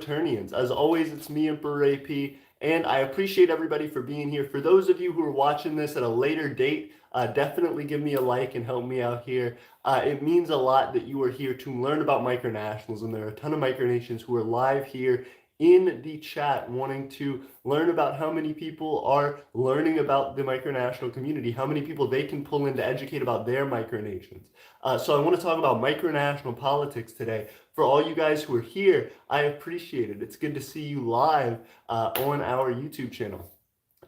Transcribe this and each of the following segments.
Eternians. As always, it's me, Emperor AP, and I appreciate everybody for being here. For those of you who are watching this at a later date, definitely give me a like and help me out here. It means a lot that you are here to learn about micronationalism. There are a ton of micronations who are live here in the chat wanting to learn about how many people are learning about the micronational community, how many people they can pull in to educate about their micronations. So I want to talk about micronational politics today. For all you guys who are here, I appreciate it. It's good to see you live on our YouTube channel.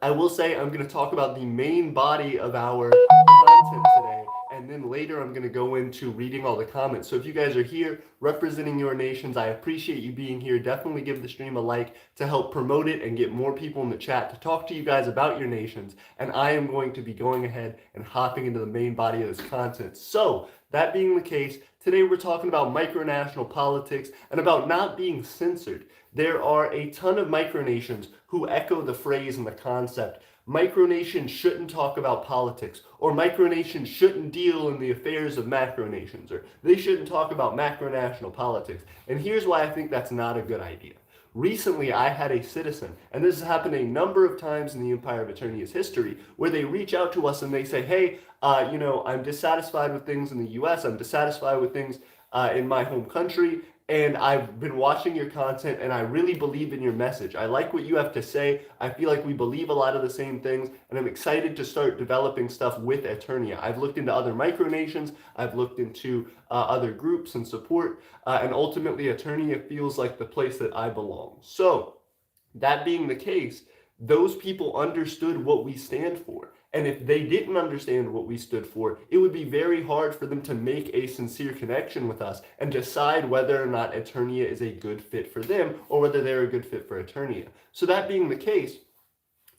I will say I'm going to talk about the main body of our content today, and then later I'm going to go into reading all the comments. So if you guys are here representing your nations, I appreciate you being here. Definitely give the stream a like to help promote it and get more people in the chat to talk to you guys about your nations. And I am going to be going ahead and hopping into the main body of this content. So that being the case, today we're talking about micronational politics and about not being censored. There are a ton of micronations who echo the phrase and the concept, micronations shouldn't talk about politics, or micronations shouldn't deal in the affairs of macronations, or they shouldn't talk about macronational politics. And here's why I think that's not a good idea. Recently, I had a citizen, and this has happened a number of times in the Empire of Aeternia's history, where they reach out to us and they say, hey, I'm dissatisfied with things in the US, I'm dissatisfied with things in my home country, and I've been watching your content and I really believe in your message. I like what you have to say. I feel like we believe a lot of the same things, and I'm excited to start developing stuff with Aeternia. I've looked into other micronations, I've looked into other groups and support, and ultimately Aeternia feels like the place that I belong. So, that being the case, those people understood what we stand for. And if they didn't understand what we stood for, it would be very hard for them to make a sincere connection with us and decide whether or not Aeternia is a good fit for them or whether they're a good fit for Aeternia. So that being the case,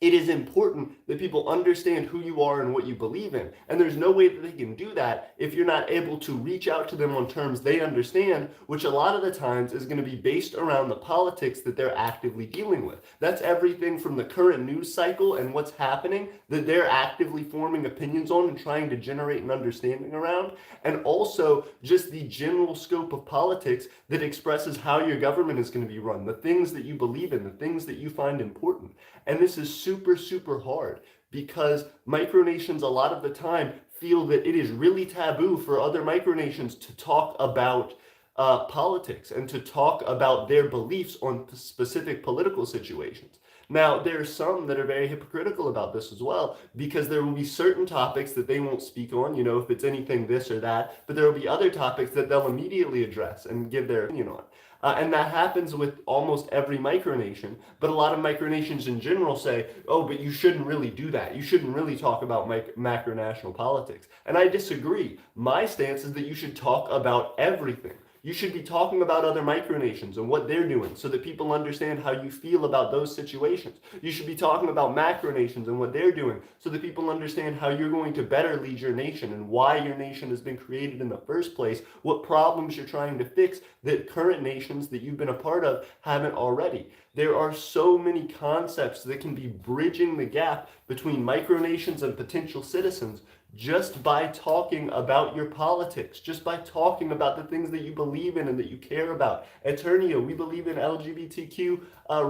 it is important that people understand who you are and what you believe in. And there's no way that they can do that if you're not able to reach out to them on terms they understand, which a lot of the times is going to be based around the politics that they're actively dealing with. That's everything from the current news cycle and what's happening that they're actively forming opinions on and trying to generate an understanding around, and also just the general scope of politics that expresses how your government is going to be run, the things that you believe in, the things that you find important. And this is super, super hard because micronations a lot of the time feel that it is really taboo for other micronations to talk about politics and to talk about their beliefs on specific political situations. Now, there are some that are very hypocritical about this as well, because there will be certain topics that they won't speak on, if it's anything this or that, but there will be other topics that they'll immediately address and give their opinion on. And that happens with almost every micronation, but a lot of micronations in general say, oh, but you shouldn't really do that. You shouldn't really talk about macronational politics. And I disagree. My stance is that you should talk about everything. You should be talking about other micronations and what they're doing so that people understand how you feel about those situations. You should be talking about macronations and what they're doing so that people understand how you're going to better lead your nation and why your nation has been created in the first place, what problems you're trying to fix that current nations that you've been a part of haven't already. There are so many concepts that can be bridging the gap between micronations and potential citizens just by talking about your politics, just by talking about the things that you believe in and that you care about. Aeternia, we believe in LGBTQ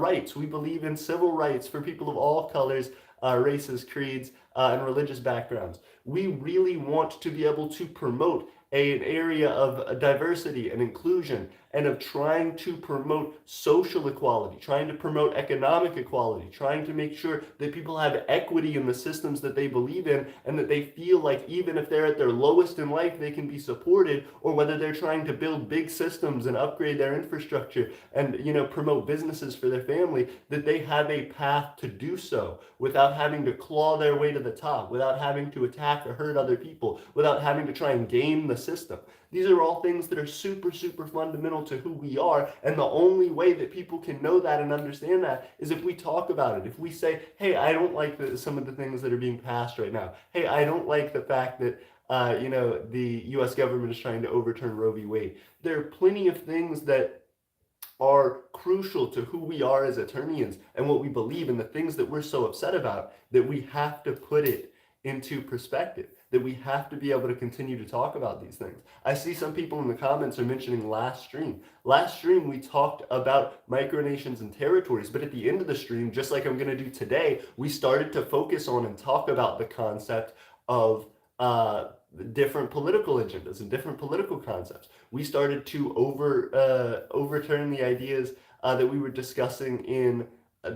rights. We believe in civil rights for people of all colors, races, creeds, and religious backgrounds. We really want to be able to promote an area of diversity and inclusion and of trying to promote social equality, trying to promote economic equality, trying to make sure that people have equity in the systems that they believe in and that they feel like even if they're at their lowest in life, they can be supported, or whether they're trying to build big systems and upgrade their infrastructure and, promote businesses for their family, that they have a path to do so without having to claw their way to the top, without having to attack or hurt other people, without having to try and game the system. These are all things that are super, super fundamental to who we are, and the only way that people can know that and understand that is if we talk about it. If we say, hey, I don't like some of the things that are being passed right now. Hey, I don't like the fact that the U.S. government is trying to overturn Roe v. Wade. There are plenty of things that are crucial to who we are as Aeternians and what we believe and the things that we're so upset about that we have to put it into perspective, that we have to be able to continue to talk about these things. I see some people in the comments are mentioning last stream. Last stream, we talked about micronations and territories, but at the end of the stream, just like I'm going to do today, we started to focus on and talk about the concept of different political agendas and different political concepts. We started to overturn the ideas that we were discussing in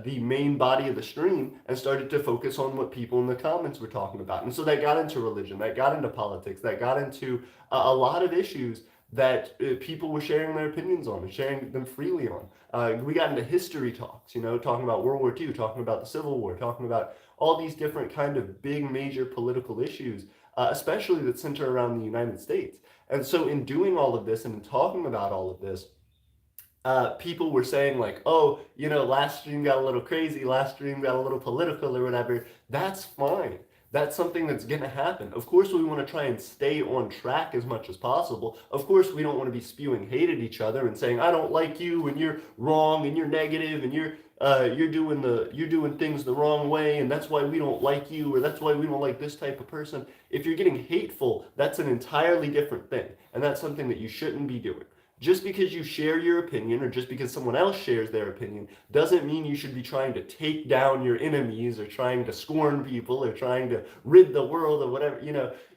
the main body of the stream and started to focus on what people in the comments were talking about. And so that got into religion, that got into politics, that got into a lot of issues that people were sharing their opinions on and sharing them freely on. We got into history talks, talking about World War II, talking about the Civil War, talking about all these different kind of big major political issues, especially that center around the United States. And so in doing all of this and in talking about all of this, people were saying like, oh, last stream got a little crazy, last stream got a little political or whatever. That's fine. That's something that's going to happen. Of course, we want to try and stay on track as much as possible. Of course, we don't want to be spewing hate at each other and saying, I don't like you and you're wrong and you're negative and you're doing things the wrong way and that's why we don't like you or that's why we don't like this type of person. If you're getting hateful, that's an entirely different thing. And that's something that you shouldn't be doing. Just because you share your opinion or just because someone else shares their opinion doesn't mean you should be trying to take down your enemies or trying to scorn people or trying to rid the world of whatever.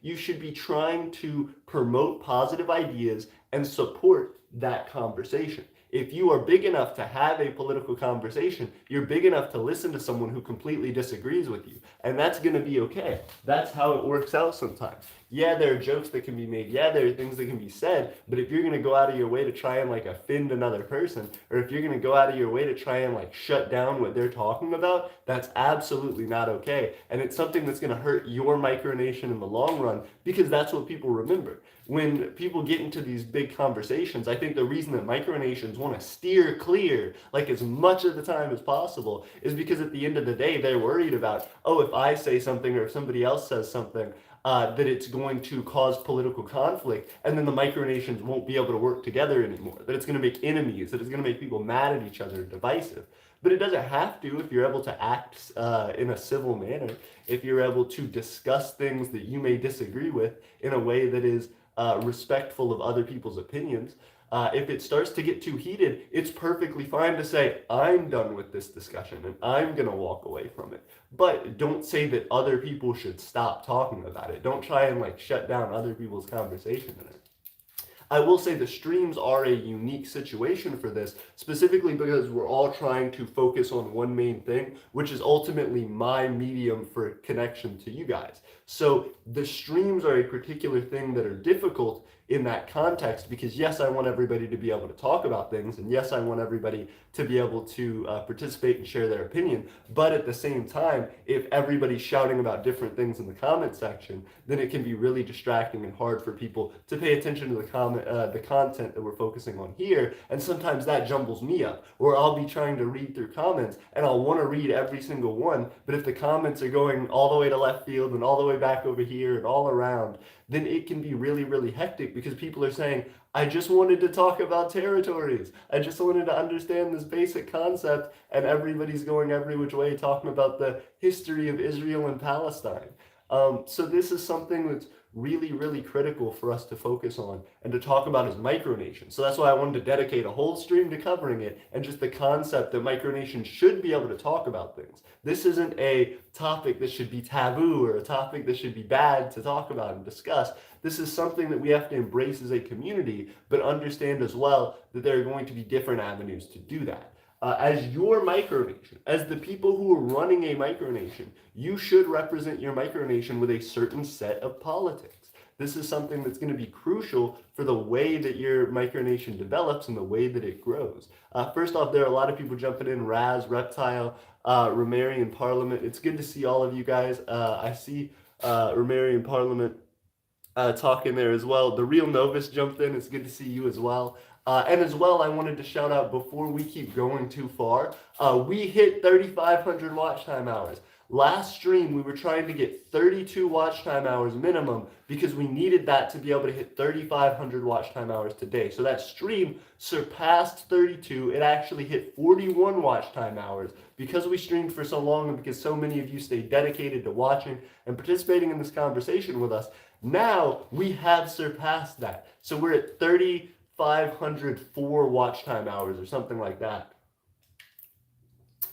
You should be trying to promote positive ideas and support that conversation. If you are big enough to have a political conversation, you're big enough to listen to someone who completely disagrees with you. And that's going to be okay. That's how it works out sometimes. Yeah, there are jokes that can be made. Yeah, there are things that can be said. But if you're going to go out of your way to try and offend another person, or if you're going to go out of your way to try and shut down what they're talking about, that's absolutely not okay. And it's something that's going to hurt your micronation in the long run because that's what people remember. When people get into these big conversations, I think the reason that micronations want to steer clear as much of the time as possible is because at the end of the day, they're worried about, oh, if I say something or if somebody else says something, that it's going to cause political conflict, and then the micronations won't be able to work together anymore, that it's going to make enemies, that it's going to make people mad at each other, divisive. But it doesn't have to if you're able to act in a civil manner, if you're able to discuss things that you may disagree with in a way that is respectful of other people's opinions. If it starts to get too heated, it's perfectly fine to say, I'm done with this discussion and I'm going to walk away from it. But don't say that other people should stop talking about it. Don't try and shut down other people's conversation in it. I will say the streams are a unique situation for this, specifically because we're all trying to focus on one main thing, which is ultimately my medium for connection to you guys. So the streams are a particular thing that are difficult in that context because yes, I want everybody to be able to talk about things, and yes, I want everybody to be able to participate and share their opinion. But at the same time, if everybody's shouting about different things in the comment section, then it can be really distracting and hard for people to pay attention to the content that we're focusing on here. And sometimes that jumbles me up, or I'll be trying to read through comments and I'll want to read every single one. But if the comments are going all the way to left field and all the way back over here and all around, then it can be really, really hectic because people are saying, I just wanted to talk about territories. I just wanted to understand this basic concept, and everybody's going every which way talking about the history of Israel and Palestine. So this is something that's really, really critical for us to focus on and to talk about as micronations. So that's why I wanted to dedicate a whole stream to covering it and just the concept that micronations should be able to talk about things. This isn't a topic that should be taboo or a topic that should be bad to talk about and discuss. This is something that we have to embrace as a community, but understand as well that there are going to be different avenues to do that. As your micronation, as the people who are running a micronation, you should represent your micronation with a certain set of politics. This is something that's going to be crucial for the way that your micronation develops and the way that it grows. First off, there are a lot of people jumping in, Raz, Reptile, Romarian Parliament. It's good to see all of you guys. I see Romarian Parliament talking there as well. The Real Novus jumped in. It's good to see you as well. And as well, I wanted to shout out before we keep going too far, we hit 3,500 watch time hours. Last stream, we were trying to get 32 watch time hours minimum because we needed that to be able to hit 3,500 watch time hours today. So that stream surpassed 32. It actually hit 41 watch time hours because we streamed for so long and because so many of you stayed dedicated to watching and participating in this conversation with us. Now we have surpassed that. So we're at 3,504 watch time hours or something like that.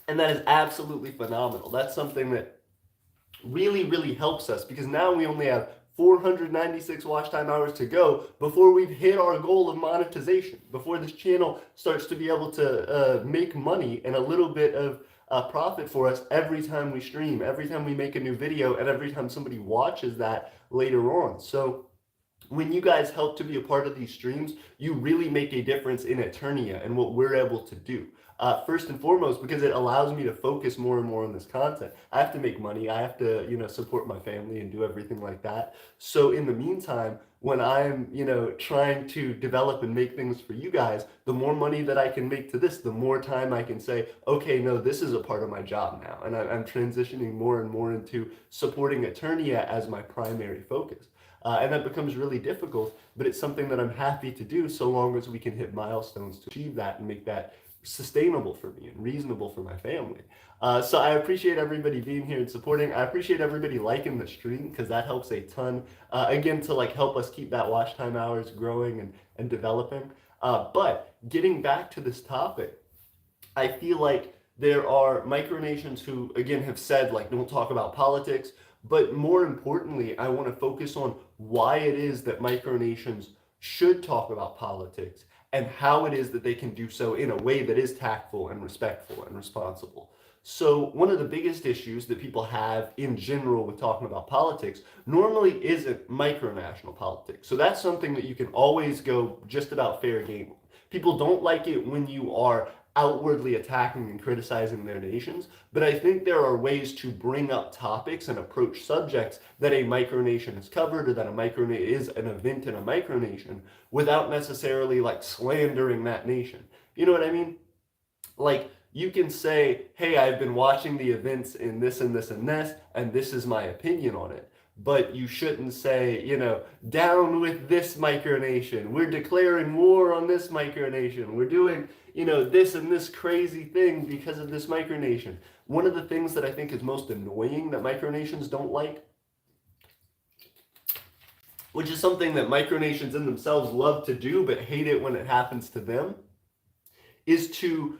And that is absolutely phenomenal. That's something that really, really helps us because now we only have 496 watch time hours to go before we've hit our goal of monetization, before this channel starts to be able to make money and a little bit of profit for us every time we stream, every time we make a new video, and every time somebody watches that later on. So when you guys help to be a part of these streams, you really make a difference in Aeternia and what we're able to do. First and foremost, because it allows me to focus more and more on this content. I have to make money. I have to, support my family and do everything like that. So in the meantime, when I'm, trying to develop and make things for you guys, the more money that I can make to this, the more time I can say, okay, no, this is a part of my job now. And I'm transitioning more and more into supporting Aeternia as my primary focus. And that becomes really difficult, but it's something that I'm happy to do so long as we can hit milestones to achieve that and make that sustainable for me and reasonable for my family. So I appreciate everybody being here and supporting. I appreciate everybody liking the stream because that helps a ton, again, to help us keep that watch time hours growing and developing. But getting back to this topic, I feel like there are micronations who, again, have said, don't talk about politics. But more importantly, I want to focus on why it is that micronations should talk about politics and how it is that they can do so in a way that is tactful and respectful and responsible. So one of the biggest issues that people have in general with talking about politics normally isn't micronational politics. So that's something that you can always go just about fair game. People don't like it when you are outwardly attacking and criticizing their nations, but I think there are ways to bring up topics and approach subjects that a micronation has covered or that is an event in a micronation without necessarily slandering that nation. You know what I mean? You can say, hey, I've been watching the events in this and this and this, and this is my opinion on it. But you shouldn't say, down with this micronation. We're declaring war on this micronation. We're doing, this and this crazy thing because of this micronation. One of the things that I think is most annoying that micronations don't like, which is something that micronations in themselves love to do but hate it when it happens to them, is to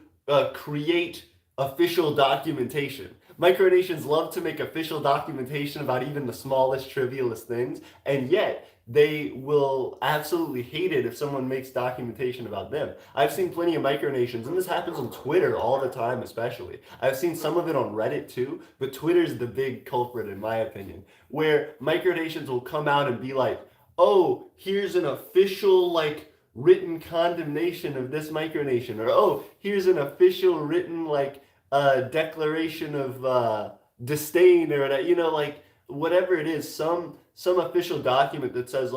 create official documentation. Micronations love to make official documentation about even the smallest, trivialist things, and yet they will absolutely hate it if someone makes documentation about them. I've seen plenty of micronations, and this happens on Twitter all the time especially. I've seen some of it on Reddit too, but Twitter's the big culprit in my opinion, where micronations will come out and be like, oh, here's an official written condemnation of this micronation, or oh, here's an official written declaration of disdain, or whatever it is, some official document that says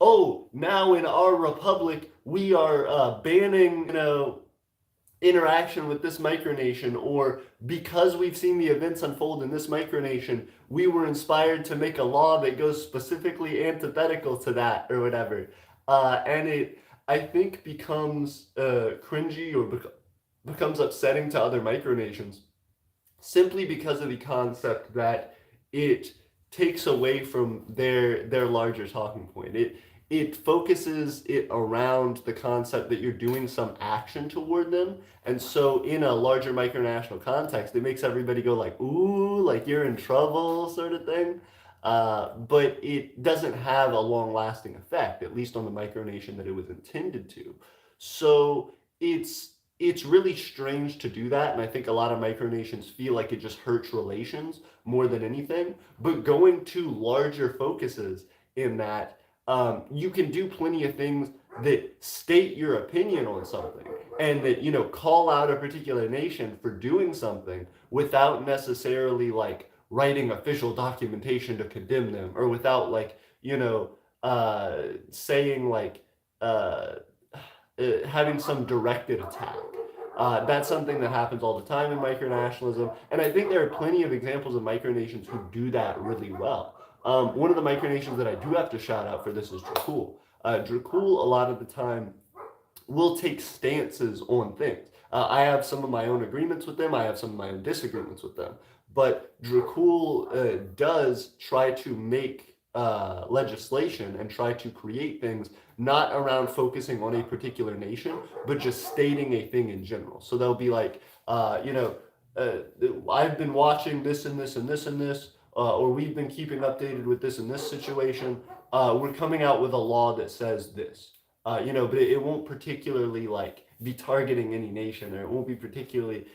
oh, now in our republic we are banning interaction with this micronation, or because we've seen the events unfold in this micronation, we were inspired to make a law that goes specifically antithetical to that, or whatever. And it, I think, becomes cringy or becomes upsetting to other micronations simply because of the concept that it takes away from their larger talking point. It focuses it around the concept that you're doing some action toward them. And so in a larger micronational context, it makes everybody go ooh, you're in trouble sort of thing. But it doesn't have a long-lasting effect, at least on the micronation that it was intended to. So it's really strange to do that, and I think a lot of micronations feel like it just hurts relations more than anything. But going to larger focuses in that, you can do plenty of things that state your opinion on something, and that call out a particular nation for doing something without necessarily writing official documentation to condemn them, or without saying having some directed attack. That's something that happens all the time in micronationalism, and I think there are plenty of examples of micronations who do that really well. One of the micronations that I do have to shout out for this is Dracul. Dracul, a lot of the time, will take stances on things. I have some of my own agreements with them. I have some of my own disagreements with them. But Dracul does try to make legislation and try to create things not around focusing on a particular nation, but just stating a thing in general. So they'll be like, I've been watching this and this and this and this, or we've been keeping updated with this and this situation. We're coming out with a law that says this. But it won't particularly like be targeting any nation, or it won't be particularly,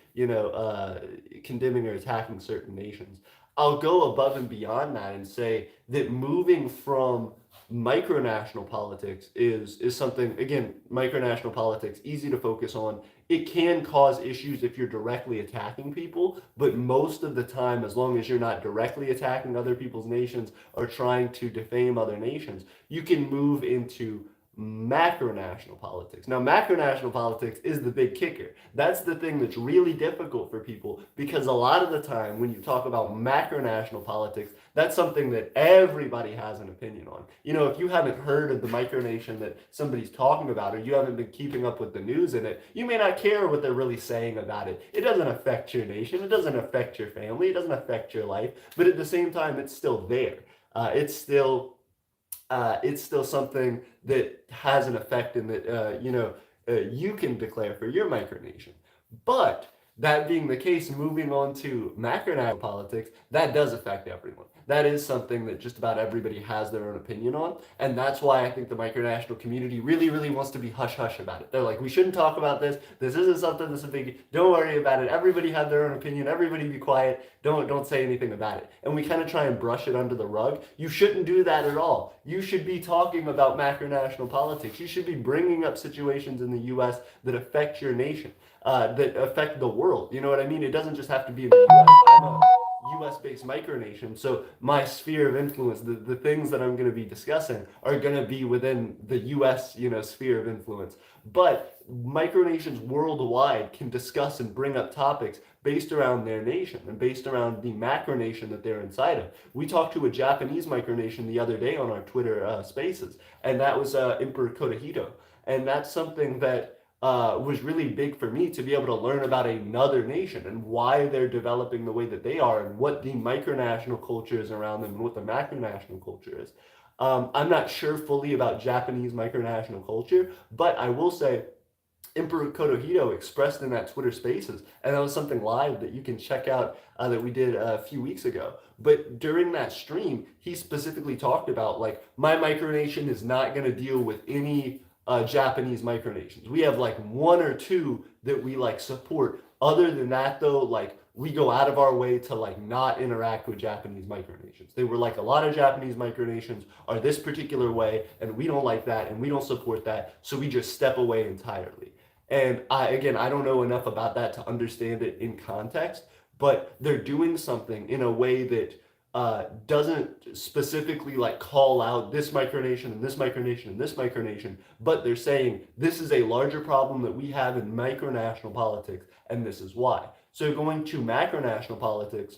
condemning or attacking certain nations. I'll go above and beyond that and say that moving from micronational politics is something, again, micronational politics, easy to focus on. It can cause issues if you're directly attacking people, but most of the time, as long as you're not directly attacking other people's nations or trying to defame other nations, you can move into macronational politics. Now, macronational politics is the big kicker. That's the thing that's really difficult for people, because a lot of the time when you talk about macronational politics, that's something that everybody has an opinion on. If you haven't heard of the micronation that somebody's talking about, or you haven't been keeping up with the news in it, you may not care what they're really saying about it. It doesn't affect your nation. It doesn't affect your family. It doesn't affect your life. But at the same time, it's still there. It's still something that has an effect, and that you can declare for your micronation. But that being the case, moving on to macronational politics, that does affect everyone. That is something that just about everybody has their own opinion on, and that's why I think the micronational community really, really wants to be hush-hush about it. They're like, we shouldn't talk about this. This isn't something that's a big. Don't worry about it. Everybody have their own opinion. Everybody be quiet. Don't say anything about it. And we kind of try and brush it under the rug. You shouldn't do that at all. You should be talking about macronational politics. You should be bringing up situations in the U.S. that affect your nation, that affect the world. You know what I mean? It doesn't just have to be in the U.S. I'm a US-based micronation, so my sphere of influence, the things that I'm going to be discussing are going to be within the US, sphere of influence. But micronations worldwide can discuss and bring up topics based around their nation and based around the macronation that they're inside of. We talked to a Japanese micronation the other day on our Twitter Spaces, and that was Emperor Kotohito. And that's something that was really big for me, to be able to learn about another nation and why they're developing the way that they are, and what the micronational culture is around them and what the macronational culture is. I'm not sure fully about Japanese micronational culture, but I will say Emperor Kotohito expressed in that Twitter Spaces, and that was something live that you can check out, that we did a few weeks ago. But during that stream, he specifically talked about, like, my micronation is not going to deal with any Japanese micronations. We have like one or two that we like support. Other than that, though, like, we go out of our way to like not interact with Japanese micronations. They were like, a lot of Japanese micronations are this particular way, and we don't like that, and we don't support that, so we just step away entirely. And I don't know enough about that to understand it in context, but they're doing something in a way that doesn't specifically like call out this micronation and this micronation and this micronation, but they're saying this is a larger problem that we have in micronational politics, and this is why. So going to macronational politics,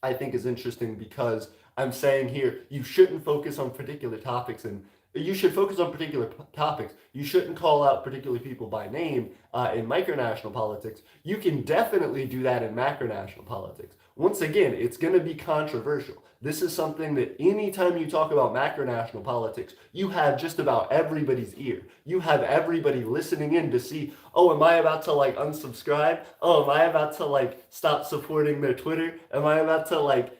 I think, is interesting, because I'm saying here, you shouldn't focus on particular topics, and you should focus on particular topics. You shouldn't call out particular people by name in micronational politics. You can definitely do that in macronational politics. Once again, it's going to be controversial. This is something that anytime you talk about macronational politics, you have just about everybody's ear. You have everybody listening in to see, oh, am I about to like unsubscribe? Oh, am I about to like stop supporting their Twitter? Am I about to like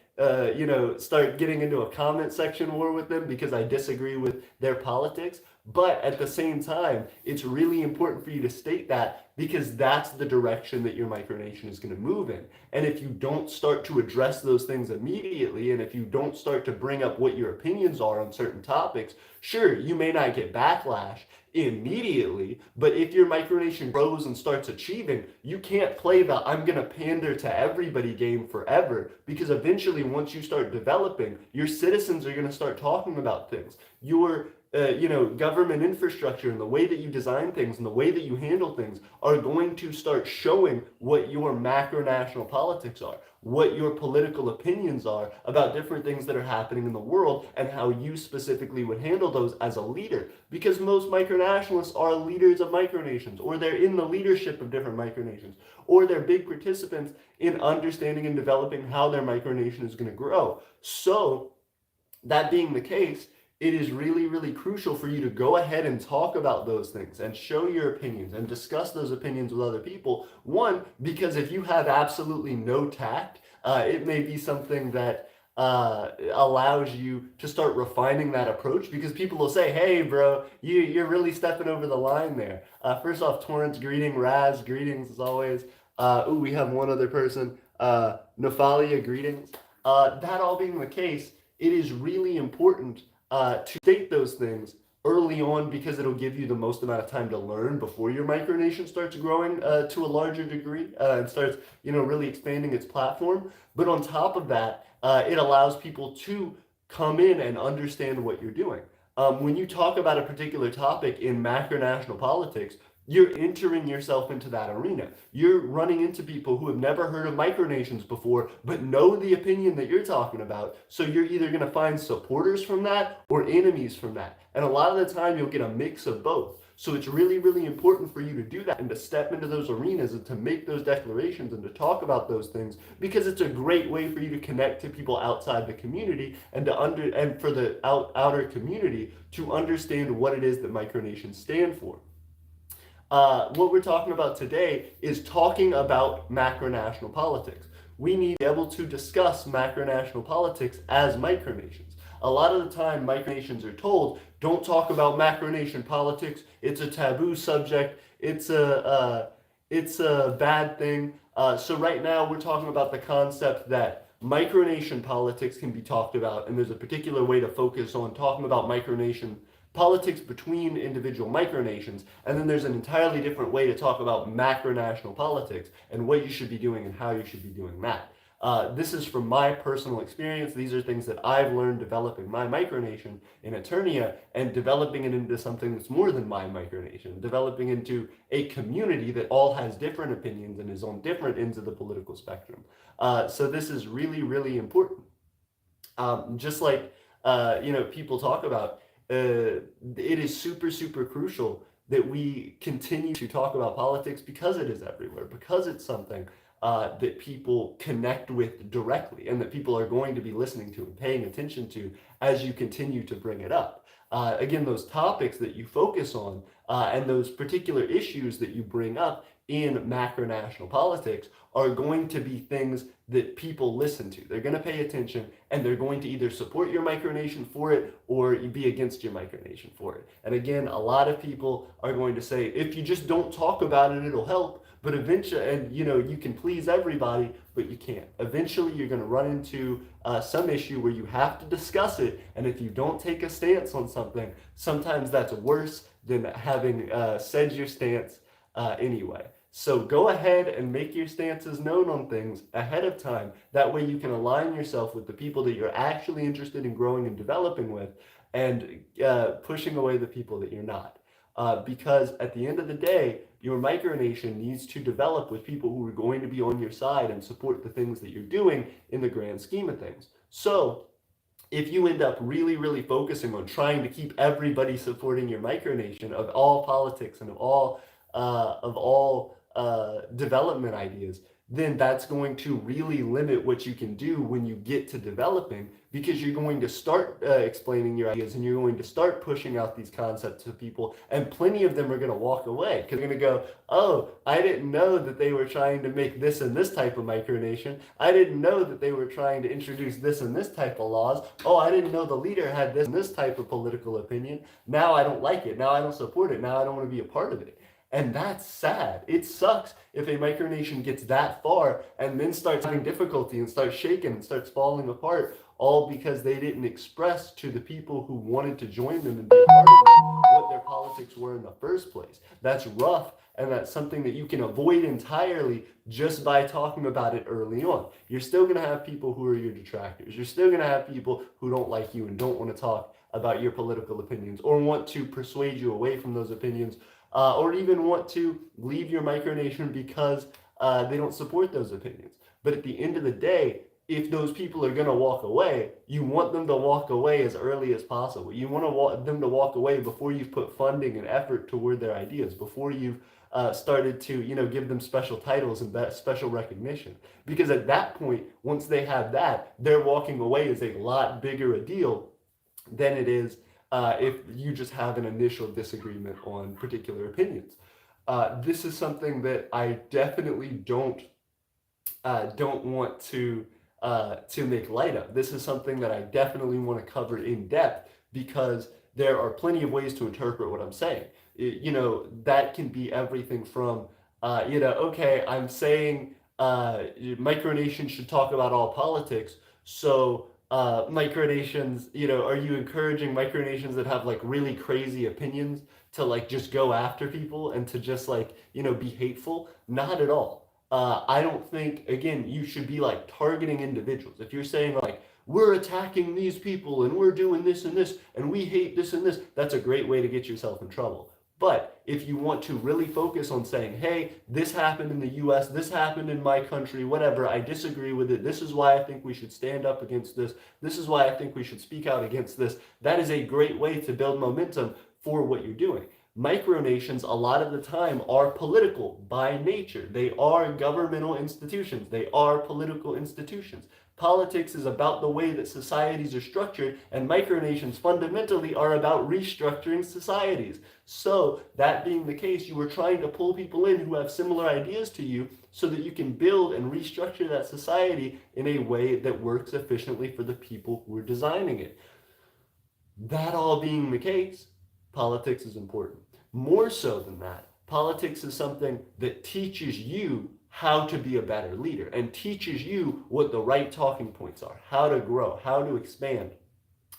start getting into a comment section war with them because I disagree with their politics? But at the same time, it's really important for you to state that, because that's the direction that your micronation is going to move in. And if you don't start to address those things immediately, and if you don't start to bring up what your opinions are on certain topics, sure, you may not get backlash immediately, but if your micronation grows and starts achieving, you can't play the I'm going to pander to everybody game forever, because eventually, once you start developing, your citizens are going to start talking about things. Your government infrastructure and the way that you design things and the way that you handle things are going to start showing what your macro-national politics are, what your political opinions are about different things that are happening in the world, and how you specifically would handle those as a leader. Because most micronationalists are leaders of micronations, or they're in the leadership of different micronations, or they're big participants in understanding and developing how their micronation is going to grow. So, that being the case, it is really, really crucial for you to go ahead and talk about those things and show your opinions and discuss those opinions with other people. One, because if you have absolutely no tact, it may be something that allows you to start refining that approach, because people will say, hey, bro, you're really stepping over the line there. First off, Torrance, greeting. Raz, greetings as always. We have one other person. Nephalia, greetings. That all being the case, it is really important to state those things early on, because it'll give you the most amount of time to learn before your micronation starts growing to a larger degree and starts, really expanding its platform. But on top of that, it allows people to come in and understand what you're doing. When you talk about a particular topic in macronational politics, you're entering yourself into that arena. You're running into people who have never heard of micronations before, but know the opinion that you're talking about. So you're either going to find supporters from that or enemies from that. And a lot of the time, you'll get a mix of both. So it's really, really important for you to do that and to step into those arenas and to make those declarations and to talk about those things, because it's a great way for you to connect to people outside the community and for the outer community to understand what it is that micronations stand for. What we're talking about today is talking about macronational politics. We need to be able to discuss macronational politics as micronations. A lot of the time, micronations are told, don't talk about macronation politics. It's a taboo subject. It's a bad thing. So right now, we're talking about the concept that micronation politics can be talked about, and there's a particular way to focus on talking about micronation politics between individual micronations, and then there's an entirely different way to talk about macronational politics and what you should be doing and how you should be doing that. This is from my personal experience. These are things that I've learned developing my micronation in Aeternia and developing it into something that's more than my micronation, developing into a community that all has different opinions and is on different ends of the political spectrum. So this is really, really important. Just like, people talk about, it is super, super crucial that we continue to talk about politics, because it is everywhere, because it's something that people connect with directly and that people are going to be listening to and paying attention to as you continue to bring it up. Again, those topics that you focus on and those particular issues that you bring up in macronational politics are going to be things that people listen to. They're going to pay attention, and they're going to either support your micronation for it or be against your micronation for it. And again, a lot of people are going to say, if you just don't talk about it, it'll help. But eventually, and you can please everybody, but you can't. Eventually, you're going to run into some issue where you have to discuss it. And if you don't take a stance on something, sometimes that's worse than having said your stance anyway. So go ahead and make your stances known on things ahead of time. That way you can align yourself with the people that you're actually interested in growing and developing with, and pushing away the people that you're not. Because at the end of the day, your micronation needs to develop with people who are going to be on your side and support the things that you're doing in the grand scheme of things. So if you end up really, really focusing on trying to keep everybody supporting your micronation of all politics and of all development ideas, then that's going to really limit what you can do when you get to developing, because you're going to start explaining your ideas and you're going to start pushing out these concepts to people, and plenty of them are going to walk away because they're going to go, oh, I didn't know that they were trying to make this and this type of micronation. I didn't know that they were trying to introduce this and this type of laws. Oh, I didn't know the leader had this and this type of political opinion. Now I don't like it. Now I don't support it. Now I don't want to be a part of it. And that's sad. It sucks if a micronation gets that far and then starts having difficulty and starts shaking and starts falling apart, all because they didn't express to the people who wanted to join them and be a part of them what their politics were in the first place. That's rough, and that's something that you can avoid entirely just by talking about it early on. You're still going to have people who are your detractors. You're still going to have people who don't like you and don't want to talk about your political opinions, or want to persuade you away from those opinions, or even want to leave your micronation because they don't support those opinions. But at the end of the day, if those people are going to walk away, you want them to walk away as early as possible. You want them to walk away before you've put funding and effort toward their ideas, before you've started to, give them special titles and special recognition. Because at that point, once they have that, their walking away is a lot bigger a deal than it is if you just have an initial disagreement on particular opinions. This is something that I definitely don't want to make light of. This is something that I definitely want to cover in depth, because there are plenty of ways to interpret what I'm saying. That can be everything from, okay, I'm saying micronations should talk about all politics. So micronations, are you encouraging micronations that have like really crazy opinions to like just go after people and to just like, be hateful? Not at all. I don't think, again, you should be like targeting individuals. If you're saying like, we're attacking these people and we're doing this and we hate this and this, that's a great way to get yourself in trouble. But if you want to really focus on saying, hey, this happened in the US, this happened in my country, whatever, I disagree with it, this is why I think we should stand up against this is why I think we should speak out against this, that is a great way to build momentum for what you're doing. Micronations, a lot of the time, are political by nature. They are governmental institutions. They are political institutions. Politics is about the way that societies are structured, and micronations fundamentally are about restructuring societies. So, that being the case, you are trying to pull people in who have similar ideas to you so that you can build and restructure that society in a way that works efficiently for the people who are designing it. That all being the case, politics is important. More so than that, politics is something that teaches you how to be a better leader and teaches you what the right talking points are, how to grow, how to expand,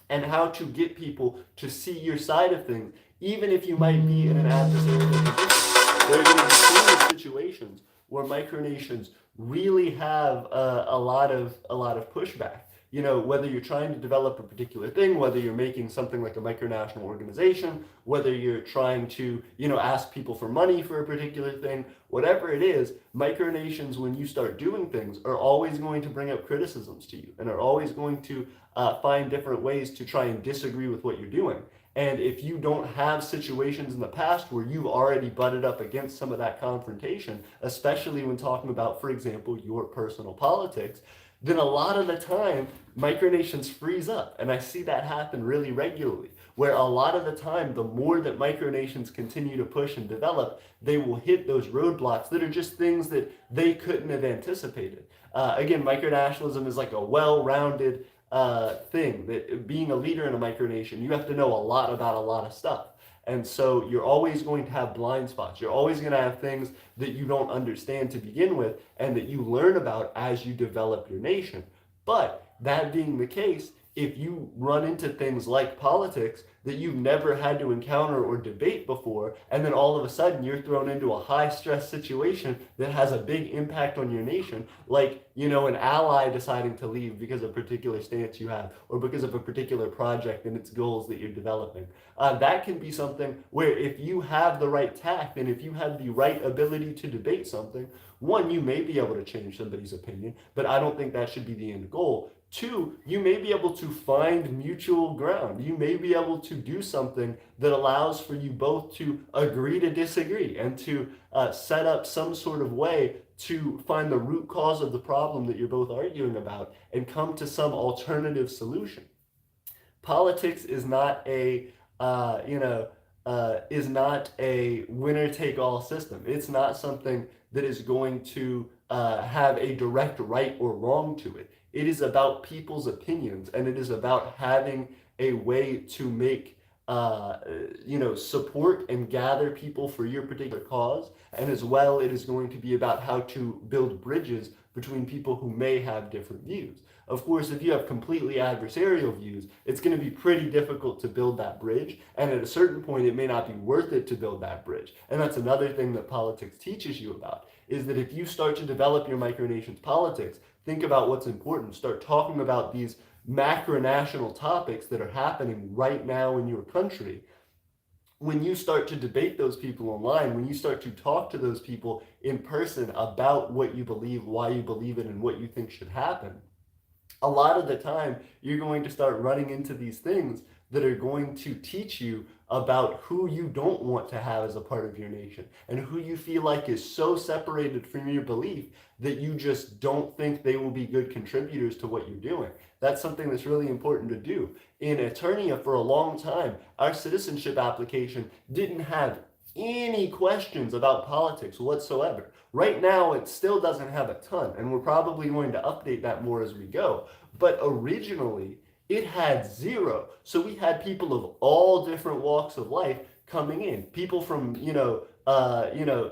and how to get people to see your side of things, even if you might be in an adversarial position. There are going to be serious situations where micronations really have a lot of pushback. Whether you're trying to develop a particular thing, whether you're making something like a micronational organization, whether you're trying to, ask people for money for a particular thing, whatever it is, micronations, when you start doing things, are always going to bring up criticisms to you and are always going to find different ways to try and disagree with what you're doing. And if you don't have situations in the past where you've already butted up against some of that confrontation, especially when talking about, for example, your personal politics, then a lot of the time, micronations freeze up. And I see that happen really regularly, where a lot of the time, the more that micronations continue to push and develop, they will hit those roadblocks that are just things that they couldn't have anticipated. Again, micronationalism is like a well-rounded thing, that being a leader in a micronation, you have to know a lot about a lot of stuff. And so you're always going to have blind spots. You're always going to have things that you don't understand to begin with and that you learn about as you develop your nation. But that being the case, if you run into things like politics that you've never had to encounter or debate before, and then all of a sudden you're thrown into a high-stress situation that has a big impact on your nation, like, an ally deciding to leave because of a particular stance you have, or because of a particular project and its goals that you're developing. That can be something where if you have the right tact and if you have the right ability to debate something, one, you may be able to change somebody's opinion, but I don't think that should be the end goal. Two, you may be able to find mutual ground. You may be able to do something that allows for you both to agree to disagree and to set up some sort of way to find the root cause of the problem that you're both arguing about and come to some alternative solution. Politics is not a winner-take-all system. It's not something that is going to have a direct right or wrong to it. It is about people's opinions, and it is about having a way to make, support and gather people for your particular cause. And as well, it is going to be about how to build bridges between people who may have different views. Of course, if you have completely adversarial views, it's going to be pretty difficult to build that bridge. And at a certain point, it may not be worth it to build that bridge. And that's another thing that politics teaches you about, is that if you start to develop your micronations politics, think about what's important. Start talking about these macronational topics that are happening right now in your country, when you start to debate those people online, when you start to talk to those people in person about what you believe, why you believe it, and what you think should happen, a lot of the time you're going to start running into these things that are going to teach you about who you don't want to have as a part of your nation and who you feel like is so separated from your belief that you just don't think they will be good contributors to what you're doing. That's something that's really important to do. In Aeternia, for a long time, our citizenship application didn't have any questions about politics whatsoever. Right now, it still doesn't have a ton, and we're probably going to update that more as we go. But originally, it had zero. So we had people of all different walks of life coming in. People from,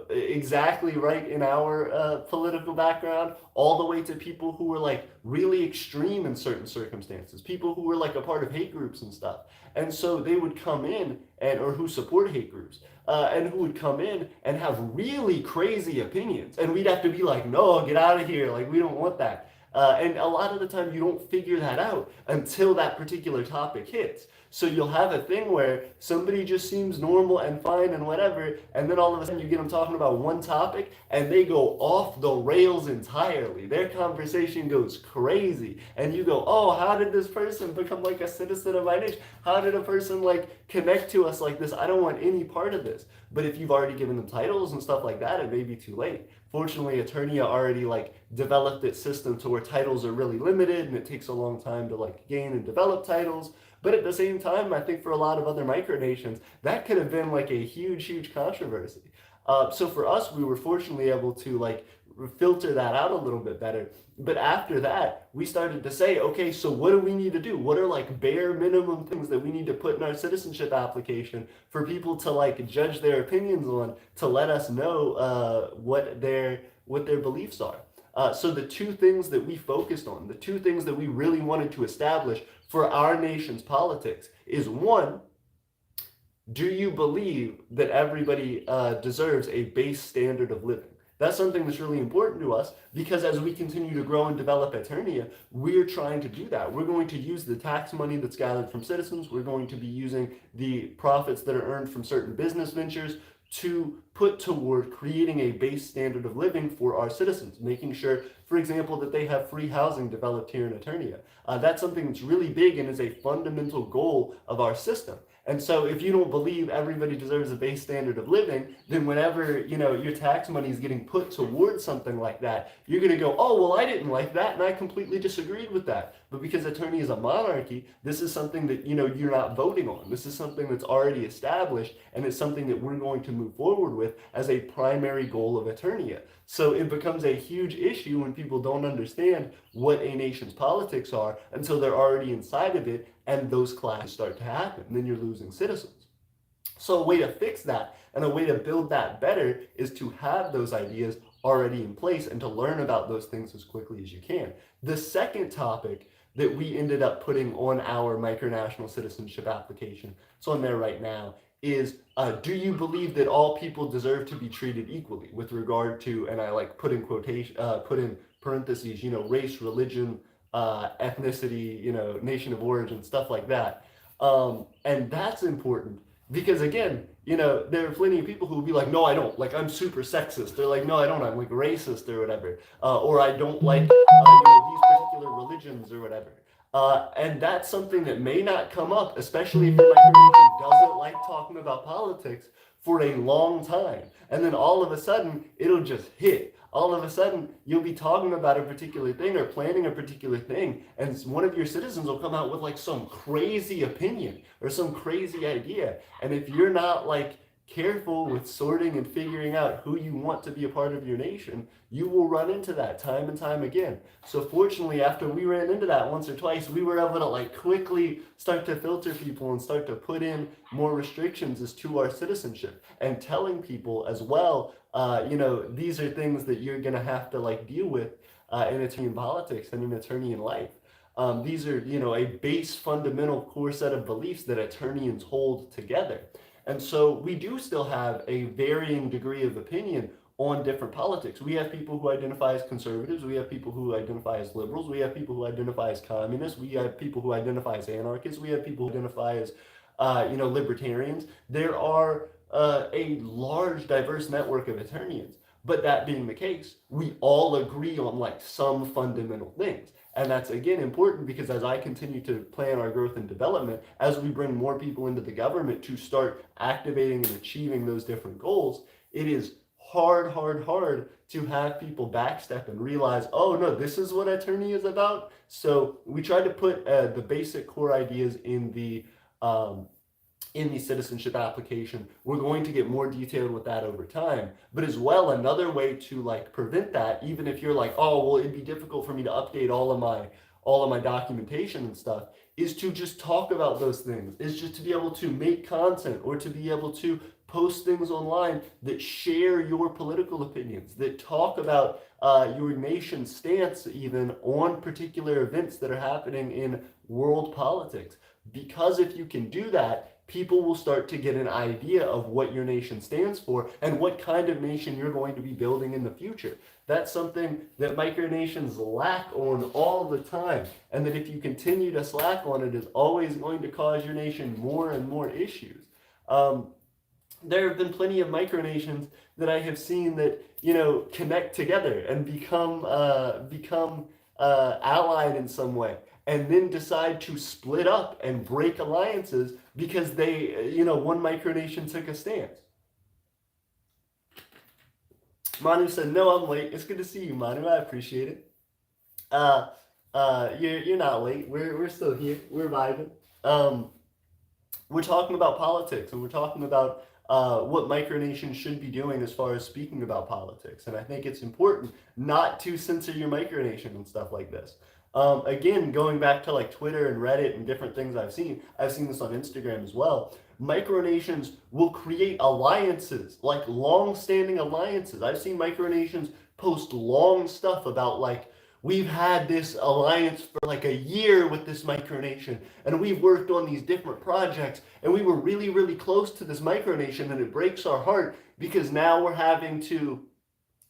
exactly right in our political background, all the way to people who were like really extreme in certain circumstances, people who were like a part of hate groups and stuff. And so they would come in or who support hate groups, and who would come in and have really crazy opinions. And we'd have to be like, no, get out of here. Like, we don't want that. And a lot of the time you don't figure that out until that particular topic hits. So you'll have a thing where somebody just seems normal and fine and whatever, and then all of a sudden you get them talking about one topic and they go off the rails entirely. Their conversation goes crazy. And you go, oh, how did this person become like a citizen of my nation? How did a person like connect to us like this? I don't want any part of this. But if you've already given them titles and stuff like that, it may be too late. Fortunately, Aeternia already like developed its system to where titles are really limited and it takes a long time to like gain and develop titles. But at the same time, I think for a lot of other micronations, that could have been like a huge controversy. So for us, we were fortunately able to like filter that out a little bit better. But after that, we started to say, okay, so what do we need to do? What are like bare minimum things that we need to put in our citizenship application for people to like judge their opinions on, to let us know what their beliefs are? So the two things that we focused on, the two things that we really wanted to establish for our nation's politics is, one, do you believe that everybody deserves a base standard of living? That's something that's really important to us because as we continue to grow and develop Aeternia, we're trying to do that. We're going to use the tax money that's gathered from citizens. We're going to be using the profits that are earned from certain business ventures to put toward creating a base standard of living for our citizens, making sure, for example, that they have free housing developed here in Aeternia. That's something that's really big and is a fundamental goal of our system. And so if you don't believe everybody deserves a base standard of living, then whenever, your tax money is getting put towards something like that, you're going to go, oh, well, I didn't like that, and I completely disagreed with that. But because Aeternia is a monarchy, this is something that, you're not voting on. This is something that's already established, and it's something that we're going to move forward with as a primary goal of Aeternia. So it becomes a huge issue when people don't understand what a nation's politics are until they're already inside of it and those clashes start to happen. And then you're losing citizens. So a way to fix that and a way to build that better is to have those ideas already in place and to learn about those things as quickly as you can. The second topic that we ended up putting on our micronational citizenship application, it's on there right now, is do you believe that all people deserve to be treated equally with regard to, and I like put in parentheses, race, religion, ethnicity, nation of origin, stuff like that. And that's important because again, there are plenty of people who will be like, no, I don't, like I'm super sexist. They're like, no, I don't, I'm like racist or whatever. Or I don't like, these particular religions or whatever. And that's something that may not come up, especially if your micronation doesn't like talking about politics for a long time. And then all of a sudden, it'll just hit. All of a sudden, you'll be talking about a particular thing or planning a particular thing, and one of your citizens will come out with like some crazy opinion or some crazy idea. And if you're not like careful with sorting and figuring out who you want to be a part of your nation, you will run into that time and time again. So fortunately, after we ran into that once or twice, we were able to like quickly start to filter people and start to put in more restrictions as to our citizenship and telling people as well, these are things that you're going to have to like deal with in Aeternian politics and in Aeternian life. These are, a base fundamental core set of beliefs that Aeternians hold together. And so we do still have a varying degree of opinion on different politics. We have people who identify as conservatives, we have people who identify as liberals, we have people who identify as communists, we have people who identify as anarchists, we have people who identify as libertarians. There are a large, diverse network of Aeternians. But that being the case, we all agree on like some fundamental things. And that's again important because as I continue to plan our growth and development, as we bring more people into the government to start activating and achieving those different goals, it is hard to have people backstep and realize, oh no, this is what Aeternia is about. So we try to put the basic core ideas in the citizenship application. We're going to get more detailed with that over time. But as well, another way to like prevent that, even if you're like, oh, well, it'd be difficult for me to update all of my documentation and stuff, is to just talk about those things, is just to be able to make content or to be able to post things online that share your political opinions, that talk about your nation's stance even on particular events that are happening in world politics. Because if you can do that, people will start to get an idea of what your nation stands for and what kind of nation you're going to be building in the future. That's something that micronations lack on all the time, and that if you continue to slack on it, is always going to cause your nation more and more issues. There have been plenty of micronations that I have seen that connect together and become allied in some way, and then decide to split up and break alliances because they, one micronation took a stance. Manu said, no, I'm late. It's good to see you, Manu. I appreciate it. You're not late. We're still here. We're vibing. We're talking about politics, and we're talking about what micronations should be doing as far as speaking about politics. And I think it's important not to censor your micronation and stuff like this. Again, going back to like Twitter and Reddit and different things I've seen this on Instagram as well. Micronations will create alliances, like long-standing alliances. I've seen micronations post long stuff about like, we've had this alliance for like a year with this micronation, and we've worked on these different projects, and we were really, really close to this micronation, and it breaks our heart because now we're having to,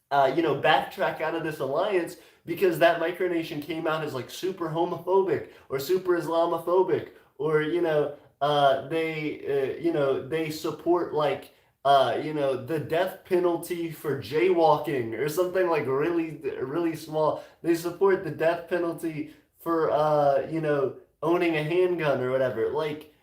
backtrack out of this alliance because that micronation came out as like super homophobic or super Islamophobic, or they support like the death penalty for jaywalking or something like really, really small. They support the death penalty for owning a handgun or whatever. Like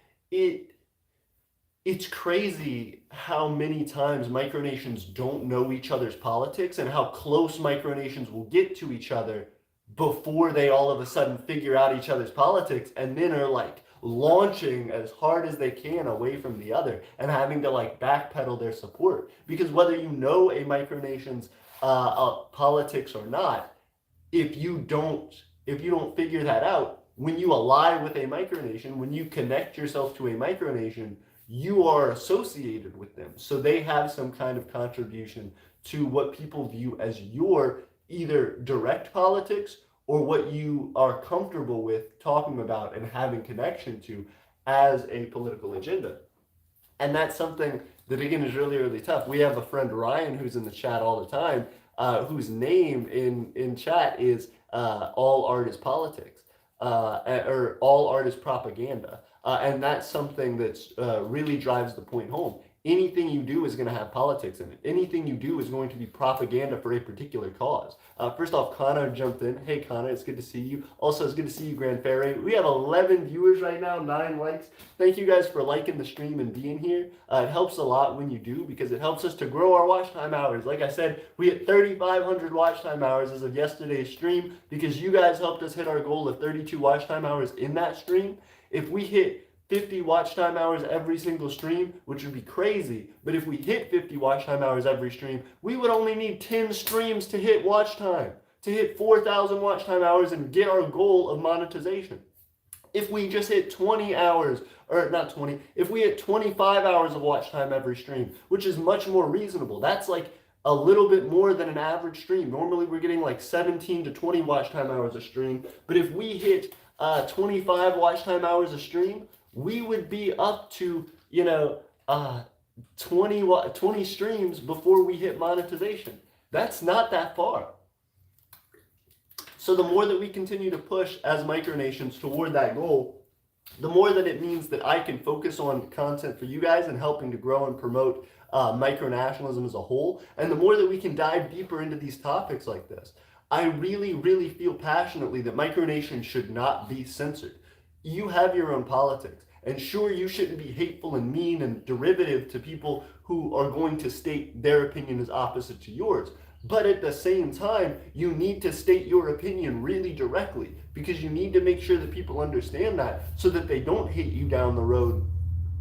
it's crazy how many times micronations don't know each other's politics and how close micronations will get to each other before they all of a sudden figure out each other's politics, and then are like launching as hard as they can away from the other and having to like backpedal their support. Because whether you know a micronation's politics or not, if you don't figure that out, when you ally with a micronation, when you connect yourself to a micronation, you are associated with them. So they have some kind of contribution to what people view as your either direct politics or what you are comfortable with talking about and having connection to as a political agenda. And that's something that, again, is really, really tough. We have a friend, Ryan, who's in the chat all the time, whose name in chat is All Art is Politics, or All Art is Propaganda. And that's something that's really drives the point home. Anything you do is going to have politics in it. Anything you do is going to be propaganda for a particular cause. First off, Connor jumped in. Hey, Connor, it's good to see you. Also, it's good to see you, Grand Ferry. We have 11 viewers right now, 9 likes. Thank you guys for liking the stream and being here. It helps a lot when you do, because it helps us to grow our watch time hours. Like I said, we hit 3,500 watch time hours as of yesterday's stream because you guys helped us hit our goal of 32 watch time hours in that stream. If we hit 50 watch time hours every single stream, which would be crazy, but if we hit 50 watch time hours every stream, we would only need 10 streams to hit watch time, to hit 4,000 watch time hours and get our goal of monetization. If we just hit 20 hours, or not 20, if we hit 25 hours of watch time every stream, which is much more reasonable, that's like a little bit more than an average stream. Normally we're getting like 17 to 20 watch time hours a stream, but if we hit 25 watch time hours a stream, we would be up to, 20 streams before we hit monetization. That's not that far. So the more that we continue to push as micronations toward that goal, the more that it means that I can focus on content for you guys and helping to grow and promote micronationalism as a whole, and the more that we can dive deeper into these topics like this. I really, really feel passionately that micronations should not be censored. You have your own politics, and sure, you shouldn't be hateful and mean and derivative to people who are going to state their opinion as opposite to yours. But at the same time, you need to state your opinion really directly, because you need to make sure that people understand that so that they don't hate you down the road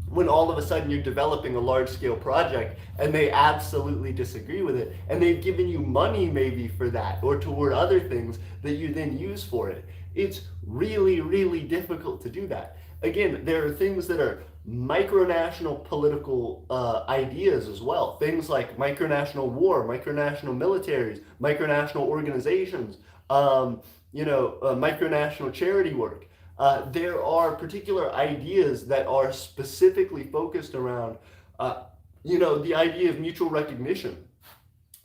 when all of a sudden you're developing a large scale project and they absolutely disagree with it, and they've given you money maybe for that or toward other things that you then use for it. It's really, really difficult to do that. Again, there are things that are micronational political ideas as well. Things like micronational war, micronational militaries, micronational organizations, micronational charity work. There are particular ideas that are specifically focused around, the idea of mutual recognition,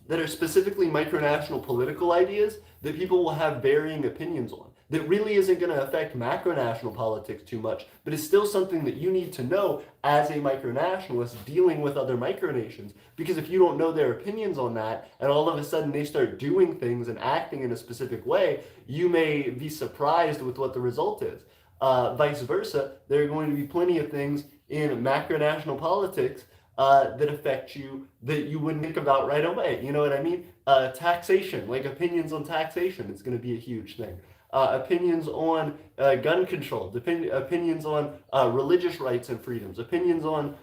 that are specifically micronational political ideas that people will have varying opinions on, that really isn't going to affect macronational politics too much, but is still something that you need to know as a micronationalist dealing with other micronations. Because if you don't know their opinions on that, and all of a sudden they start doing things and acting in a specific way, you may be surprised with what the result is. Vice versa, there are going to be plenty of things in macronational politics that affect you that you wouldn't think about right away. You know what I mean? Taxation, like opinions on taxation, is going to be a huge thing. Opinions on gun control, opinions on religious rights and freedoms, opinions on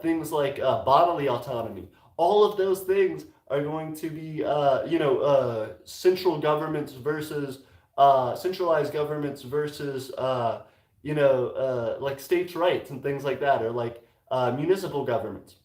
things like bodily autonomy. All of those things are going to be, central governments versus centralized governments versus, like states' rights and things like that, or like municipal governments.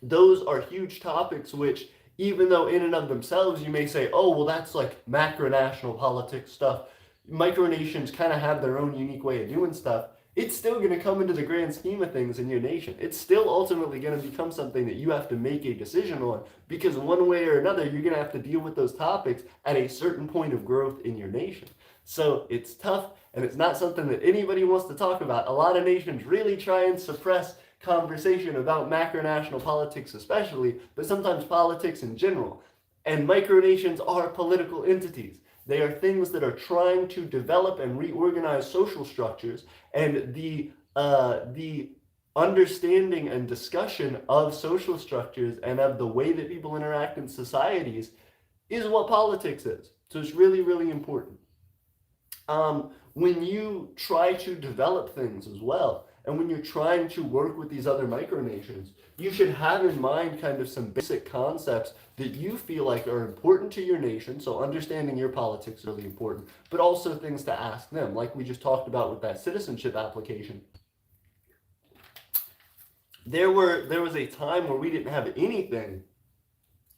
Those are huge topics which, even though in and of themselves you may say, oh, well, that's like macronational politics stuff, micronations kind of have their own unique way of doing stuff, it's still going to come into the grand scheme of things in your nation. It's still ultimately going to become something that you have to make a decision on, because one way or another, you're going to have to deal with those topics at a certain point of growth in your nation. So it's tough, and it's not something that anybody wants to talk about. A lot of nations really try and suppress conversation about macronational politics especially, but sometimes politics in general. And micronations are political entities. They are things that are trying to develop and reorganize social structures, and the understanding and discussion of social structures and of the way that people interact in societies is what politics is. So it's really, really important. When you try to develop things as well, and when you're trying to work with these other micronations, you should have in mind kind of some basic concepts that you feel like are important to your nation. So understanding your politics is really important, but also things to ask them, like we just talked about with that citizenship application. There was a time where we didn't have anything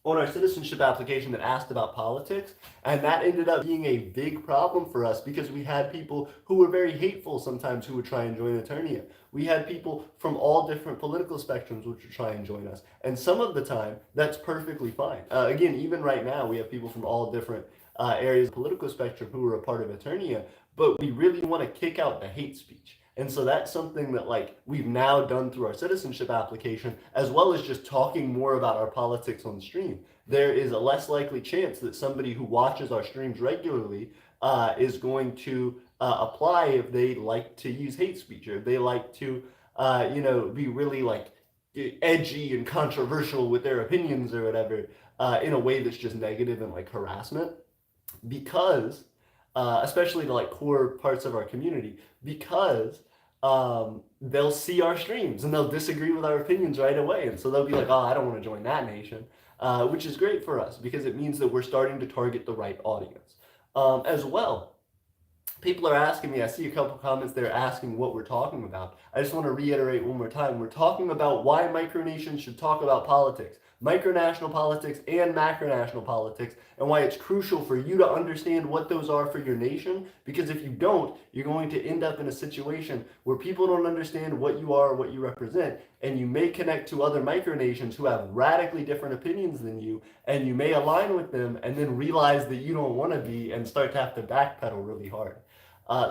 on our citizenship application that asked about politics, and that ended up being a big problem for us, because we had people who were very hateful sometimes who would try and join Aeternia. We had people from all different political spectrums which would try and join us, and some of the time that's perfectly fine. Again, even right now we have people from all different areas of the political spectrum who are a part of Aeternia, but we really want to kick out the hate speech. And so that's something that like we've now done through our citizenship application, as well as just talking more about our politics on stream. There is a less likely chance that somebody who watches our streams regularly is going to apply if they like to use hate speech, or if they like to, be really like edgy and controversial with their opinions or whatever, in a way that's just negative and like harassment. Because especially to like core parts of our community, because they'll see our streams and they'll disagree with our opinions right away, and so they'll be like, oh, I don't want to join that nation, which is great for us because it means that we're starting to target the right audience. As well, people are asking me, I see a couple comments there asking what we're talking about. I just want to reiterate one more time, we're talking about why micronations should talk about politics. micronational politics and macronational politics, and why it's crucial for you to understand what those are for your nation, because if you don't, you're going to end up in a situation where people don't understand what you are, what you represent, and you may connect to other micronations who have radically different opinions than you, and you may align with them and then realize that you don't want to be and start to have to backpedal really hard.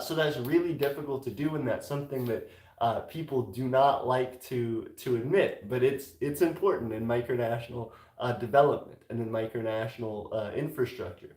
So that's really difficult to do, and that's something that people do not like to admit, but it's important in micronational development and in micronational infrastructure.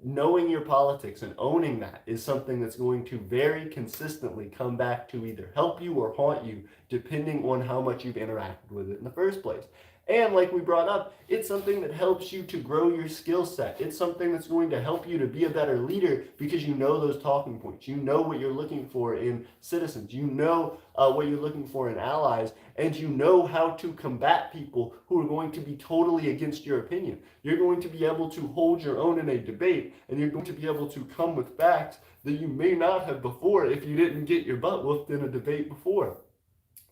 Knowing your politics and owning that is something that's going to very consistently come back to either help you or haunt you, depending on how much you've interacted with it in the first place. And like we brought up, it's something that helps you to grow your skill set. It's something that's going to help you to be a better leader because you know those talking points. You know what you're looking for in citizens. You know what you're looking for in allies. And you know how to combat people who are going to be totally against your opinion. You're going to be able to hold your own in a debate, and you're going to be able to come with facts that you may not have before if you didn't get your butt whooped in a debate before.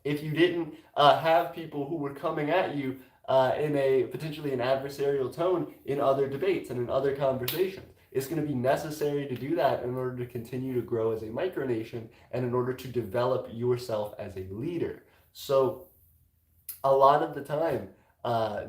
If you didn't have people who were coming at you in a potentially an adversarial tone in other debates and in other conversations. It's going to be necessary to do that in order to continue to grow as a micronation and in order to develop yourself as a leader. So a lot of the time,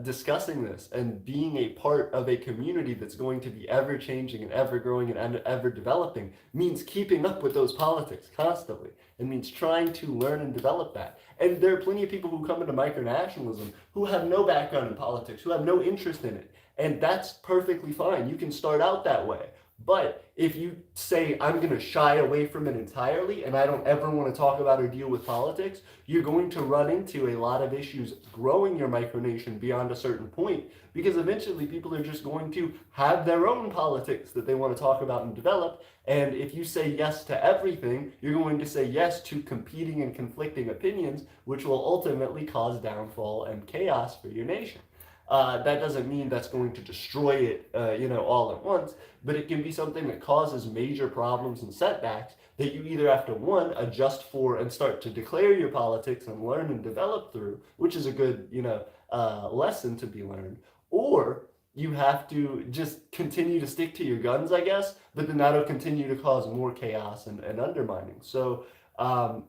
discussing this and being a part of a community that's going to be ever changing and ever growing and ever developing means keeping up with those politics constantly. It means trying to learn and develop that. And there are plenty of people who come into micronationalism who have no background in politics, who have no interest in it. And that's perfectly fine. You can start out that way. But if you say, I'm going to shy away from it entirely and I don't ever want to talk about or deal with politics, you're going to run into a lot of issues growing your micronation beyond a certain point, because eventually people are just going to have their own politics that they want to talk about and develop. And if you say yes to everything, you're going to say yes to competing and conflicting opinions, which will ultimately cause downfall and chaos for your nation. That doesn't mean that's going to destroy it, all at once, but it can be something that causes major problems and setbacks that you either have to, one, adjust for and start to declare your politics and learn and develop through, which is a good, lesson to be learned, or you have to just continue to stick to your guns, I guess, but then that'll continue to cause more chaos and undermining. So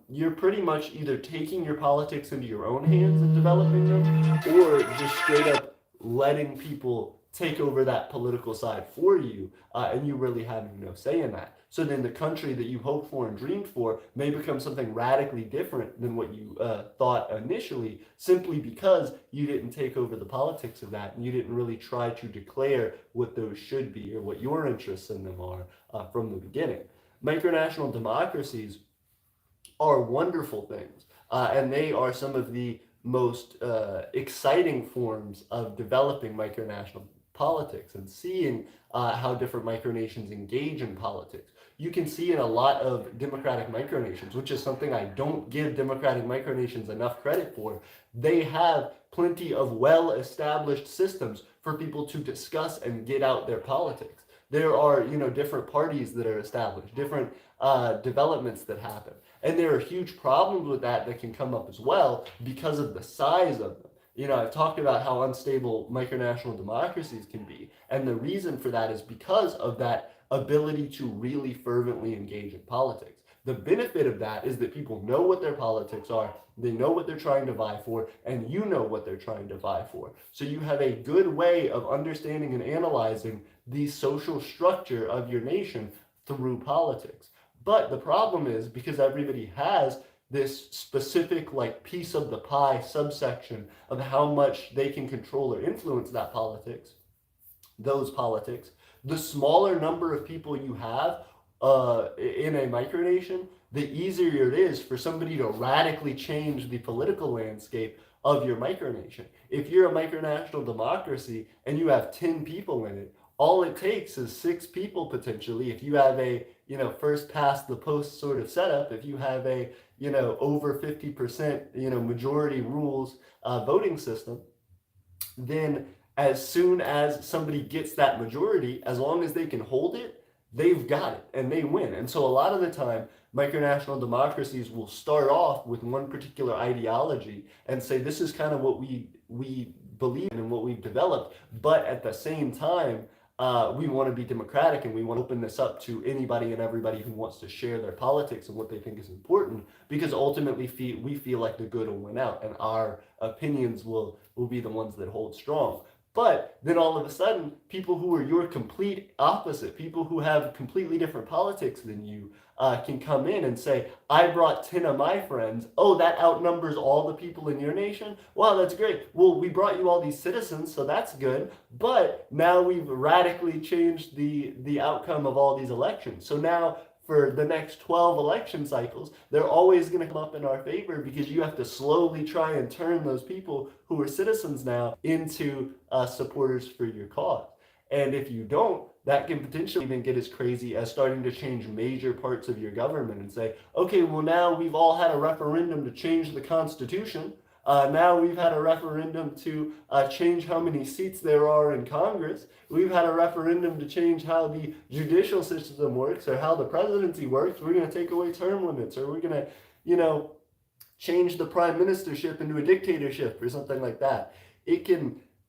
you're pretty much either taking your politics into your own hands and developing them, or just straight up letting people take over that political side for you, and you really having no say in that. So then the country that you hoped for and dreamed for may become something radically different than what you thought initially, simply because you didn't take over the politics of that, and you didn't really try to declare what those should be or what your interests in them are from the beginning. Micronational democracies are wonderful things, and they are some of the most exciting forms of developing micronational politics and seeing how different micronations engage in politics. You can see in a lot of democratic micronations, which is something I don't give democratic micronations enough credit for. They have plenty of well-established systems for people to discuss and get out their politics. There are, different parties that are established, different developments that happen. And there are huge problems with that can come up as well because of the size of them. I've talked about how unstable micronational democracies can be. And the reason for that is because of that ability to really fervently engage in politics. The benefit of that is that people know what their politics are, they know what they're trying to vie for, and you know what they're trying to vie for. So you have a good way of understanding and analyzing the social structure of your nation through politics. But the problem is, because everybody has this specific piece of the pie subsection of how much they can control or influence those politics, the smaller number of people you have in a micronation, the easier it is for somebody to radically change the political landscape of your micronation. If you're a micronational democracy and you have 10 people in it, all it takes is 6 people potentially. If you have a first past the post sort of setup, if you have a over 50% majority rules voting system, then as soon as somebody gets that majority, as long as they can hold it, they've got it and they win. And so a lot of the time, micronational democracies will start off with one particular ideology and say, this is kind of what we believe in and what we've developed, but at the same time, we want to be democratic and we want to open this up to anybody and everybody who wants to share their politics and what they think is important, because ultimately we feel like the good will win out and our opinions will be the ones that hold strong. But then all of a sudden, people who are your complete opposite, people who have completely different politics than you, can come in and say, I brought 10 of my friends. Oh, that outnumbers all the people in your nation? Wow, that's great. Well, we brought you all these citizens, so that's good. But now we've radically changed the outcome of all these elections. So now for the next 12 election cycles, they're always going to come up in our favor because you have to slowly try and turn those people who are citizens now into supporters for your cause. And if you don't, that can potentially even get as crazy as starting to change major parts of your government and say, okay, well, now we've all had a referendum to change the Constitution. Now we've had a referendum to change how many seats there are in Congress. We've had a referendum to change how the judicial system works or how the presidency works. We're going to take away term limits, or we're going to, change the prime ministership into a dictatorship or something like that.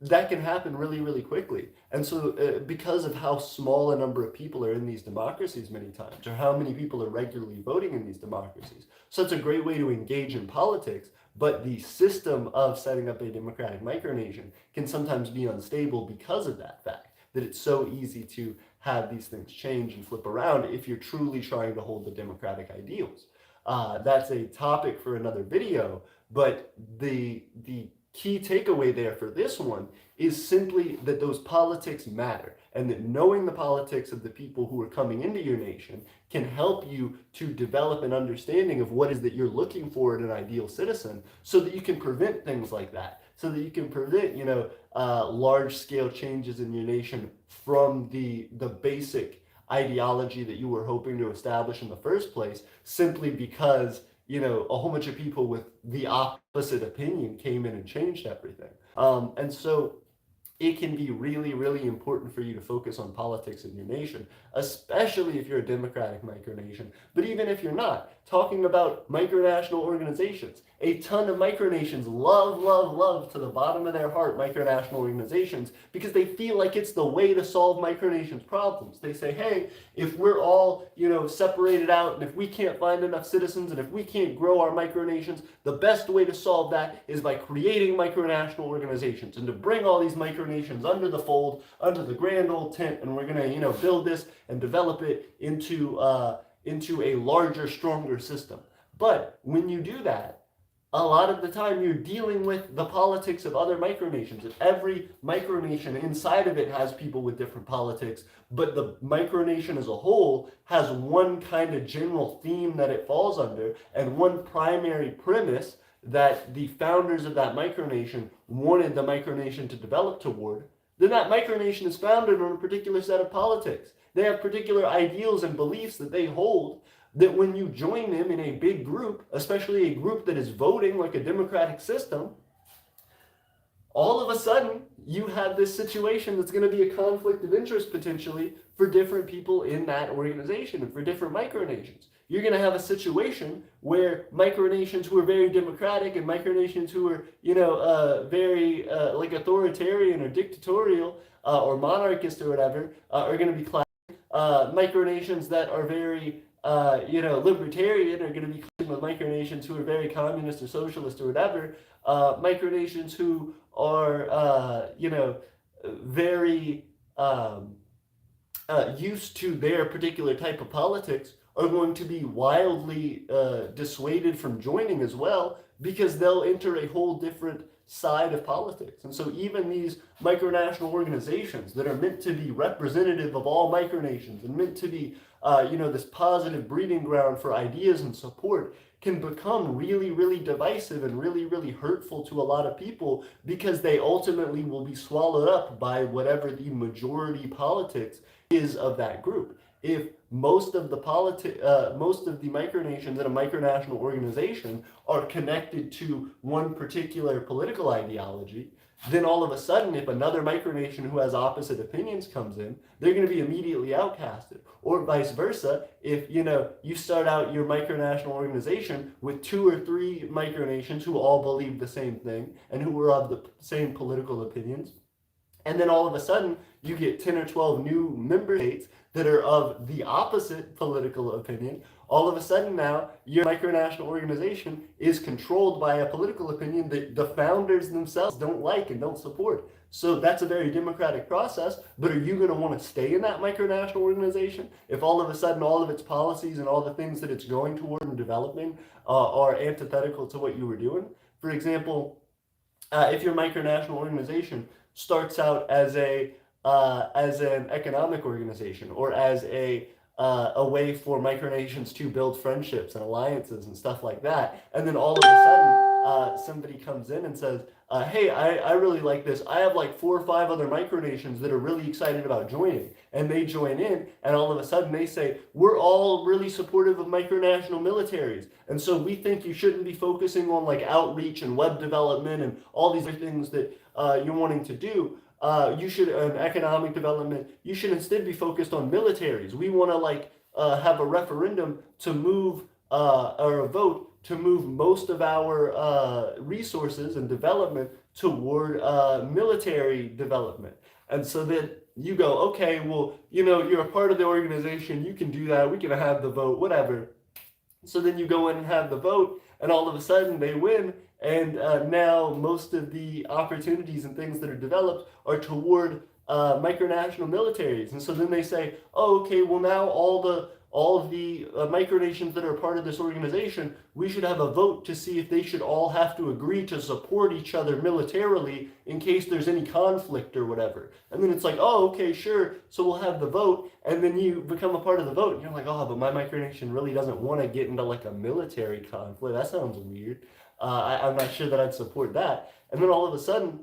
That can happen really, really quickly. And so because of how small a number of people are in these democracies many times, or how many people are regularly voting in these democracies, so it's a great way to engage in politics. But the system of setting up a democratic micronation can sometimes be unstable because of that fact, that it's so easy to have these things change and flip around if you're truly trying to hold the democratic ideals. That's a topic for another video, but the key takeaway there for this one is simply that those politics matter, and that knowing the politics of the people who are coming into your nation can help you to develop an understanding of what is that you're looking for in an ideal citizen, so that you can prevent things like that, so that you can prevent, large-scale changes in your nation from the basic ideology that you were hoping to establish in the first place, simply because a whole bunch of people with the opposite opinion came in and changed everything. And so it can be really, really important for you to focus on politics in your nation, especially if you're a democratic micronation. But even if you're not, talking about micronational organizations, a ton of micronations love to the bottom of their heart micronational organizations, because they feel like it's the way to solve micronations problems. They say, hey, if we're all, separated out, and if we can't find enough citizens, and if we can't grow our micronations, the best way to solve that is by creating micronational organizations, and to bring all these micronations under the fold, under the grand old tent, and we're going to, build this and develop it into a larger, stronger system. But when you do that, a lot of the time you're dealing with the politics of other micronations. And every micronation inside of it has people with different politics, but the micronation as a whole has one kind of general theme that it falls under, and one primary premise that the founders of that micronation wanted the micronation to develop toward. Then that micronation is founded on a particular set of politics. They have particular ideals and beliefs that they hold, that when you join them in a big group, especially a group that is voting like a democratic system, all of a sudden you have this situation that's going to be a conflict of interest potentially for different people in that organization and for different micronations. You're going to have a situation where micronations who are very democratic and micronations who are, very like authoritarian or dictatorial or monarchist or whatever are going to be clashing. Micronations that are very libertarian are going to be clashing with micronations who are very communist or socialist or whatever. Micronations who are, very used to their particular type of politics are going to be wildly dissuaded from joining as well, because they'll enter a whole different side of politics. And so even these micronational organizations that are meant to be representative of all micronations and meant to be, this positive breeding ground for ideas and support can become really, really divisive and really, really hurtful to a lot of people, because they ultimately will be swallowed up by whatever the majority politics is of that group. If most of the micronations in a micronational organization are connected to one particular political ideology, then all of a sudden, if another micronation who has opposite opinions comes in, they're going to be immediately outcasted. Or vice versa, if you start out your micronational organization with 2 or 3 micronations who all believe the same thing and who are of the same political opinions, and then all of a sudden you get 10 or 12 new member states that are of the opposite political opinion, all of a sudden now your micronational organization is controlled by a political opinion that the founders themselves don't like and don't support. So that's a very democratic process, but are you going to want to stay in that micronational organization if all of a sudden all of its policies and all the things that it's going toward and developing are antithetical to what you were doing? For example, if your micronational organization starts out as an economic organization or as a way for micronations to build friendships and alliances and stuff like that, and then all of a sudden somebody comes in and says, hey, I really like this. I have like 4 or 5 other micronations that are really excited about joining, and they join in, and all of a sudden they say, we're all really supportive of micronational militaries, and so we think you shouldn't be focusing on like outreach and web development and all these other things that you're wanting to do. You should, economic development, you should instead be focused on militaries. We want to have a referendum to move, or a vote to move most of our resources and development toward military development. And so then you go, okay, well, you're a part of the organization, you can do that, we can have the vote, whatever. So then you go in and have the vote, and all of a sudden they win, and now most of the opportunities and things that are developed are toward micronational militaries. And so then they say, oh, okay, well now all of the micronations that are part of this organization, we should have a vote to see if they should all have to agree to support each other militarily in case there's any conflict or whatever. And then it's like, oh, okay, sure, so we'll have the vote, and then you become a part of the vote, and you're like, oh, but my micronation really doesn't want to get into like a military conflict. That sounds weird. I'm not sure that I'd support that. And then all of a sudden,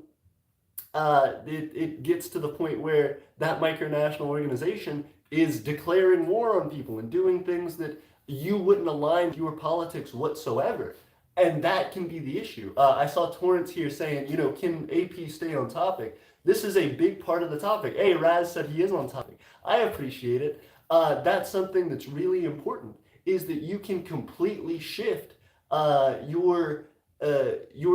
it gets to the point where that micronational organization is declaring war on people and doing things that you wouldn't align with your politics whatsoever. And that can be the issue. I saw Torrance here saying, can AP stay on topic? This is a big part of the topic. Hey, Raz said he is on topic. I appreciate it. That's something that's really important, is that you can completely shift your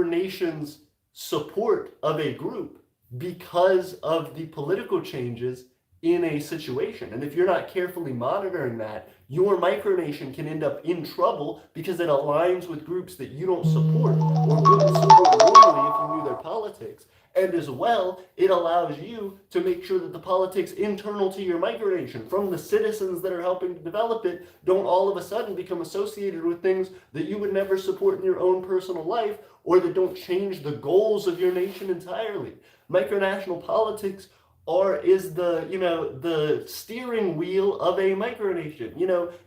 nation's support of a group because of the political changes in a situation. And if you're not carefully monitoring that, your micronation can end up in trouble because it aligns with groups that you don't support or wouldn't support normally if you knew their politics. And as well, it allows you to make sure that the politics internal to your micronation, from the citizens that are helping to develop it, don't all of a sudden become associated with things that you would never support in your own personal life, or that don't change the goals of your nation entirely. Micronational politics is the steering wheel of a micronation.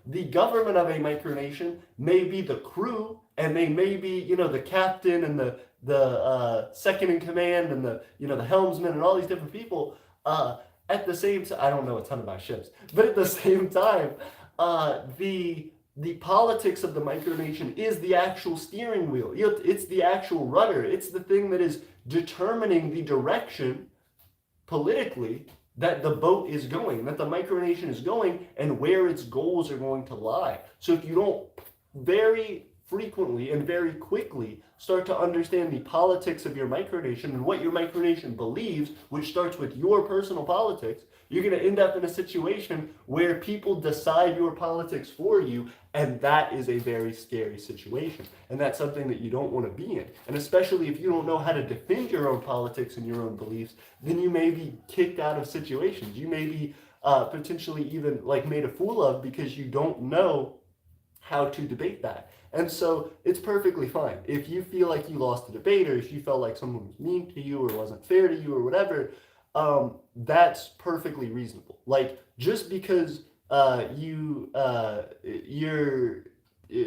The government of a micronation may be the crew, and they may be, the captain and the second in command and the helmsman and all these different people. At the same time, I don't know a ton about ships, but at the same time, the politics of the micronation is the actual steering wheel. It's the actual rudder. It's the thing that is determining the direction politically that the boat is going, that the micronation is going, and where its goals are going to lie. So if you don't very frequently and very quickly start to understand the politics of your micronation and what your micronation believes, which starts with your personal politics, you're going to end up in a situation where people decide your politics for you, and that is a very scary situation. And that's something that you don't want to be in. And especially if you don't know how to defend your own politics and your own beliefs, then you may be kicked out of situations. You may be potentially even made a fool of because you don't know how to debate that. And so it's perfectly fine. If you feel like you lost a debate, or if you felt like someone was mean to you or wasn't fair to you or whatever, that's perfectly reasonable. Just because you're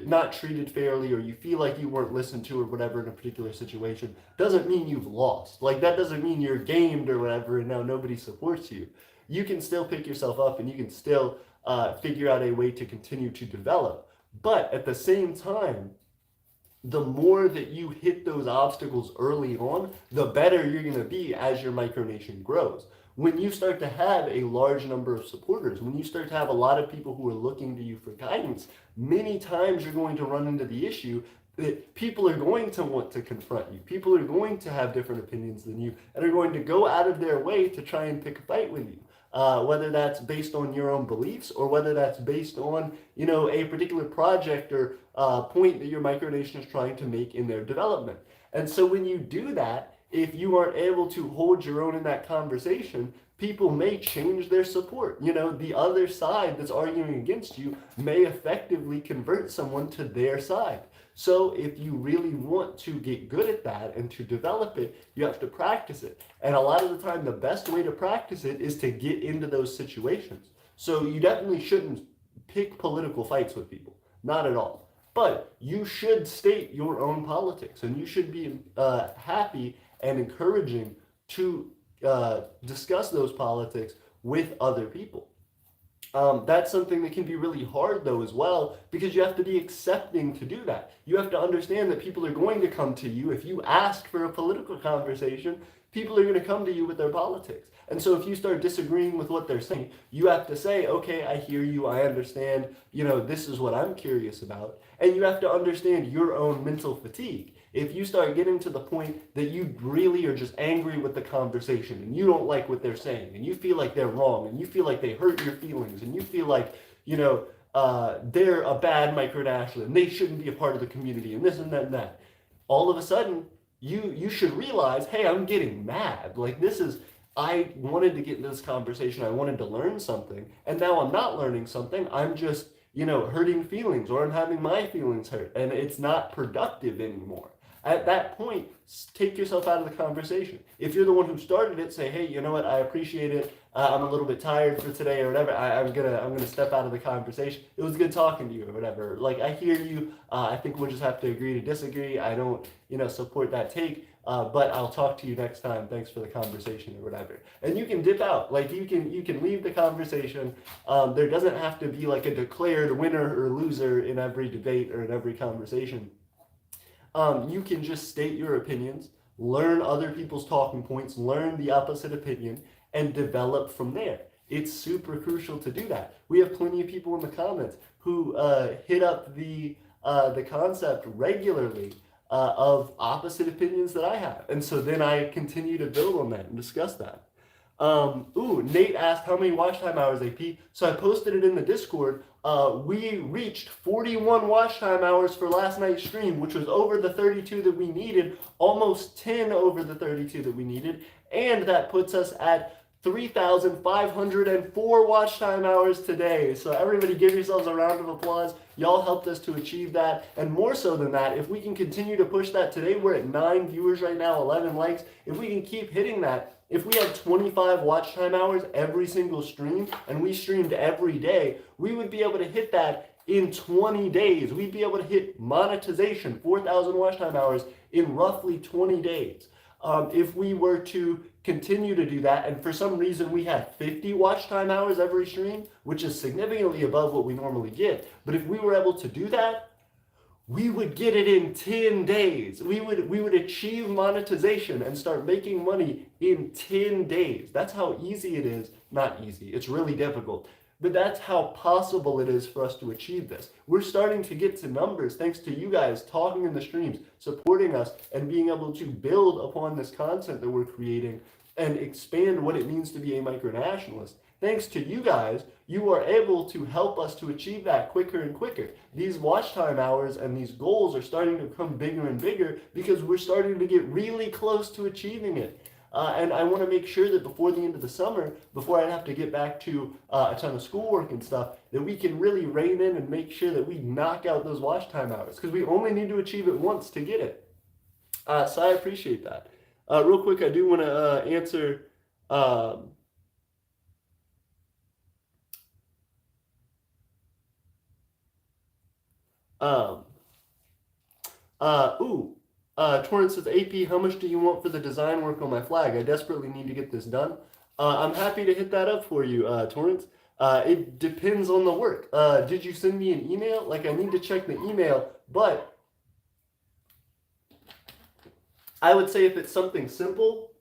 not treated fairly, or you feel like you weren't listened to or whatever in a particular situation, doesn't mean you've lost. That doesn't mean you're gamed or whatever and now nobody supports you. You can still pick yourself up, and you can still figure out a way to continue to develop. But at the same time, the more that you hit those obstacles early on, the better you're going to be as your micronation grows. When you start to have a large number of supporters, when you start to have a lot of people who are looking to you for guidance, many times you're going to run into the issue that people are going to want to confront you. People are going to have different opinions than you and are going to go out of their way to try and pick a fight with you. Whether that's based on your own beliefs or whether that's based on, a particular project or point that your micronation is trying to make in their development. And so when you do that, if you aren't able to hold your own in that conversation, people may change their support. The other side that's arguing against you may effectively convert someone to their side. So if you really want to get good at that and to develop it, you have to practice it. And a lot of the time, the best way to practice it is to get into those situations. So you definitely shouldn't pick political fights with people. Not at all. But you should state your own politics, and you should be happy and encouraging to discuss those politics with other people. That's something that can be really hard, though, as well, because you have to be accepting to do that. You have to understand that people are going to come to you. If you ask for a political conversation, people are going to come to you with their politics. And so if you start disagreeing with what they're saying, you have to say, okay, I hear you, I understand, this is what I'm curious about. And you have to understand your own mental fatigue. If you start getting to the point that you really are just angry with the conversation and you don't like what they're saying and you feel like they're wrong and you feel like they hurt your feelings and you feel like, they're a bad micronational and they shouldn't be a part of the community and this and that and that, all of a sudden you should realize, hey, I'm getting mad. Like I wanted to get into this conversation. I wanted to learn something. And now I'm not learning something. I'm just, hurting feelings, or I'm having my feelings hurt. And it's not productive anymore. At that point, take yourself out of the conversation. If you're the one who started it, say, hey, you know what? I appreciate it. I'm a little bit tired for today or whatever. I'm gonna step out of the conversation. It was good talking to you or whatever. Like, I hear you. I think we'll just have to agree to disagree. I don't, support that take. But I'll talk to you next time. Thanks for the conversation or whatever. And you can dip out. Like you can leave the conversation. There doesn't have to be like a declared winner or loser in every debate or in every conversation. You can just state your opinions, learn other people's talking points, learn the opposite opinion, and develop from there. It's super crucial to do that. We have plenty of people in the comments who hit up the concept regularly of opposite opinions that I have. And so then I continue to build on that and discuss that. Nate asked how many watch time hours, AP. So I posted it in the Discord. We reached 41 watch time hours for last night's stream, which was over the 32 that we needed, almost 10 over the 32 that we needed. And that puts us at 3,504 watch time hours today. So everybody give yourselves a round of applause. Y'all helped us to achieve that. And more so than that, if we can continue to push that today, we're at 9 viewers right now, 11 likes. If we can keep hitting that, if we had 25 watch time hours every single stream and we streamed every day, we would be able to hit that in 20 days. We'd be able to hit monetization, 4,000 watch time hours in roughly 20 days. If we were to continue to do that, and for some reason we had 50 watch time hours every stream, which is significantly above what we normally get, but if we were able to do that, we would get it in 10 days. We would achieve monetization and start making money in 10 days. That's how easy it is. Not easy, it's really difficult. But that's how possible it is for us to achieve this. We're starting to get to numbers thanks to you guys talking in the streams, supporting us, and being able to build upon this content that we're creating and expand what it means to be a micronationalist. Thanks to you guys, you are able to help us to achieve that quicker and quicker. These watch time hours and these goals are starting to become bigger and bigger because we're starting to get really close to achieving it. And I want to make sure that before the end of the summer, before I have to get back to a ton of schoolwork and stuff, that we can really rein in and make sure that we knock out those watch time hours, because we only need to achieve it once to get it. So I appreciate that. Real quick, I do want to answer Torrance says, AP, how much do you want for the design work on my flag? I desperately need to get this done. I'm happy to hit that up for you, Torrance. It depends on the work. Did you send me an email? Like, I need to check the email, but I would say if it's something simple,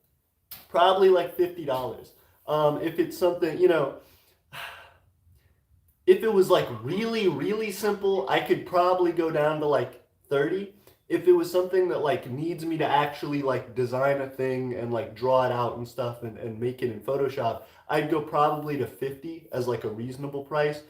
probably like $50. If it's something, if it was like really, really simple, I could probably go down to like 30. If it was something that like needs me to actually like design a thing and like draw it out and stuff and make it in Photoshop, I'd go probably to 50 as like a reasonable price.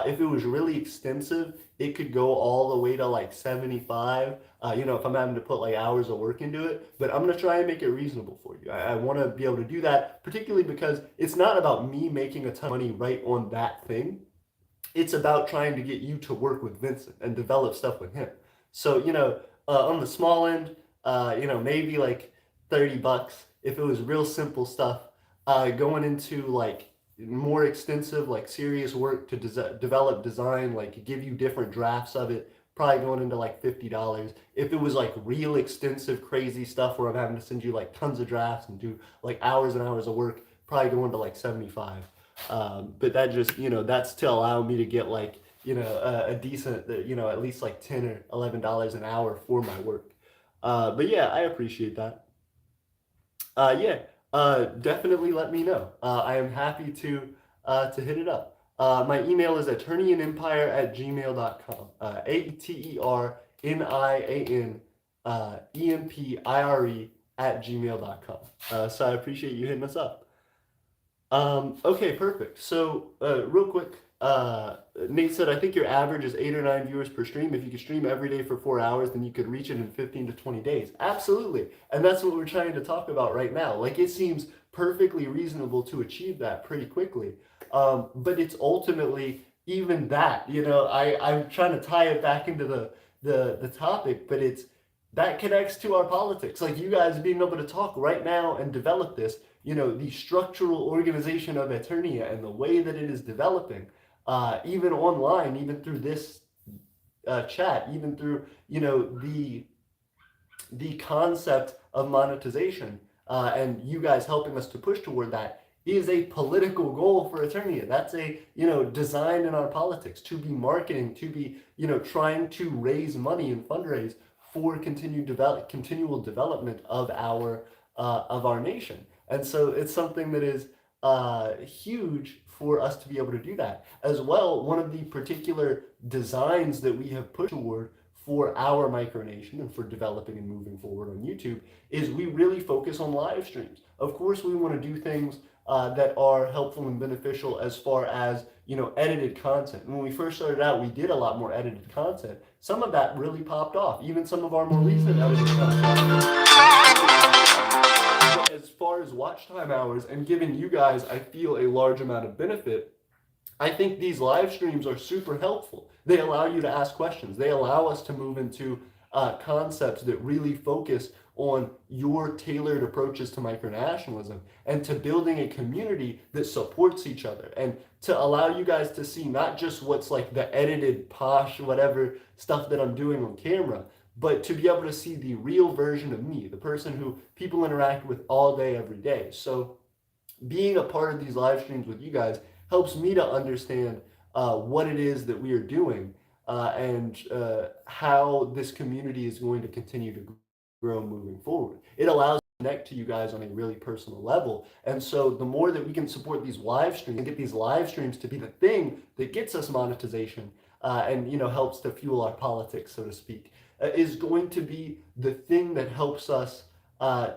If it was really extensive, it could go all the way to like 75. If I'm having to put like hours of work into it, but I'm gonna try and make it reasonable for you. I want to be able to do that, particularly because it's not about me making a ton of money right on that thing. It's about trying to get you to work with Vincent and develop stuff with him. So, on the small end, maybe like $30. If it was real simple stuff, going into like more extensive, like serious work to develop design, like give you different drafts of it, probably going into like $50. If it was like real extensive, crazy stuff where I'm having to send you like tons of drafts and do like hours and hours of work, probably going to like 75. But that just, that's to allow me to get like, a decent, at least like $10 or $11 an hour for my work. But yeah, I appreciate that. Yeah, definitely let me know. I am happy to hit it up. My email is aeternianempire@gmail.com. AETERNIAN EMPIRE at gmail.com. So I appreciate you hitting us up. Okay, perfect. So, real quick, Nate said, I think your average is 8 or 9 viewers per stream. If you could stream every day for 4 hours, then you could reach it in 15 to 20 days. Absolutely. And that's what we're trying to talk about right now. Like, it seems perfectly reasonable to achieve that pretty quickly. But it's ultimately even that, I'm trying to tie it back into the topic, but that connects to our politics. Like you guys being able to talk right now and develop this, the structural organization of Aeternia and the way that it is developing, even online, even through this chat, even through, the concept of monetization, and you guys helping us to push toward that is a political goal for Aeternia. That's a, design in our politics to be marketing, to be, trying to raise money and fundraise for continual development of our nation. And so it's something that is huge for us to be able to do that. As well, one of the particular designs that we have pushed toward for our micronation and for developing and moving forward on YouTube is we really focus on live streams. Of course, we want to do things that are helpful and beneficial as far as, edited content. When we first started out, we did a lot more edited content. Some of that really popped off, even some of our more recent edited content. As far as watch time hours and giving you guys, I feel, a large amount of benefit, I think these live streams are super helpful. They allow you to ask questions. They allow us to move into concepts that really focus on your tailored approaches to micronationalism and to building a community that supports each other, and to allow you guys to see not just what's like the edited, posh, whatever stuff that I'm doing on camera, but to be able to see the real version of me, the person who people interact with all day, every day. So being a part of these live streams with you guys helps me to understand what it is that we are doing, and how this community is going to continue to grow moving forward. It allows us to connect to you guys on a really personal level. And so the more that we can support these live streams and get these live streams to be the thing that gets us monetization, and helps to fuel our politics, so to speak, is going to be the thing that helps us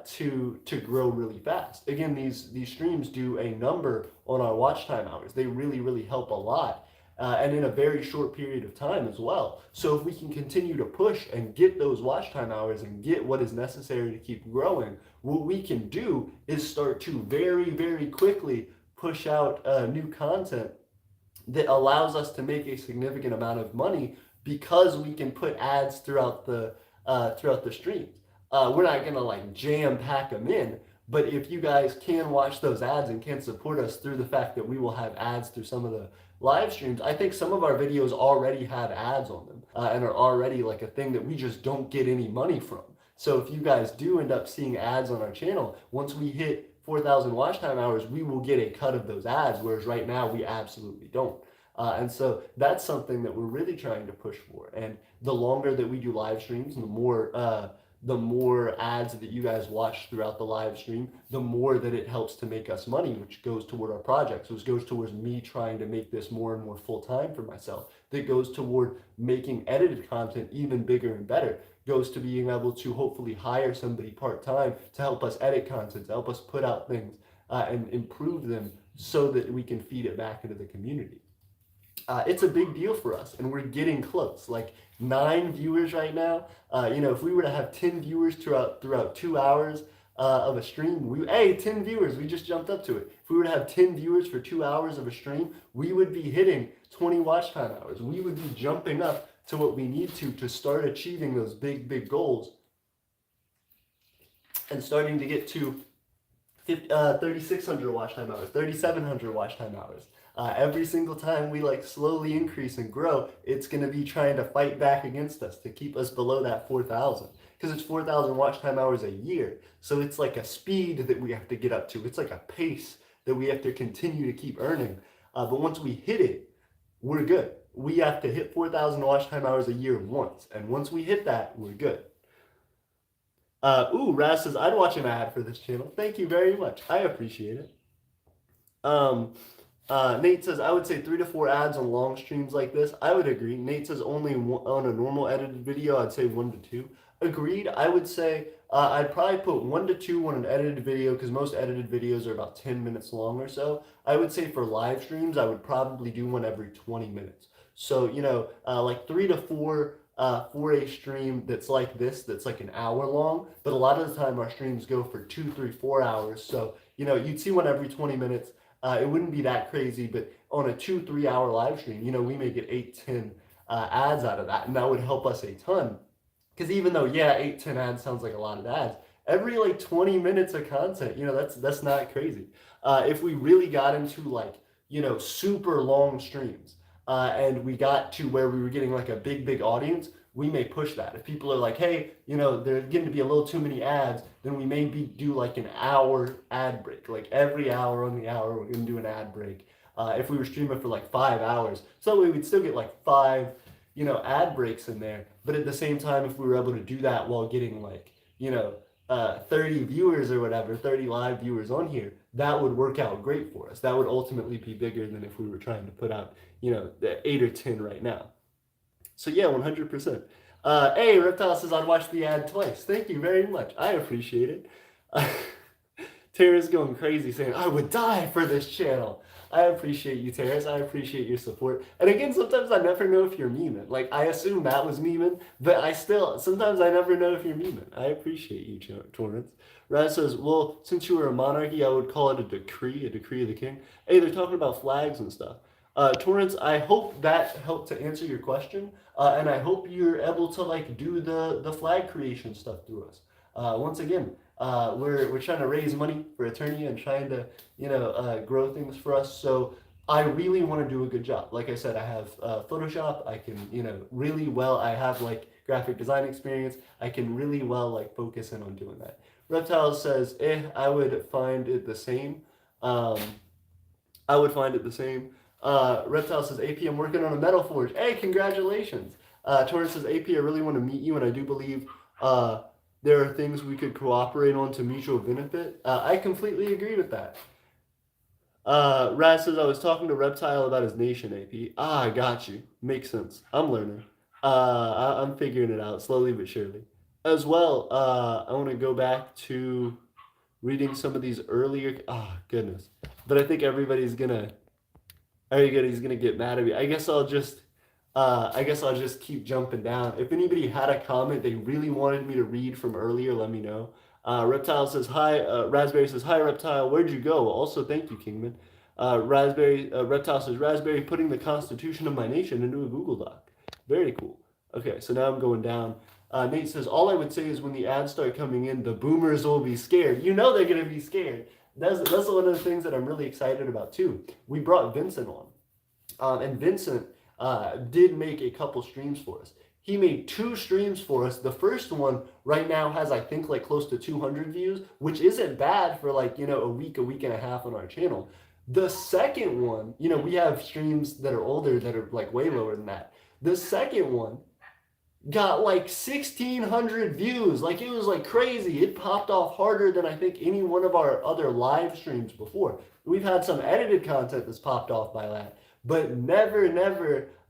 to grow really fast. Again, these streams do a number on our watch time hours. They really, really help a lot, and in a very short period of time as well. So if we can continue to push and get those watch time hours and get what is necessary to keep growing, what we can do is start to very, very quickly push out new content that allows us to make a significant amount of money, because we can put ads throughout the streams. We're not gonna like jam pack them in, but if you guys can watch those ads and can support us through the fact that we will have ads through some of the live streams, I think some of our videos already have ads on them, and are already like a thing that we just don't get any money from. So if you guys do end up seeing ads on our channel, once we hit 4,000 watch time hours, we will get a cut of those ads, whereas right now we absolutely don't. And so that's something that we're really trying to push for. And the longer that we do live streams, and the more ads that you guys watch throughout the live stream, the more that it helps to make us money, which goes toward our projects, which goes towards me trying to make this more and more full-time for myself, that goes toward making edited content even bigger and better, goes to being able to hopefully hire somebody part-time to help us edit content, to help us put out things and improve them so that we can feed it back into the community. It's a big deal for us, and we're getting close. Like 9 viewers right now. If we were to have 10 viewers throughout 2 hours of a stream, 10 viewers, we just jumped up to it. If we were to have 10 viewers for 2 hours of a stream, we would be hitting 20 watch time hours. We would be jumping up to what we need to start achieving those big goals and starting to get to 3,600 watch time hours, 3,700 watch time hours. Every single time we like slowly increase and grow, it's going to be trying to fight back against us to keep us below that 4,000, because it's 4,000 watch time hours a year. So it's like a speed that we have to get up to. It's like a pace that we have to continue to keep earning. But once we hit it, we're good. We have to hit 4,000 watch time hours a year once. And once we hit that, we're good. Raz says, I'd watch an ad for this channel. Thank you very much. I appreciate it. Nate says, I would say 3 to 4 ads on long streams like this. I would agree. Nate says only on a normal edited video, I'd say 1 to 2. Agreed. I would say I'd probably put 1 to 2 on an edited video, because most edited videos are about 10 minutes long or so. I would say for live streams, I would probably do one every 20 minutes. So, like 3 to 4 for a stream that's like this, that's like an hour long. But a lot of the time our streams go for 2, 3, 4 hours. So, you'd see one every 20 minutes. It wouldn't be that crazy, but on a 2-3 hour live stream, we may get 8-10 ads out of that, and that would help us a ton. Because even though 8-10 ads sounds like a lot of ads, every like 20 minutes of content, that's not crazy. If we really got into super long streams and we got to where we were getting like a big audience, we may push that. If people are like, hey, there's getting to be a little too many ads, then we may do like an hour ad break. Like every hour on the hour, we're going to do an ad break. If we were streaming for like 5 hours, so that way we'd still get like 5, ad breaks in there. But at the same time, if we were able to do that while getting like, 30 viewers or whatever, 30 live viewers on here, that would work out great for us. That would ultimately be bigger than if we were trying to put out, the 8 or 10 right now. So 100%. Hey, Reptile says I'd watch the ad twice. Thank you very much. I appreciate it. Tara's going crazy saying, I would die for this channel. I appreciate you, Terrace. I appreciate your support. And again, sometimes I never know if you're memeing. Like, I assume that was memeing, but sometimes I never know if you're memeing. I appreciate you, Torrance. Raz says, well, since you were a monarchy, I would call it a decree of the king. Hey, they're talking about flags and stuff. Torrance, I hope that helped to answer your question, and I hope you're able to do the flag creation stuff through us. Once again, we're trying to raise money for Aeternia and trying to grow things for us. So I really want to do a good job. Like I said, I have Photoshop. I can really well. I have graphic design experience. I can really well focus in on doing that. Reptile says, I would find it the same. I would find it the same. Reptile says, AP, I'm working on a metal forge. Hey, congratulations. Torrance says, AP, I really want to meet you, and I do believe there are things we could cooperate on to mutual benefit. I completely agree with that. Raz says, I was talking to Reptile about his nation, AP. I got you. Makes sense. I'm learning. I'm figuring it out slowly but surely. As well, I want to go back to reading some of these earlier. Goodness. But I think everybody's gonna get mad at me. I guess I'll just keep jumping down. If anybody had a comment they really wanted me to read from earlier, let me know. Reptile says hi. Raspberry says hi. Reptile, where'd you go? Also, thank you, Kingman. Reptile says Raspberry putting the Constitution of my nation into a Google Doc. Very cool. Okay, so now I'm going down. Nate says all I would say is when the ads start coming in, the boomers will be scared. They're gonna be scared. That's one of the things that I'm really excited about too. We brought Vincent on, and Vincent did make a couple streams for us. He made 2 streams for us. The first one right now has, I think, close to 200 views, which isn't bad for a week and a half on our channel. The second one, we have streams that are older that are way lower than that. The second one got like 1,600 views. Like it was like crazy. It popped off harder than I think any one of our other live streams before. We've had some edited content that's popped off by that, but never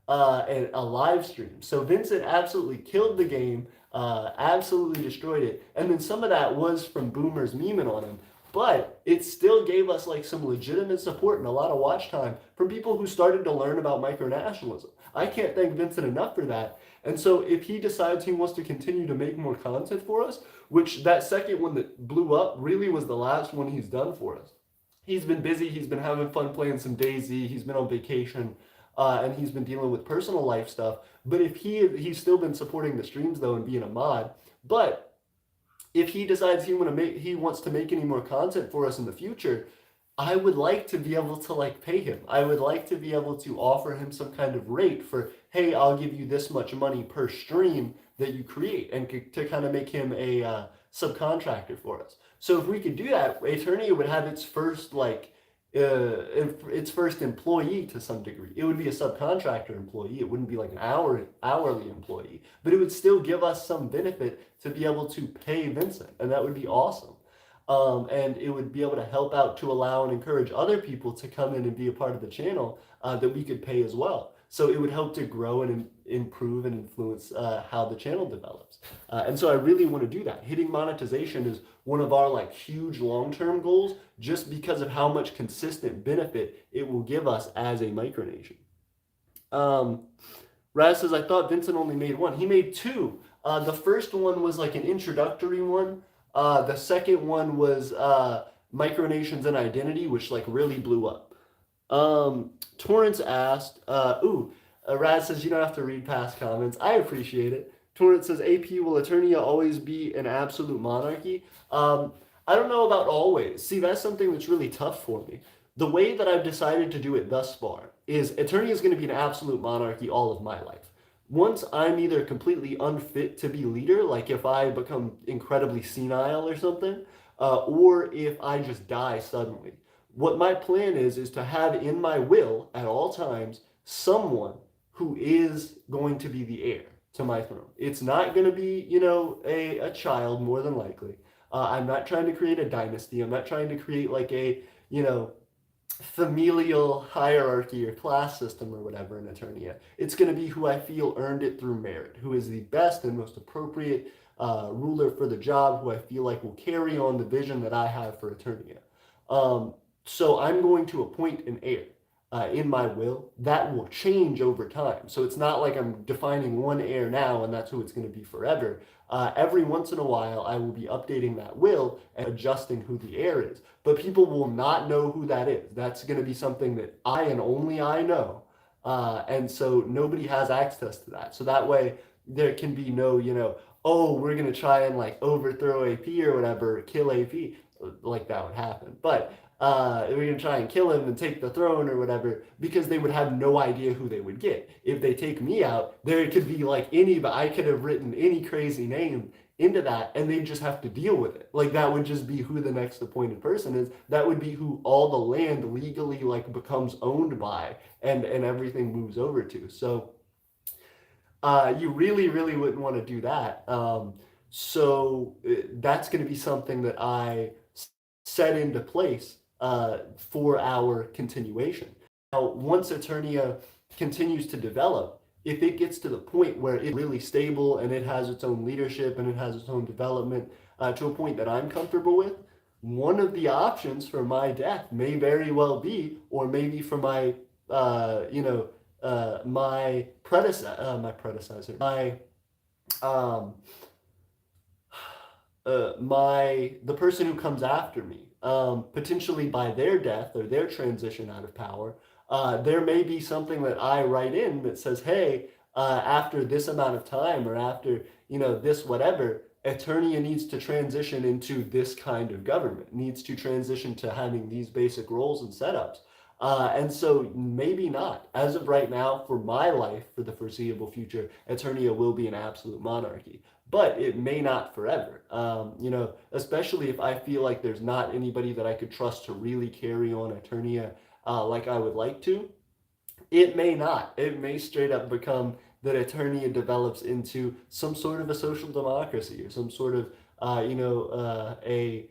a live stream. So Vincent absolutely killed the game, absolutely destroyed it. And then some of that was from boomers memeing on him. But it still gave us like some legitimate support and a lot of watch time from people who started to learn about micronationalism. I can't thank Vincent enough for that. And so if he decides he wants to continue to make more content for us, which that second one that blew up really was the last one he's done for us. He's been busy, he's been having fun playing some DayZ, he's been on vacation, and he's been dealing with personal life stuff. But if he's still been supporting the streams though and being a mod, but if he decides he wants to make any more content for us in the future, I would like to be able to like pay him. I would like to be able to offer him some kind of rate for, hey, I'll give you this much money per stream that you create, and to kind of make him a subcontractor for us. So if we could do that, Aeternia would have its first its first employee to some degree. It would be a subcontractor employee. It wouldn't be like an hourly employee, but it would still give us some benefit to be able to pay Vincent, and that would be awesome. And it would be able to help out to allow and encourage other people to come in and be a part of the channel that we could pay as well. So it would help to grow and improve and influence how the channel develops. And so I really want to do that. Hitting monetization is one of our like huge long-term goals, just because of how much consistent benefit it will give us as a micronation. Raz says, I thought Vincent only made one. He made two. The first one was like an introductory one. The second one was Micronations and Identity, which like really blew up. Torrance asked, Raz says, you don't have to read past comments. I appreciate it. Torrance says, AP, will Eternia always be an absolute monarchy? I don't know about always. See, that's something that's really tough for me. The way that I've decided to do it thus far is Eternia is going to be an absolute monarchy all of my life. Once I'm either completely unfit to be leader, like if I become incredibly senile or something, or if I just die suddenly. What my plan is to have in my will at all times someone who is going to be the heir to my throne. It's not going to be, a child more than likely. I'm not trying to create a dynasty. I'm not trying to create like a, familial hierarchy or class system or whatever in Eternia. It's going to be who I feel earned it through merit, who is the best and most appropriate ruler for the job, who I feel like will carry on the vision that I have for Eternia. So I'm going to appoint an heir in my will. That will change over time. So it's not like I'm defining one heir now and that's who it's going to be forever. Every once in a while, I will be updating that will and adjusting who the heir is. But people will not know who that is. That's going to be something that I and only I know. And so nobody has access to that. So that way there can be no, oh, we're going to try and like overthrow AP or whatever, kill AP. Like that would happen. But we're going to try and kill him and take the throne or whatever, because they would have no idea who they would get. If they take me out, there could be like I could have written any crazy name into that and they just have to deal with it. Like that would just be who the next appointed person is. That would be who all the land legally like becomes owned by and everything moves over to. So you really, really wouldn't want to do that. So that's going to be something that I set into place for our continuation. Now, once Eternia continues to develop, if it gets to the point where it's really stable and it has its own leadership and it has its own development to a point that I'm comfortable with, one of the options for my death may very well be, or maybe for my, my predecessor, the person who comes after me, potentially by their death or their transition out of power, there may be something that I write in that says, hey, after this amount of time or after, this whatever, Eternia needs to transition into this kind of government, needs to transition to having these basic roles and setups. And so maybe not. As of right now, for my life, for the foreseeable future, Eternia will be an absolute monarchy. But it may not forever, especially if I feel like there's not anybody that I could trust to really carry on Eternia like I would like to. It may not. It may straight up become that Eternia develops into some sort of a social democracy or some sort of, uh, a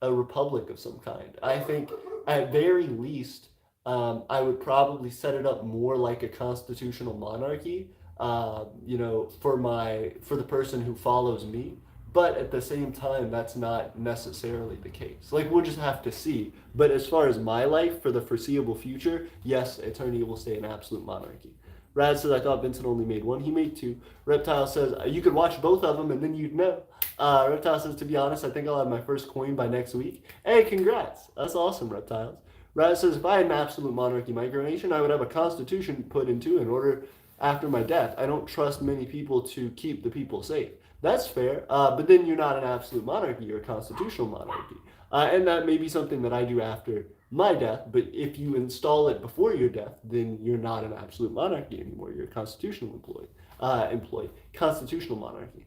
a republic of some kind. I think at very least, I would probably set it up more like a constitutional monarchy. For the person who follows me. But at the same time, that's not necessarily the case. Like we'll just have to see. But as far as my life for the foreseeable future, yes, Eternia will stay an absolute monarchy. Rad says, I thought Vincent only made one. He made two. Reptile says, you could watch both of them and then you'd know. Reptile says, to be honest, I think I'll have my first coin by next week. Hey, congrats. That's awesome, Reptiles. Rad says, if I had an absolute monarchy micronation, I would have a constitution put into in order after my death. I don't trust many people to keep the people safe. That's fair, but then you're not an absolute monarchy, you're a constitutional monarchy. And that may be something that I do after my death, but if you install it before your death, then you're not an absolute monarchy anymore. You're a constitutional constitutional monarchy.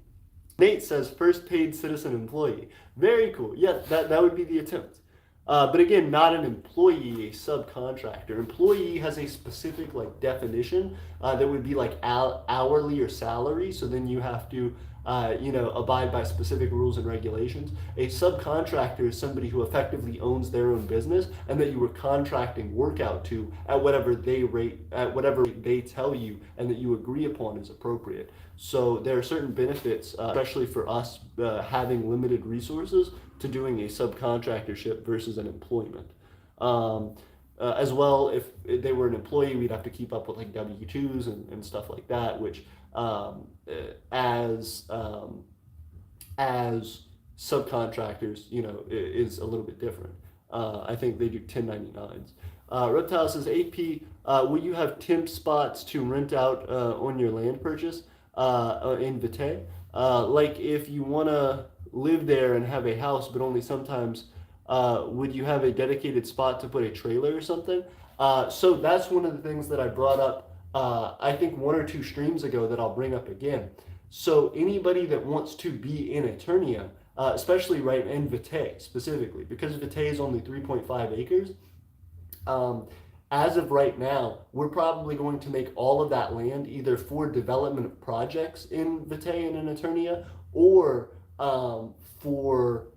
Nate says first paid citizen employee. Very cool. Yeah, that would be the attempt. But again, not an employee, a subcontractor. Employee has a specific like definition that would be like hourly or salary. So then you have to, abide by specific rules and regulations. A subcontractor is somebody who effectively owns their own business and that you were contracting work out to at whatever they tell you and that you agree upon is appropriate. So there are certain benefits, especially for us having limited resources, to doing a subcontractorship versus an employment. As well, if they were an employee, we'd have to keep up with like W-2s and stuff like that, which as subcontractors, is a little bit different. I think they do 1099s. Reptile says, AP, will you have temp spots to rent out on your land purchase in Vitae? Like if you want to live there and have a house, but only sometimes, would you have a dedicated spot to put a trailer or something? So that's one of the things that I brought up, I think 1 or 2 streams ago that I'll bring up again. So anybody that wants to be in Eternia, especially right in Vitae specifically, because Vitae is only 3.5 acres, as of right now, we're probably going to make all of that land either for development of projects in Vitae and in Eternia or for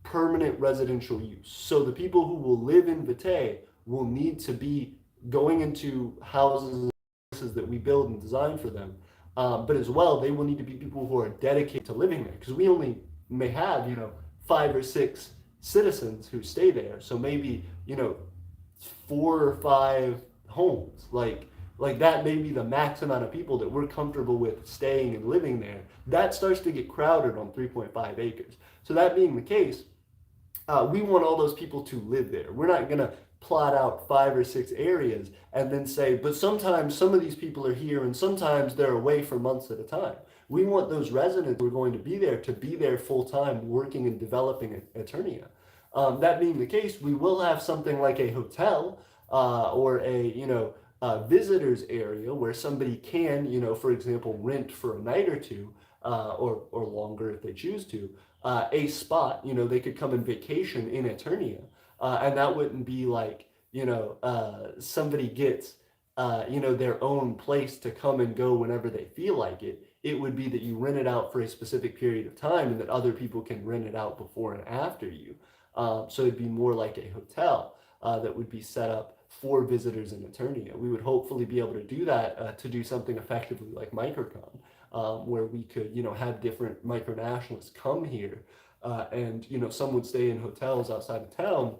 permanent residential use. So the people who will live in Vitae will need to be going into houses that we build and design for them. But as well, they will need to be people who are dedicated to living there because we only may have, 5 or 6 citizens who stay there. So maybe, 4 or 5 homes. Like that may be the max amount of people that we're comfortable with staying and living there. That starts to get crowded on 3.5 acres. So that being the case, we want all those people to live there. We're not going to plot out 5 or 6 areas and then say, but sometimes some of these people are here and sometimes they're away for months at a time. We want those residents who are going to be there full time working and developing Eternia. That being the case, we will have something like a hotel or a visitors area where somebody can, for example, rent for a night or two or longer if they choose to, a spot, they could come and vacation in Eternia. And that wouldn't be like, somebody gets, their own place to come and go whenever they feel like it. It would be that you rent it out for a specific period of time and that other people can rent it out before and after you. So it'd be more like a hotel that would be set up for visitors in Eternia. We would hopefully be able to do that to do something effectively like Microcon, where we could, have different micronationalists come here and, some would stay in hotels outside of town,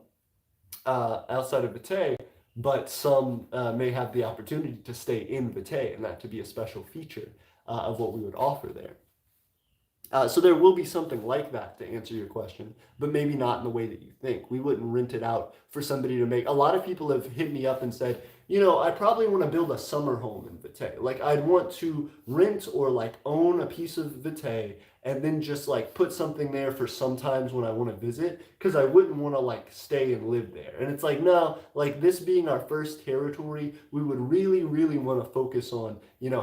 outside of Vitae, but some may have the opportunity to stay in Vitae and that to be a special feature of what we would offer there. So there will be something like that to answer your question, but maybe not in the way that you think. We wouldn't rent it out for somebody to make. A lot of people have hit me up and said, I probably want to build a summer home in Vitae. Like I'd want to rent or like own a piece of Vitae and then just like put something there for sometimes when I want to visit because I wouldn't want to like stay and live there. And it's like, no, like this being our first territory, we would really, really want to focus on,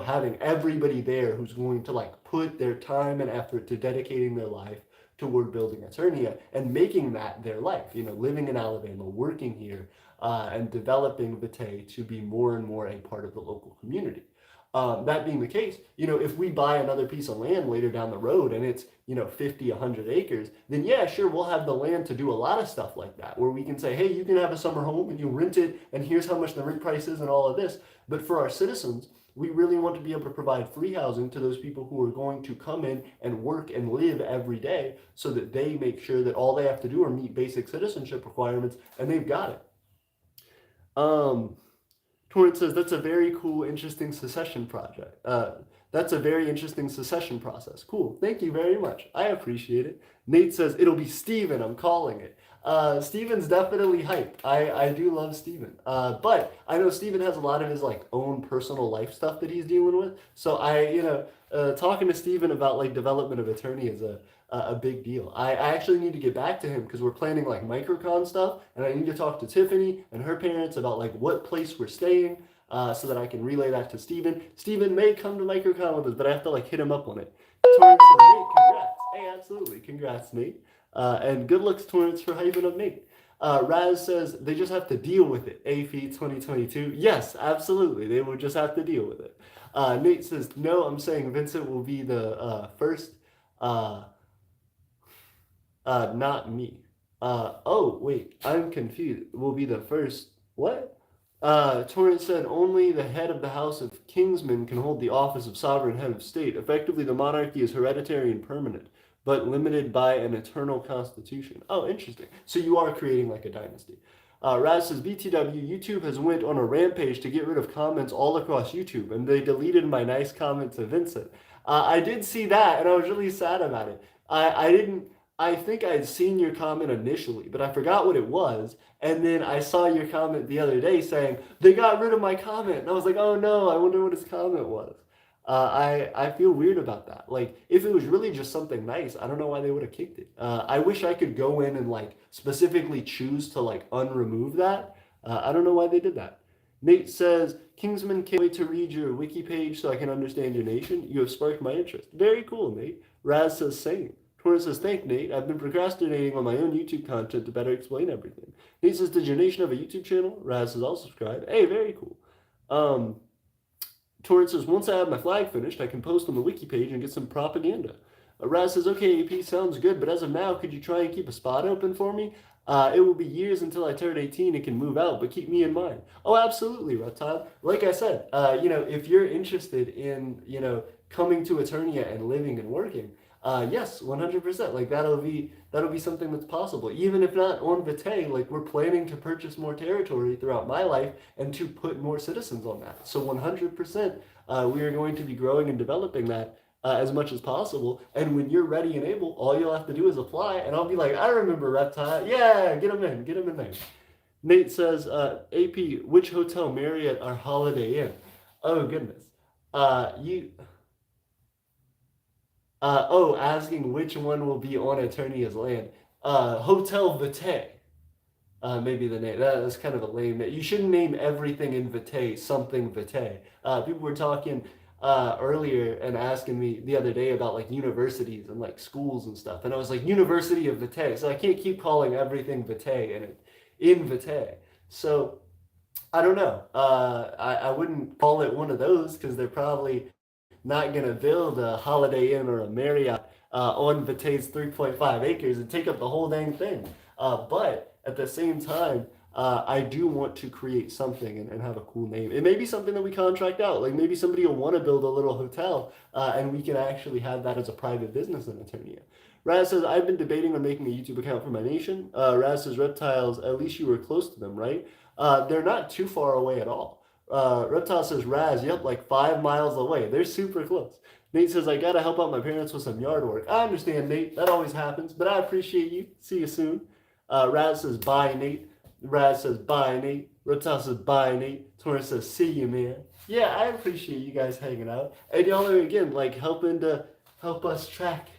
having everybody there who's going to like put their time and effort to dedicating their life toward building Eternia and making that their life, living in Alabama, working here, and developing Vitae to be more and more a part of the local community. That being the case, if we buy another piece of land later down the road and it's, 50, 100 acres, then yeah, sure, we'll have the land to do a lot of stuff like that, where we can say, hey, you can have a summer home and you rent it, and here's how much the rent price is and all of this. But for our citizens, we really want to be able to provide free housing to those people who are going to come in and work and live every day, so that they make sure that all they have to do are meet basic citizenship requirements, and they've got it. Torrance says, that's a very cool, interesting secession project. That's a very interesting secession process. Cool. Thank you very much. I appreciate it. Nate says, it'll be Steven. I'm calling it. Steven's definitely hype. I do love Steven. But I know Steven has a lot of his own personal life stuff that he's dealing with. So talking to Steven about development of Aeternia is a big deal. I actually need to get back to him because we're planning microcon stuff, and I need to talk to Tiffany and her parents about what place we're staying, so that I can relay that to Steven. Steven may come to microcon with us, but I have to hit him up on it. Torrance says, Nate, congrats. Hey, absolutely. Congrats, Nate. And good looks, Torrance, for hyping up Nate. Raz says they just have to deal with it. AP 2022. Yes, absolutely. They will just have to deal with it. Nate says, no, I'm saying Vincent will be the first. Not me. Oh, wait, I'm confused. Will be the first. What? Torrance said only the head of the House of Kingsmen can hold the office of sovereign head of state. Effectively, the monarchy is hereditary and permanent, but limited by an eternal constitution. Oh, interesting. So you are creating a dynasty. Raz says, BTW, YouTube has went on a rampage to get rid of comments all across YouTube, and they deleted my nice comment to Vincent. I did see that, and I was really sad about it. I think I had seen your comment initially, but I forgot what it was. And then I saw your comment the other day saying, they got rid of my comment. And I was like, oh no, I wonder what his comment was. I feel weird about that. If it was really just something nice, I don't know why they would have kicked it. I wish I could go in and specifically choose to unremove that. I don't know why they did that. Nate says, Kingsman, can't wait to read your wiki page so I can understand your nation. You have sparked my interest. Very cool, Nate. Raz says, same. Torrance says, thank Nate. I've been procrastinating on my own YouTube content to better explain everything. Nate says, does your nation have a YouTube channel? Raz says, I'll subscribe. Hey, very cool. Torrance says, once I have my flag finished, I can post on the wiki page and get some propaganda. Raz says, okay, AP, sounds good, but as of now, could you try and keep a spot open for me? It will be years until I turn 18 and can move out, but keep me in mind. Oh, absolutely, Reptile. Like I said, if you're interested in, coming to Aeternia and living and working, yes, 100%. That'll be something that's possible. Even if not on Vitae, we're planning to purchase more territory throughout my life and to put more citizens on that. So 100%, we are going to be growing and developing that as much as possible. And when you're ready and able, all you'll have to do is apply, and I'll be like, I remember Reptile. Yeah, get him in there. Nate says, AP, which hotel, Marriott or Holiday Inn? Oh goodness. Asking which one will be on Aeternia's land. Hotel Vitae. Maybe the name. That's kind of a lame name. You shouldn't name everything in Vitae something Vitae. People were talking earlier and asking me the other day about universities and schools and stuff. And I was like, University of Vitae. So I can't keep calling everything Vitae and in Vitae. So I don't know. I wouldn't call it one of those because they're probably not going to build a Holiday Inn or a Marriott on Vitae's 3.5 acres and take up the whole dang thing. But at the same time, I do want to create something and have a cool name. It may be something that we contract out. Maybe somebody will want to build a little hotel and we can actually have that as a private business in Aeternia. Raz says, I've been debating on making a YouTube account for my nation. Raz says, Reptiles, at least you were close to them, right? They're not too far away at all. Reptile says, Raz, yep, 5 miles away. They're super close. Nate says, I gotta help out my parents with some yard work. I understand, Nate. That always happens, but I appreciate you. See you soon. Raz says, bye, Nate. Raz says, bye, Nate. Reptile says, bye, Nate. Torrance says, see you, man. Yeah, I appreciate you guys hanging out. And y'all are, again, helping to help us track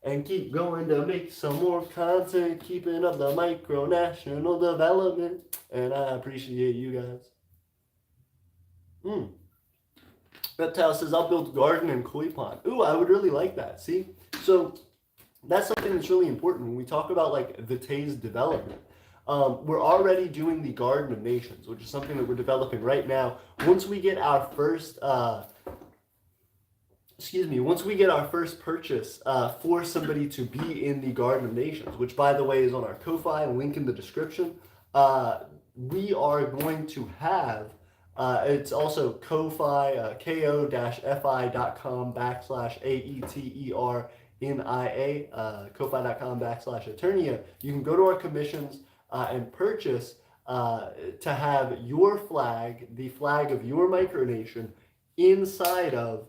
and keep going to make some more content, keeping up the micronational development. And I appreciate you guys. Reptile says, I'll build garden and koi pond. Ooh, I would really like that. See? So that's something that's really important when we talk about Vitae's development. We're already doing the Garden of Nations, which is something that we're developing right now. Once we get our first once we get our first purchase for somebody to be in the Garden of Nations, which by the way is on our Ko-Fi, link in the description, we are going to have, it's also Ko-Fi, ko-fi.com/AETERNIA, ko-fi.com/Aeternia. You can go to our commissions and purchase to have your flag, the flag of your micronation, inside of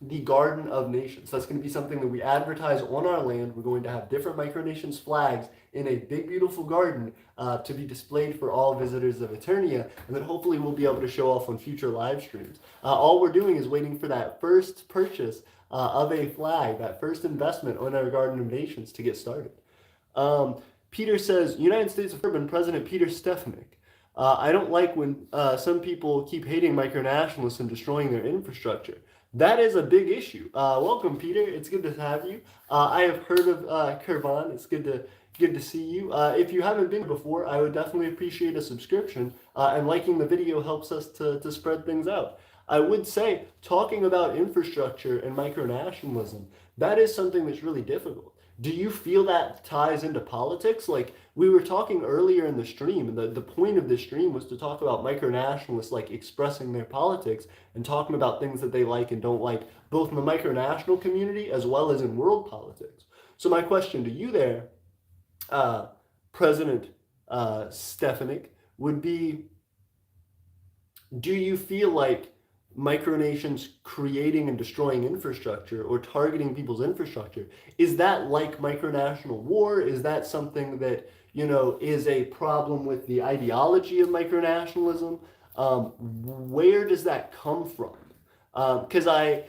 the Garden of Nations. That's going to be something that we advertise on our land. We're going to have different micronations flags in a big, beautiful garden to be displayed for all visitors of Aeternia, and then hopefully we'll be able to show off on future live streams. All we're doing is waiting for that first purchase of a flag, that first investment on our Garden of Nations to get started. Peter says, United States of Urban President Peter Stefanik. I don't like when some people keep hating micronationalists and destroying their infrastructure. That is a big issue. Welcome, Peter. It's good to have you. I have heard of Kurban. It's good to see you. If you haven't been before, I would definitely appreciate a subscription. And liking the video helps us to spread things out. I would say talking about infrastructure and micronationalism, that is something that's really difficult. Do you feel that ties into politics? Like we were talking earlier in the stream, and the point of this stream was to talk about micronationalists like expressing their politics and talking about things that they like and don't like, both in the micronational community as well as in world politics. So my question to you there, President Stefanik, would be, do you feel like micronations creating and destroying infrastructure or targeting people's infrastructure, is that like micronational war? Is that something that, is a problem with the ideology of micronationalism? Where does that come from? Because I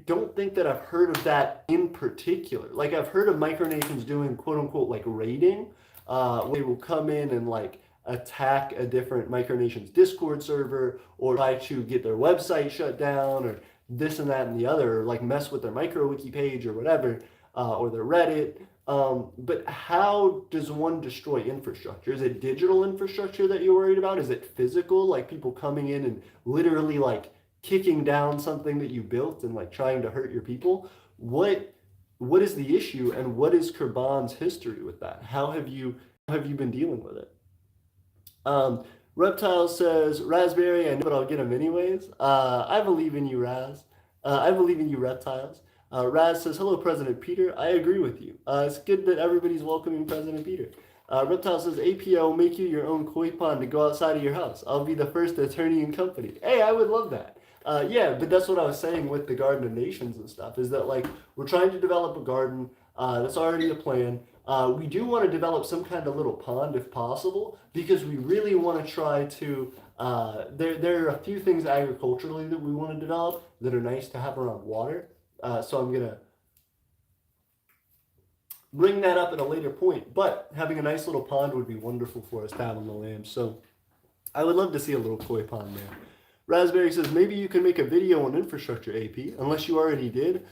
don't think that I've heard of that in particular. Like I've heard of micronations doing quote unquote like raiding, where they will come in and like attack a different micronations Discord server or try to get their website shut down or this and that and the other, or like mess with their MicroWiki page or whatever, or their Reddit. But how does one destroy infrastructure? Is it digital infrastructure that you're worried about? Is it physical, like people coming in and literally like kicking down something that you built and like trying to hurt your people? What is the issue, and what is Kurban's history with that? How have you been dealing with it? Reptile says, Raspberry, I know, but I'll get them anyways. I believe in you, Raz. I believe in you, Reptiles. Raz says, hello, President Peter. I agree with you. It's good that everybody's welcoming President Peter. Reptile says, API will make you your own koi pond to go outside of your house. I'll be the first Aeternian company. Hey, I would love that. Yeah, but that's what I was saying with the Garden of Nations and stuff, is that like we're trying to develop a garden. That's already a plan. We do want to develop some kind of little pond if possible, because we really want to try to, there are a few things agriculturally that we want to develop that are nice to have around water. So I'm going to bring that up at a later point, but having a nice little pond would be wonderful for us to have on the land. So I would love to see a little koi pond there. Raspberry says, maybe you can make a video on infrastructure, AP, unless you already did.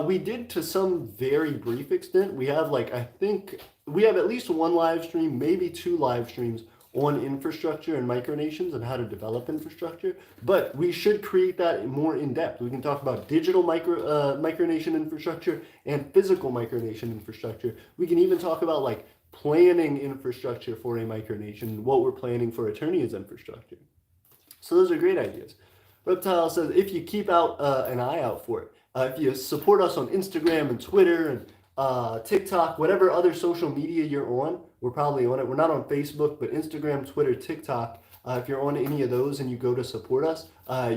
We did to some very brief extent. We have I think we have at least one live stream, maybe two live streams on infrastructure and micronations and how to develop infrastructure. But we should create that more in depth. We can talk about digital micronation infrastructure and physical micronation infrastructure. We can even talk about planning infrastructure for a micronation, what we're planning for Aeternia's infrastructure. So those are great ideas. Reptile says, if you keep out an eye out for it, if you support us on Instagram and Twitter and TikTok, whatever other social media you're on, we're probably on it. We're not on Facebook, but Instagram, Twitter, TikTok. If you're on any of those and you go to support us,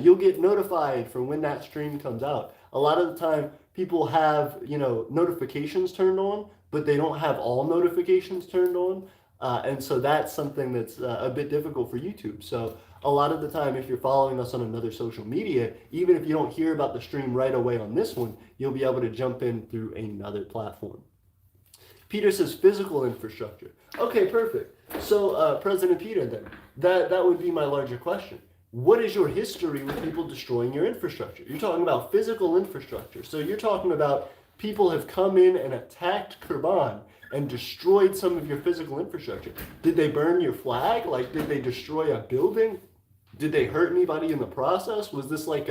you'll get notified for when that stream comes out. A lot of the time, people have notifications turned on, but they don't have all notifications turned on. And so that's something that's a bit difficult for YouTube. So a lot of the time, if you're following us on another social media, even if you don't hear about the stream right away on this one, you'll be able to jump in through another platform. Peter says physical infrastructure. Okay, perfect. So President Peter, then, that would be my larger question. What is your history with people destroying your infrastructure? You're talking about physical infrastructure. So you're talking about people have come in and attacked Kurban and destroyed some of your physical infrastructure. Did they burn your flag? Like, did they destroy a building? Did they hurt anybody in the process? Was this like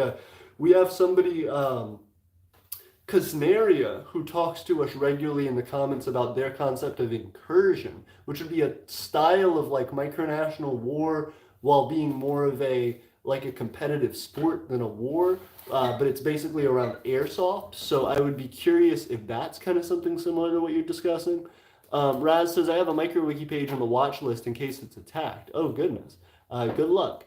we have somebody, Kasnaria, who talks to us regularly in the comments about their concept of incursion, which would be a style of like micronational war while being more of a like a competitive sport than a war, but it's basically around airsoft. So I would be curious if that's kind of something similar to what you're discussing. Raz says, I have a micro wiki page on the watch list in case it's attacked. Oh, goodness. Good luck.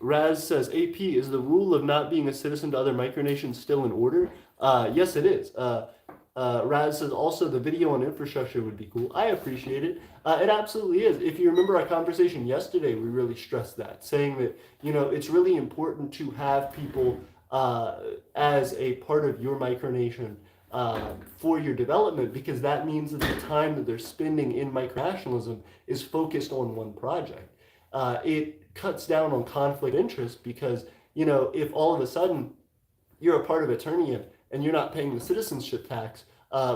Raz says, AP, is the rule of not being a citizen to other micronations still in order? Yes, it is. Raz says, also the video on infrastructure would be cool. I appreciate it. It absolutely is. If you remember our conversation yesterday, we really stressed that, saying that, you know, it's really important to have people as a part of your micronation for your development, because that means that the time that they're spending in micronationalism is focused on one project. It cuts down on conflict interest because, you know, if all of a sudden you're a part of Aeternia and you're not paying the citizenship tax,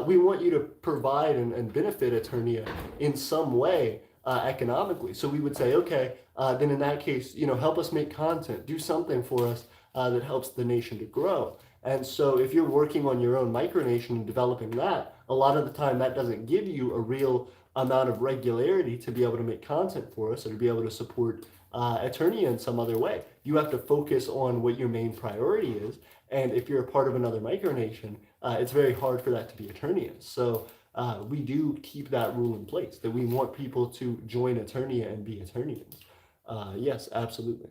we want you to provide and benefit Aeternia in some way economically. So we would say, okay, then in that case, you know, help us make content, do something for us that helps the nation to grow. And so if you're working on your own micronation and developing that, a lot of the time that doesn't give you a real amount of regularity to be able to make content for us or to be able to support Aeternia in some other way. You have to focus on what your main priority is. And if you're a part of another micronation, it's very hard for that to be Aeternia. So we do keep that rule in place, that we want people to join Aeternia and be Aeternians. Yes, absolutely.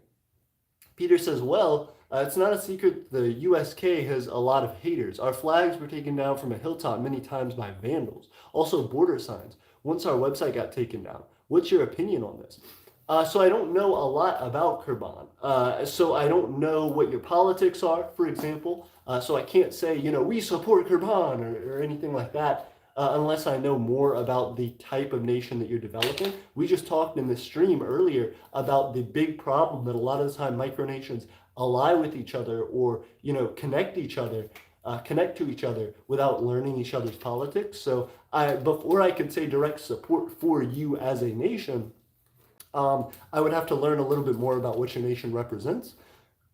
Peter says, well, it's not a secret the USK has a lot of haters. Our flags were taken down from a hilltop many times by vandals. Also border signs. Once our website got taken down. What's your opinion on this? So I don't know a lot about Kurban. So I don't know what your politics are, for example. So I can't say, you know, we support Kurban or anything like that unless I know more about the type of nation that you're developing. We just talked in this stream earlier about the big problem that a lot of the time micronations ally with each other or, you know, connect to each other without learning each other's politics. So before I can say direct support for you as a nation, I would have to learn a little bit more about what your nation represents.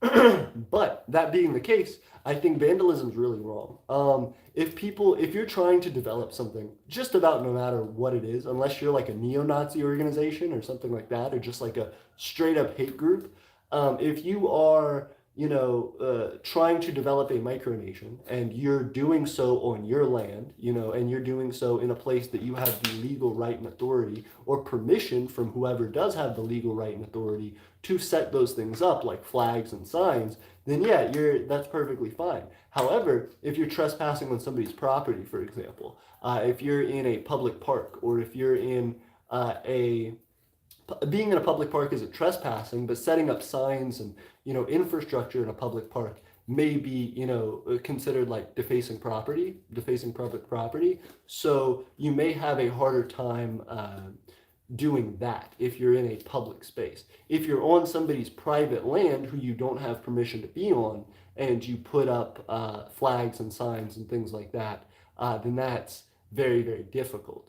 But that being the case, I think vandalism is really wrong. If you're trying to develop something, just about no matter what it is, unless you're like a neo-Nazi organization or something like that, or just like a straight up hate group, if you are, you know, trying to develop a micronation and you're doing so on your land, you know, and you're doing so in a place that you have the legal right and authority or permission from whoever does have the legal right and authority to set those things up like flags and signs, then yeah, that's perfectly fine. However, if you're trespassing on somebody's property, for example, if you're in a public park or if you're in being in a public park isn't trespassing, but setting up signs and, you know, infrastructure in a public park may be, you know, considered like defacing public property. So you may have a harder time doing that if you're in a public space. If you're on somebody's private land who you don't have permission to be on, and you put up flags and signs and things like that, then that's very, very difficult.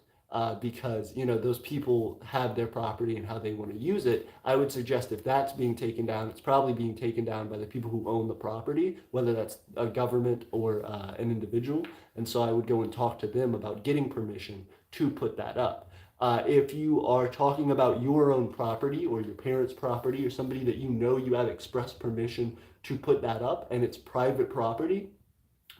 Because, you know, those people have their property and how they want to use it. I would suggest if that's being taken down, it's probably being taken down by the people who own the property, whether that's a government or an individual. And so I would go and talk to them about getting permission to put that up. If you are talking about your own property or your parents' property or somebody that you know you have express permission to put that up and it's private property,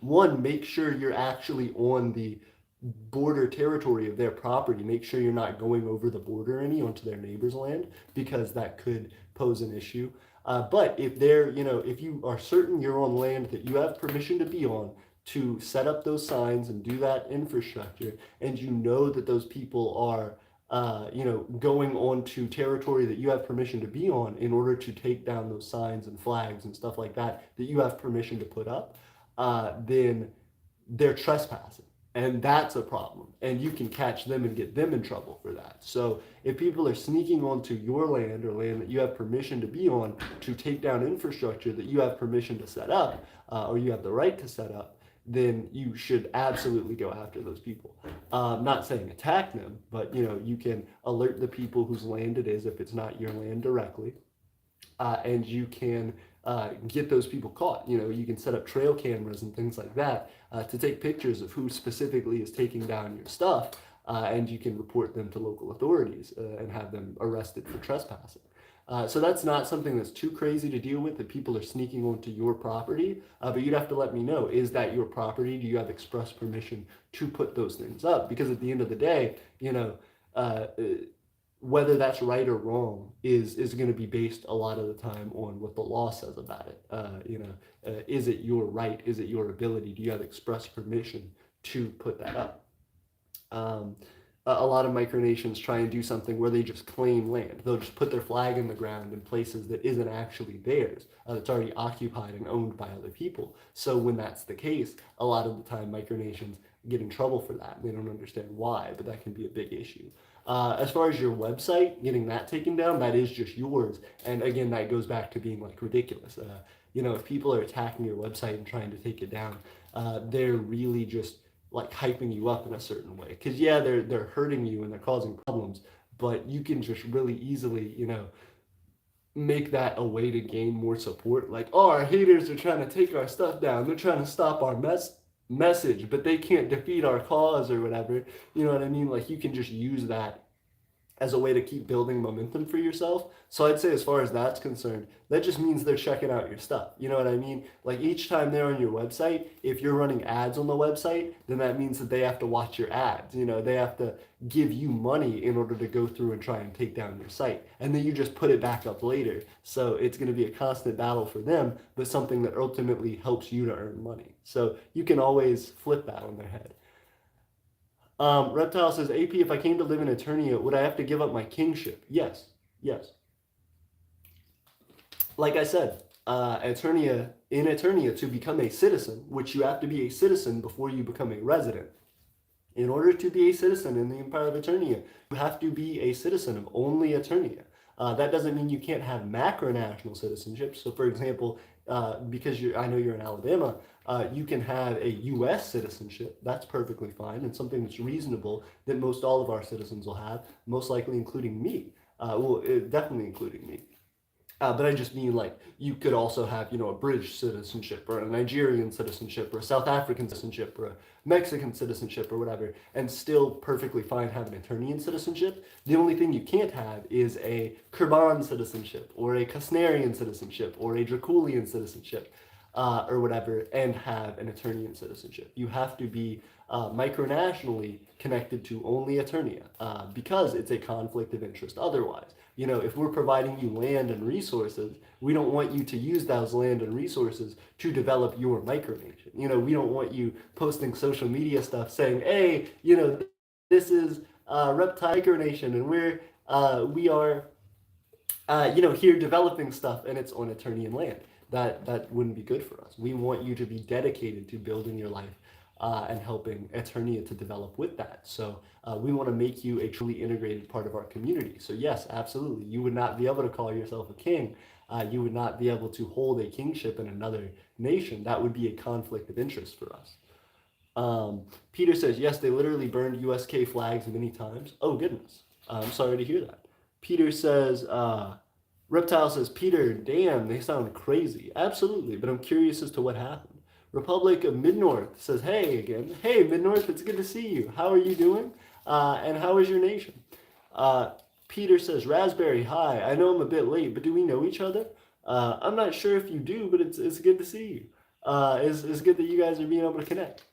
one, make sure you're actually on the border territory of their property. Make sure you're not going over the border onto their neighbor's land, because that could pose an issue. But if if you are certain you're on land that you have permission to be on to set up those signs and do that infrastructure, and you know that those people are going on to territory that you have permission to be on in order to take down those signs and flags and stuff like that you have permission to put up, then they're trespassing. And that's a problem. And you can catch them and get them in trouble for that. So if people are sneaking onto your land or land that you have permission to be on to take down infrastructure that you have permission to set up, or you have the right to set up, then you should absolutely go after those people. Not saying attack them, but you can alert the people whose land it is if it's not your land directly, and you can get those people caught. You can set up trail cameras and things like that to take pictures of who specifically is taking down your stuff, and you can report them to local authorities and have them arrested for trespassing. So that's not something that's too crazy to deal with, that people are sneaking onto your property, but you'd have to let me know, is that your property? Do you have express permission to put those things up? Because at the end of the day, whether that's right or wrong is going to be based a lot of the time on what the law says about it. Is it your right? Is it your ability? Do you have express permission to put that up? A lot of micronations try and do something where they just claim land. They'll just put their flag in the ground in places that isn't actually theirs, that's already occupied and owned by other people. So when that's the case, a lot of the time micronations get in trouble for that. They don't understand why, but that can be a big issue. As far as your website, getting that taken down, that is just yours. And again, that goes back to being like ridiculous. If people are attacking your website and trying to take it down, they're really just like hyping you up in a certain way. Because yeah, they're hurting you and they're causing problems, but you can just really easily, make that a way to gain more support. Like, oh, our haters are trying to take our stuff down. They're trying to stop our message, but they can't defeat our cause or whatever. You know what I mean? Like, you can just use that as a way to keep building momentum for yourself. So I'd say as far as that's concerned, that just means they're checking out your stuff. You know what I mean? Like, each time they're on your website, if you're running ads on the website, then that means that they have to watch your ads. They have to give you money in order to go through and try and take down your site. And then you just put it back up later. So it's going to be a constant battle for them, but something that ultimately helps you to earn money. So you can always flip that on their head. Reptile says, AP, if I came to live in Aeternia, would I have to give up my kingship? Yes. Like I said, in Aeternia, to become a citizen, which you have to be a citizen before you become a resident. In order to be a citizen in the Empire of Aeternia, you have to be a citizen of only Aeternia. That doesn't mean you can't have macronational citizenship. So, for example, because I know you're in Alabama, you can have a U.S. citizenship. That's perfectly fine, and something that's reasonable that most all of our citizens will have, most likely including me. Definitely including me. But I just mean, like, you could also have, a British citizenship or a Nigerian citizenship or a South African citizenship or a Mexican citizenship or whatever, and still perfectly fine having an Aeternian citizenship. The only thing you can't have is a Kurban citizenship or a Kusnarian citizenship or a Draculian citizenship or whatever, and have an Aeternian citizenship. You have to be micronationally connected to only Aeternia because it's a conflict of interest otherwise. If we're providing you land and resources, we don't want you to use those land and resources to develop your micronation. We don't want you posting social media stuff saying, hey, this is Reptile Micronation and we are here developing stuff and it's on Aeternian land. That wouldn't be good for us. We want you to be dedicated to building your life and helping Aeternia to develop with that. So we want to make you a truly integrated part of our community. So yes, absolutely. You would not be able to call yourself a king. You would not be able to hold a kingship in another nation. That would be a conflict of interest for us. Peter says, yes, they literally burned USK flags many times. Oh, goodness. I'm sorry to hear that. Peter says, Reptile says, Peter, damn, they sound crazy. Absolutely, but I'm curious as to what happened. Republic of Mid-North says, hey again. Hey, Mid-North, it's good to see you. How are you doing? And how is your nation? Peter says, Raspberry, hi. I know I'm a bit late, but do we know each other? I'm not sure if you do, but it's good to see you. It's good that you guys are being able to connect.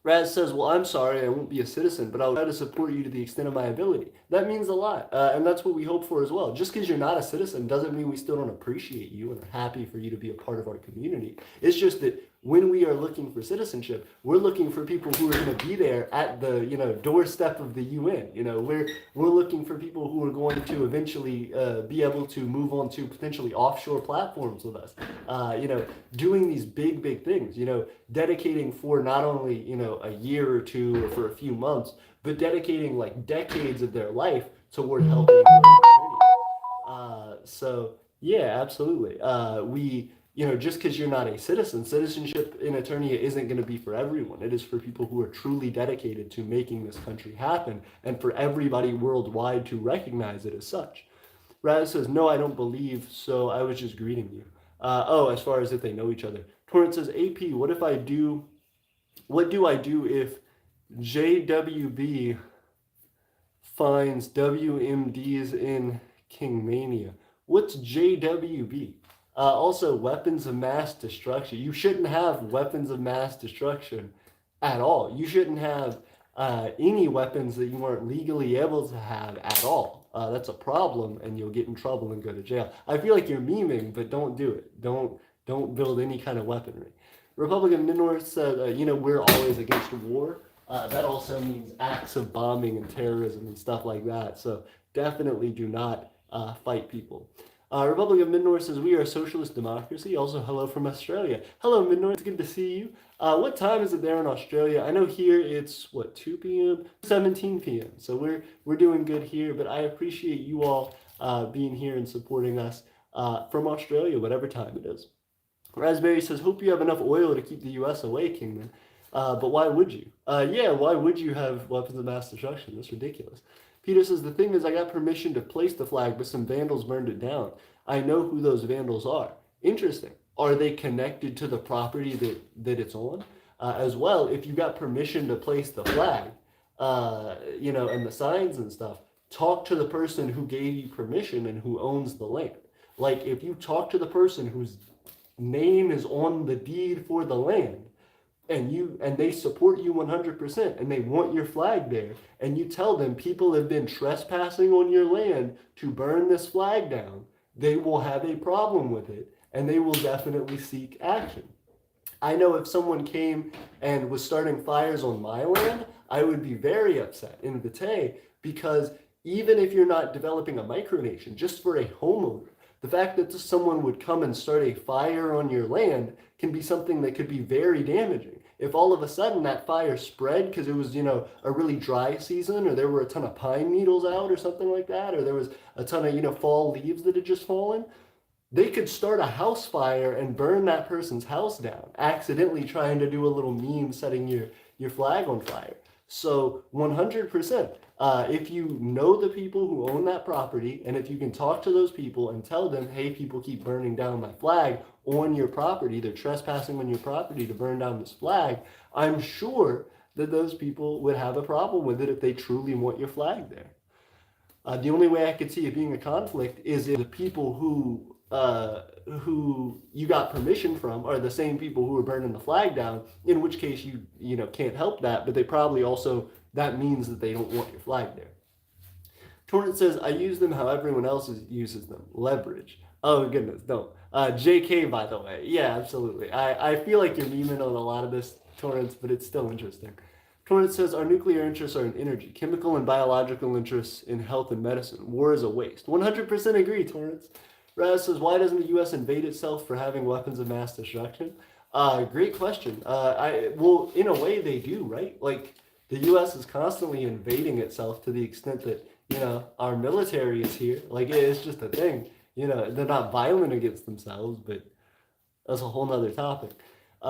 Raz says, well, I'm sorry, I won't be a citizen, but I'll try to support you to the extent of my ability. That means a lot, and that's what we hope for as well. Just because you're not a citizen doesn't mean we still don't appreciate you and are happy for you to be a part of our community. It's just that when we are looking for citizenship, we're looking for people who are going to be there at the doorstep of the UN. We're looking for people who are going to eventually be able to move on to potentially offshore platforms with us. Doing these big things. Dedicating for not only a year or two or for a few months, but dedicating like decades of their life toward helping. So yeah, absolutely. We just because you're not a citizen, citizenship in Eternia isn't going to be for everyone. It is for people who are truly dedicated to making this country happen and for everybody worldwide to recognize it as such. Raz says, no, I don't believe, so I was just greeting you. As far as if they know each other. Torrent says, AP, what do I do if JWB finds WMDs in Kingmania? What's JWB? Also, weapons of mass destruction. You shouldn't have weapons of mass destruction at all. You shouldn't have any weapons that you aren't legally able to have at all. That's a problem, and you'll get in trouble and go to jail. I feel like you're memeing, but don't do it. Don't build any kind of weaponry. Republican Minor said, we're always against war. That also means acts of bombing and terrorism and stuff like that. So definitely do not fight people. Republican Minor says, we are a socialist democracy. Also, hello from Australia. Hello, Minor. It's good to see you. What time is it there in Australia? I know here it's, 2 p.m.? 17 p.m. So we're doing good here, but I appreciate you all being here and supporting us from Australia, whatever time it is. Raspberry says, hope you have enough oil to keep the U.S. away, Kingman. But why would you? Why would you have weapons of mass destruction? That's ridiculous. Peter says, the thing is, I got permission to place the flag, but some vandals burned it down. I know who those vandals are. Interesting. Are they connected to the property that it's on? As well, if you got permission to place the flag, and the signs and stuff, talk to the person who gave you permission and who owns the land. Like, if you talk to the person whose name is on the deed for the land, and they support you 100%, and they want your flag there, and you tell them people have been trespassing on your land to burn this flag down, they will have a problem with it, and they will definitely seek action. I know if someone came and was starting fires on my land, I would be very upset in Vitae, because even if you're not developing a micronation, just for a homeowner, the fact that someone would come and start a fire on your land can be something that could be very damaging. If all of a sudden that fire spread because it was, a really dry season, or there were a ton of pine needles out or something like that, or there was a ton of, fall leaves that had just fallen, they could start a house fire and burn that person's house down, accidentally trying to do a little meme setting your flag on fire. So 100%, if you know the people who own that property, and if you can talk to those people and tell them, hey, people keep burning down my flag on your property, they're trespassing on your property to burn down this flag, I'm sure that those people would have a problem with it if they truly want your flag there. The only way I could see it being a conflict is if the people who you got permission from are the same people who are burning the flag down, in which case you can't help that, but they probably also, that means that they don't want your flag there. Torrent says, I use them how everyone else uses them. Leverage. Oh goodness, don't. JK, by the way. Yeah, absolutely. I feel like you're memeing on a lot of this, Torrent, but it's still interesting. Torrent says, our nuclear interests are in energy, chemical and biological interests in health and medicine. War is a waste. 100% agree, Torrent. Raz says, why doesn't the U.S. invade itself for having weapons of mass destruction? Great question. Well, in a way they do, right? Like, the U.S. is constantly invading itself to the extent that, our military is here. Like, it's just a thing. They're not violent against themselves, but that's a whole nother topic.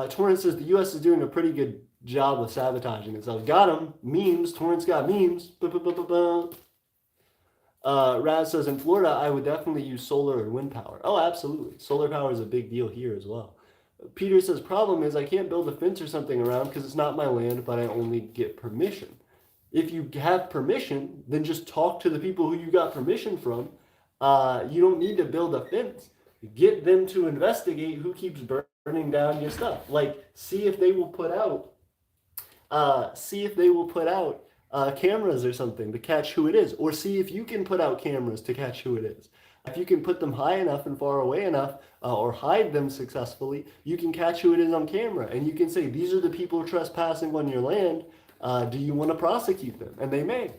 Torrent says, the U.S. is doing a pretty good job of sabotaging itself. Got him. Memes. Torrent's got memes. Raz says, in Florida, I would definitely use solar or wind power. Oh, absolutely. Solar power is a big deal here as well. Peter says, problem is I can't build a fence or something around because it's not my land, but I only get permission. If you have permission, then just talk to the people who you got permission from. You don't need to build a fence. Get them to investigate who keeps burning down your stuff. Like, see if they will put out cameras or something to catch who it is, or see if you can put out cameras to catch who it is. If you can put them high enough and far away enough, or hide them successfully, you can catch who it is on camera, and you can say, these are the people trespassing on your land. Do you want to prosecute them? And they may.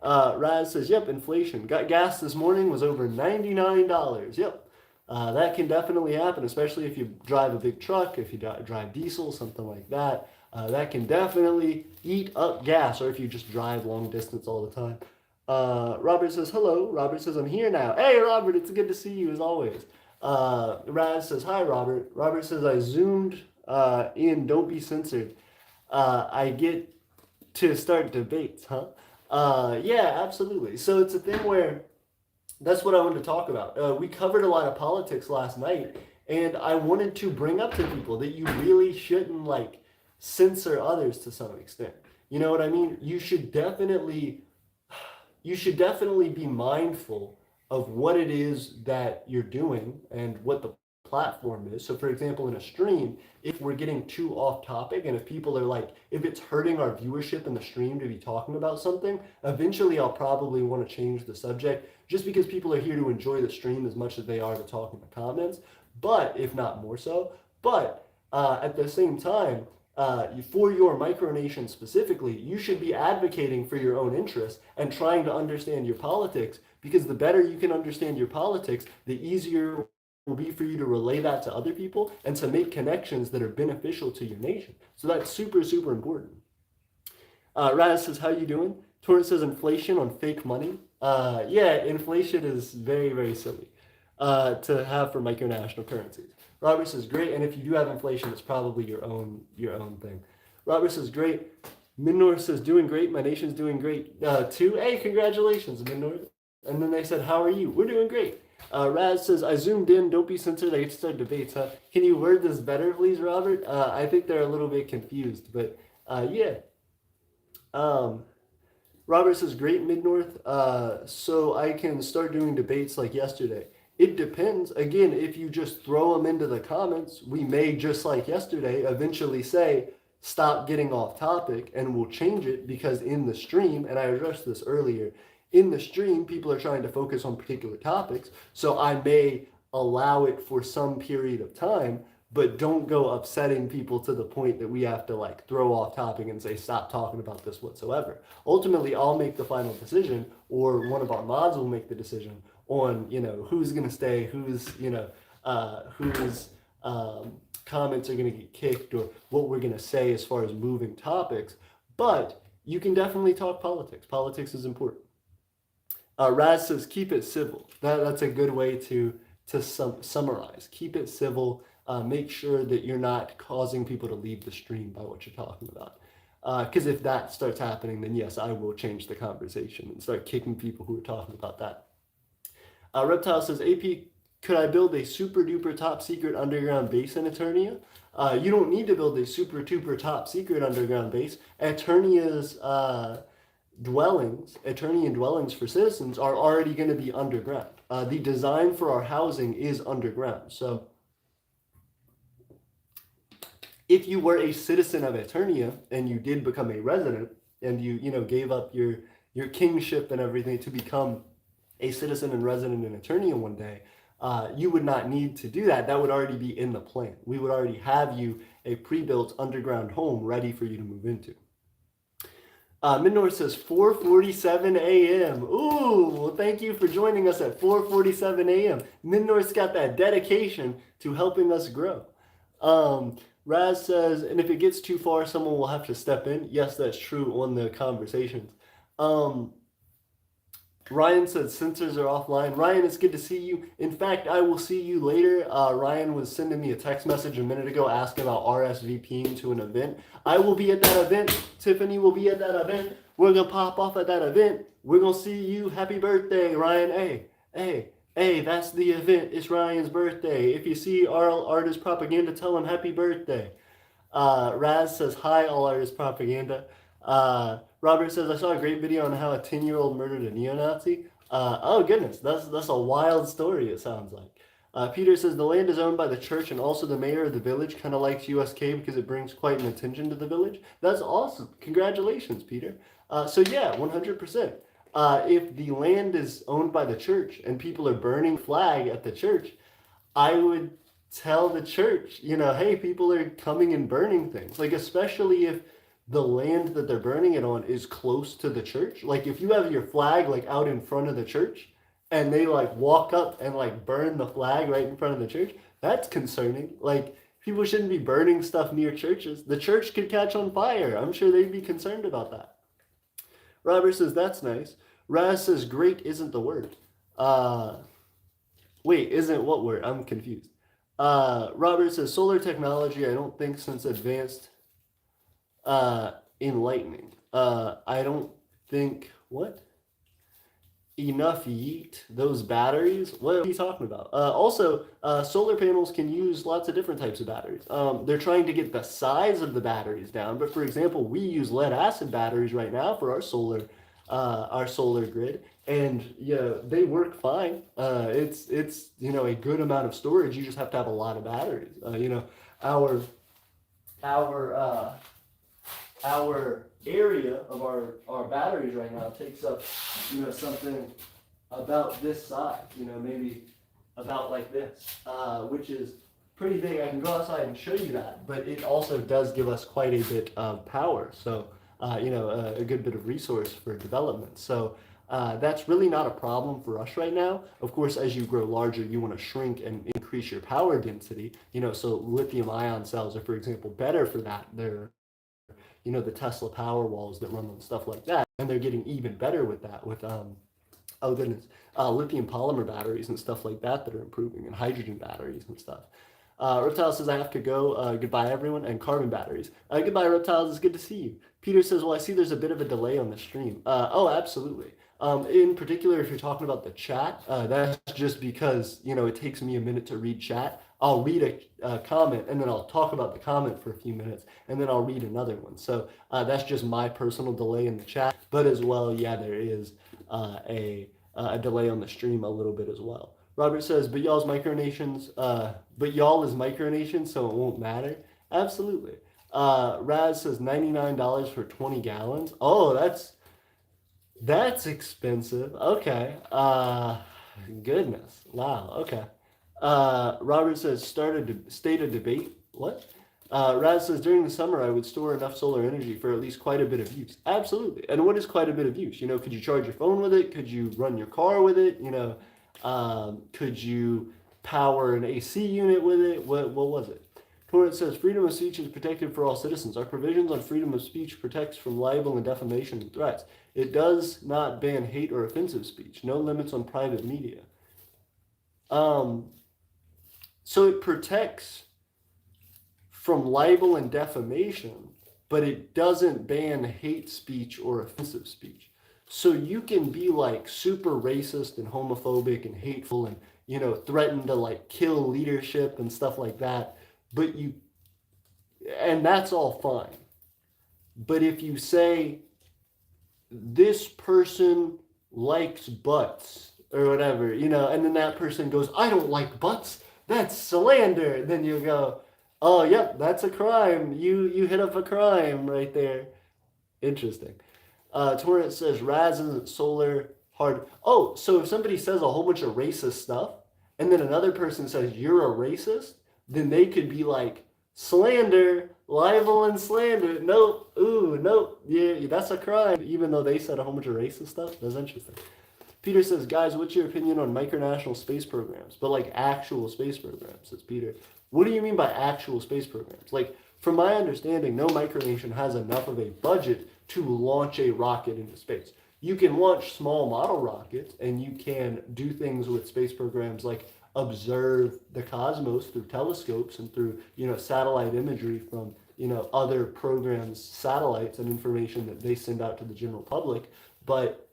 Raz says, yep, inflation. Got gas this morning, was over $99. Yep. That can definitely happen, especially if you drive a big truck, if you drive diesel, something like that. That can definitely eat up gas, or if you just drive long distance all the time. Robert says, hello. Robert says, I'm here now. Hey, Robert, it's good to see you as always. Raz says, hi, Robert. Robert says, I zoomed in, don't be censored. I get to start debates, huh? Yeah, absolutely. So it's a thing where that's what I wanted to talk about. We covered a lot of politics last night, and I wanted to bring up to people that you really shouldn't like censor others to some extent. You know what I mean? You should definitely be mindful of what it is that you're doing and what the platform is. So, for example, in a stream, if we're getting too off topic and if people are like, if it's hurting our viewership in the stream to be talking about something, eventually I'll probably want to change the subject just because people are here to enjoy the stream as much as they are to talk in the comments, but if not more so. But at the same time, for your micronation specifically, you should be advocating for your own interests and trying to understand your politics, because the better you can understand your politics, the easier it will be for you to relay that to other people and to make connections that are beneficial to your nation. So that's super, super important. Raz says, how you doing? Torrance says, inflation on fake money. Yeah, inflation is very, very silly to have for micronational currencies. Robert says, great, and if you do have inflation, it's probably your own thing. Robert says, great. Minor says, doing great. My nation's doing great too. Hey, congratulations, Minor. And then they said, how are you? We're doing great. Raz says, I zoomed in. Don't be censored. I get to start debates, huh? Can you word this better, please, Robert? I think they're a little bit confused, but yeah. Robert says, great, Mid-North. So I can start doing debates like yesterday. It depends. Again, if you just throw them into the comments, we may, just like yesterday, eventually say, stop getting off topic, and we'll change it, because in the stream, and I addressed this earlier, in the stream, people are trying to focus on particular topics. So I may allow it for some period of time, but don't go upsetting people to the point that we have to like throw off topic and say, stop talking about this whatsoever. Ultimately, I'll make the final decision, or one of our mods will make the decision on, who's going to stay, whose comments are going to get kicked, or what we're going to say as far as moving topics. But you can definitely talk politics. Politics is important. Raz says, keep it civil. That's a good way to summarize. Keep it civil. Make sure that you're not causing people to leave the stream by what you're talking about. Because if that starts happening, then yes, I will change the conversation and start kicking people who are talking about that. Reptile says, AP, could I build a super duper top secret underground base in Aeternia? You don't need to build a super duper top secret underground base. Aeternia's Aeternian dwellings for citizens are already going to be underground. The design for our housing is underground. So if you were a citizen of Aeternia and you did become a resident, and you gave up your kingship and everything to become a citizen and resident in Aeternia one day, you would not need to do that. That would already be in the plan. We would already have you a pre-built underground home ready for you to move into. Minor says 4:47 a.m. Ooh, well, thank you for joining us at 4:47 a.m. Minor's got that dedication to helping us grow. Raz says, and if it gets too far, someone will have to step in. Yes, that's true on the conversations. Ryan said censors are offline. Ryan, it's good to see you. In fact, I will see you later. Ryan was sending me a text message a minute ago asking about RSVPing to an event. I will be at that event. Tiffany will be at that event. We're going to pop off at that event. We're going to see you. Happy birthday, Ryan. Hey, that's the event. It's Ryan's birthday. If you see All Artist Propaganda, tell him happy birthday. Raz says, hi, All Artist Propaganda. Robert says, I saw a great video on how a 10-year-old murdered a neo-Nazi. Oh, goodness. That's a wild story, it sounds like. Peter says, the land is owned by the church and also the mayor of the village kind of likes USK because it brings quite an attention to the village. That's awesome. Congratulations, Peter. So, yeah, 100%. If the land is owned by the church and people are burning flag at the church, I would tell the church, hey, people are coming and burning things. Like, especially if the land that they're burning it on is close to the church. Like, if you have your flag like out in front of the church and they like walk up and like burn the flag right in front of the church, that's concerning. Like, people shouldn't be burning stuff near churches. The church could catch on fire. I'm sure they'd be concerned about that. Robert says, that's nice. Raz says, great isn't the word. Wait, isn't what word? I'm confused. Robert says solar technology. I don't think since advanced enlightening. I don't think what enough yeet those batteries. What are you talking about? Also, solar panels can use lots of different types of batteries. They're trying to get the size of the batteries down, but for example, we use lead acid batteries right now for our solar grid, and yeah, they work fine. It's a good amount of storage. You just have to have a lot of batteries. Our our uh, our area of our batteries right now takes up something about this size, maybe about like this, which is pretty big. I can go outside and show you that, but it also does give us quite a bit of power. So, a good bit of resource for development. So, that's really not a problem for us right now. Of course, as you grow larger, you want to shrink and increase your power density. So lithium ion cells are, for example, better for that. They're the Tesla power walls that run on stuff like that, and they're getting even better with that with oh goodness, lithium polymer batteries and stuff like that that are improving, and hydrogen batteries and stuff. Reptile says, I have to go. Goodbye, everyone. And carbon batteries. Goodbye, Reptiles. It's good to see you. Peter says, well, I see there's a bit of a delay on the stream. Oh, absolutely. In particular, if you're talking about the chat, that's just because, it takes me a minute to read chat. I'll read a comment, and then I'll talk about the comment for a few minutes, and then I'll read another one. So that's just my personal delay in the chat. But as well, yeah, there is a delay on the stream a little bit as well. Robert says, but y'all is micronations, so it won't matter. Absolutely. Raz says $99 for 20 gallons. Oh, that's expensive. Okay. Goodness. Wow. Okay. Robert says, state a debate. What? Raz says, during the summer, I would store enough solar energy for at least quite a bit of use. Absolutely. And what is quite a bit of use? Could you charge your phone with it? Could you run your car with it? Could you power an AC unit with it? What was it? Torrent says, freedom of speech is protected for all citizens. Our provisions on freedom of speech protects from libel and defamation and threats. It does not ban hate or offensive speech. No limits on private media. So it protects from libel and defamation, but it doesn't ban hate speech or offensive speech. So you can be like super racist and homophobic and hateful and, threaten to like kill leadership and stuff like that. And that's all fine. But if you say this person likes butts or whatever, and then that person goes, I don't like butts, that's slander. Then you go, oh, yep, that's a crime. You hit up a crime right there. Interesting. Torrent says, Raz isn't solar hard. Oh, so if somebody says a whole bunch of racist stuff, and then another person says, you're a racist, then they could be like, slander, libel and slander. Nope, nope, yeah, that's a crime, even though they said a whole bunch of racist stuff. That's interesting. Peter says, guys, what's your opinion on micronational space programs? But like actual space programs, says Peter. What do you mean by actual space programs? Like, from my understanding, no micronation has enough of a budget to launch a rocket into space. You can launch small model rockets, and you can do things with space programs like observe the cosmos through telescopes and through, satellite imagery from, other programs, satellites, and information that they send out to the general public. But,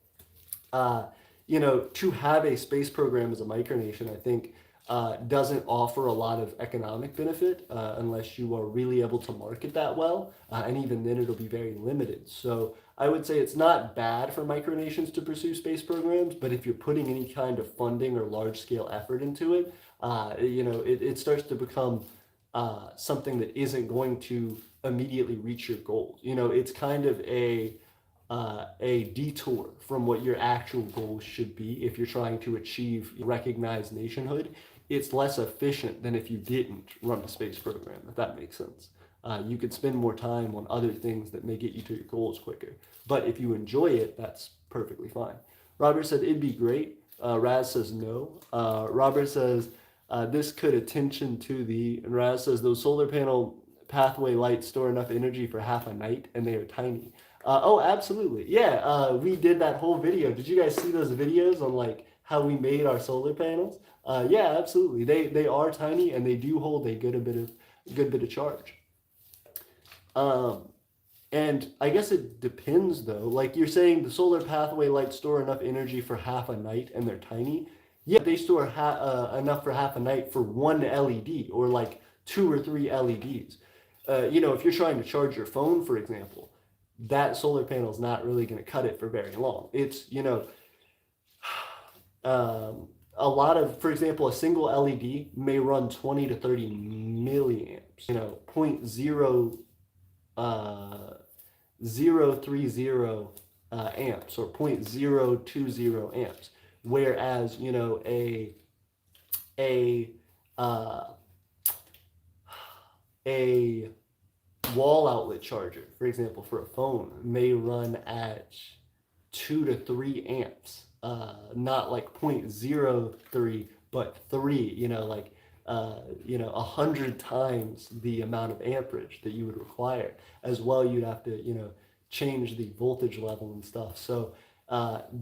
to have a space program as a micronation, I think, doesn't offer a lot of economic benefit unless you are really able to market that well, and even then it'll be very limited. So I would say it's not bad for micronations to pursue space programs, but if you're putting any kind of funding or large-scale effort into it, it starts to become something that isn't going to immediately reach your goals. It's kind of a detour from what your actual goals should be if you're trying to achieve recognized nationhood. It's less efficient than if you didn't run a space program, if that makes sense. You could spend more time on other things that may get you to your goals quicker. But if you enjoy it, that's perfectly fine. Robert said, it'd be great. Raz says no. Robert says, this could attention to and Raz says, those solar panel pathway lights store enough energy for half a night, and they are tiny. Oh, absolutely. Yeah, we did that whole video. Did you guys see those videos on like how we made our solar panels? Yeah, absolutely. They are tiny and they do hold a good bit of charge. Um, and I guess it depends though. Like you're saying, the solar pathway lights store enough energy for half a night, and they're tiny. Yeah, they store enough for half a night for one LED or like two or three LEDs. If you're trying to charge your phone, for example, that solar panel is not really going to cut it for very long. It's a lot of, for example, a single LED may run 20 to 30 milliamps. Point zero 0.030 amps or 0.020 amps, whereas a uh, a wall outlet charger, for example, for a phone may run at 2 to 3 amps, not like 0.03 but 3, 100 times the amount of amperage that you would require. As well, you'd have to change the voltage level and stuff. So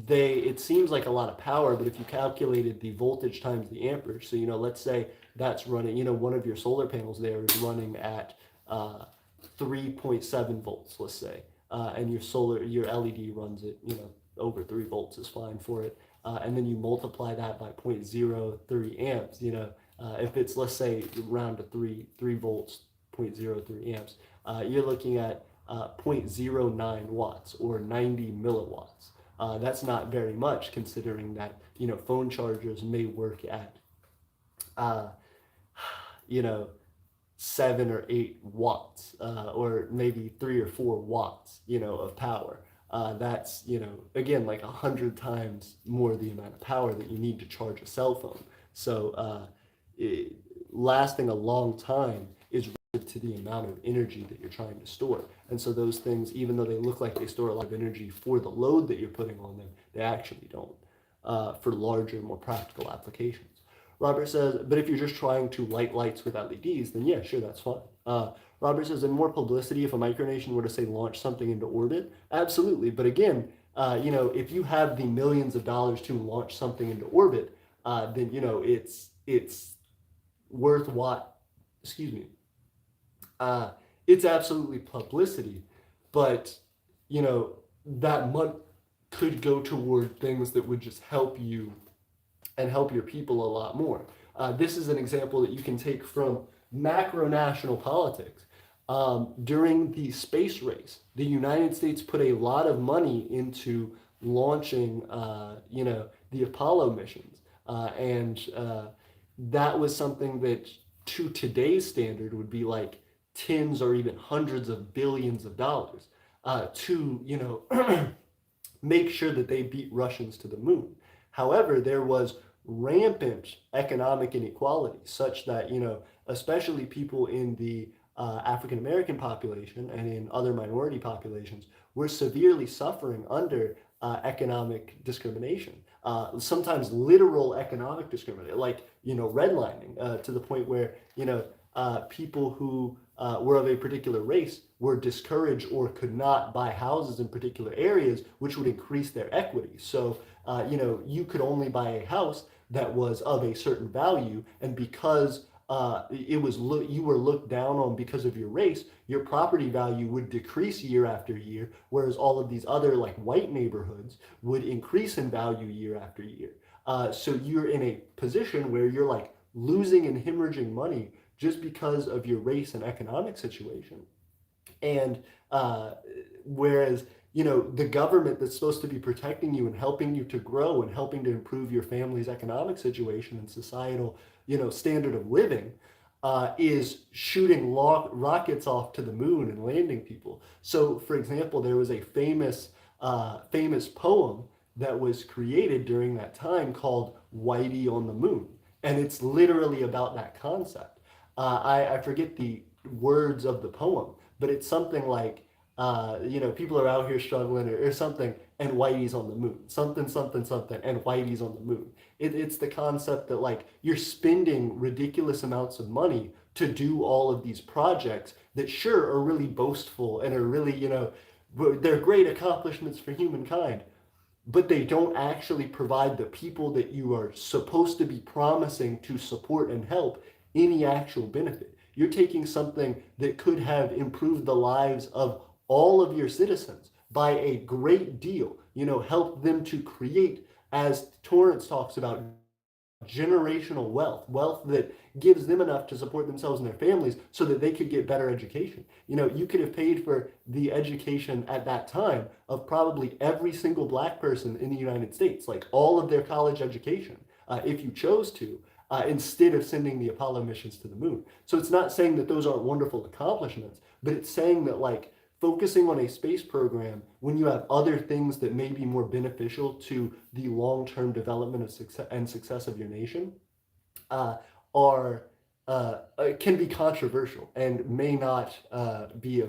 it seems like a lot of power, but if you calculated the voltage times the amperage, so let's say that's running, one of your solar panels there is running at 3.7 volts, let's say, and your LED runs at over 3 volts is fine for it, and then you multiply that by 0.03 amps. If it's, let's say, round to 3 volts, 0.03 amps, you're looking at 0.09 watts or 90 milliwatts. That's not very much, considering that phone chargers may work at uh, you know 7 or 8 watts, or maybe 3 or 4 watts of power. That's again like 100 times more the amount of power that you need to charge a cell phone. So lasting a long time is relative to the amount of energy that you're trying to store. And so those things, even though they look like they store a lot of energy for the load that you're putting on them, they actually don't, for larger, more practical applications. Robert says, but if you're just trying to light lights with LEDs, then yeah, sure, that's fine. Robert says, and more publicity if a micronation were to say launch something into orbit? Absolutely. But again, if you have the millions of dollars to launch something into orbit, then it's worth what? Excuse me. It's absolutely publicity, but that money could go toward things that would just help you and help your people a lot more. This is an example that you can take from macro-national politics. During the space race, the United States put a lot of money into launching, the Apollo missions, and that was something that, to today's standard, would be like tens or even hundreds of billions of dollars, to make sure that they beat Russians to the moon. However, there was rampant economic inequality, such that especially people in the African American population and in other minority populations were severely suffering under economic discrimination. Sometimes literal economic discrimination, like redlining, to the point where people who were of a particular race were discouraged or could not buy houses in particular areas, which would increase their equity. So you could only buy a house that was of a certain value, and because you were looked down on because of your race, your property value would decrease year after year, whereas all of these other like white neighborhoods would increase in value year after year. So you're in a position where you're like losing and hemorrhaging money just because of your race and economic situation. And whereas the government that's supposed to be protecting you and helping you to grow and helping to improve your family's economic situation and societal, standard of living, is shooting rockets off to the moon and landing people. So, for example, there was a famous poem that was created during that time called "Whitey on the Moon," and it's literally about that concept. I forget the words of the poem, but it's something like, people are out here struggling or something, and Whitey's on the moon. Something, something, something, and Whitey's on the moon. It's the concept that like you're spending ridiculous amounts of money to do all of these projects that sure are really boastful and are really, they're great accomplishments for humankind. but they don't actually provide the people that you are supposed to be promising to support and help any actual benefit. You're taking something that could have improved the lives of all of your citizens by a great deal, help them to create, as Torrance talks about, generational wealth that gives them enough to support themselves and their families so that they could get better education. You could have paid for the education at that time of probably every single black person in the United States, like all of their college education, if you chose to, instead of sending the Apollo missions to the moon. So it's not saying that those aren't wonderful accomplishments, but it's saying that, like, focusing on a space program when you have other things that may be more beneficial to the long-term development of success of your nation are can be controversial and may not be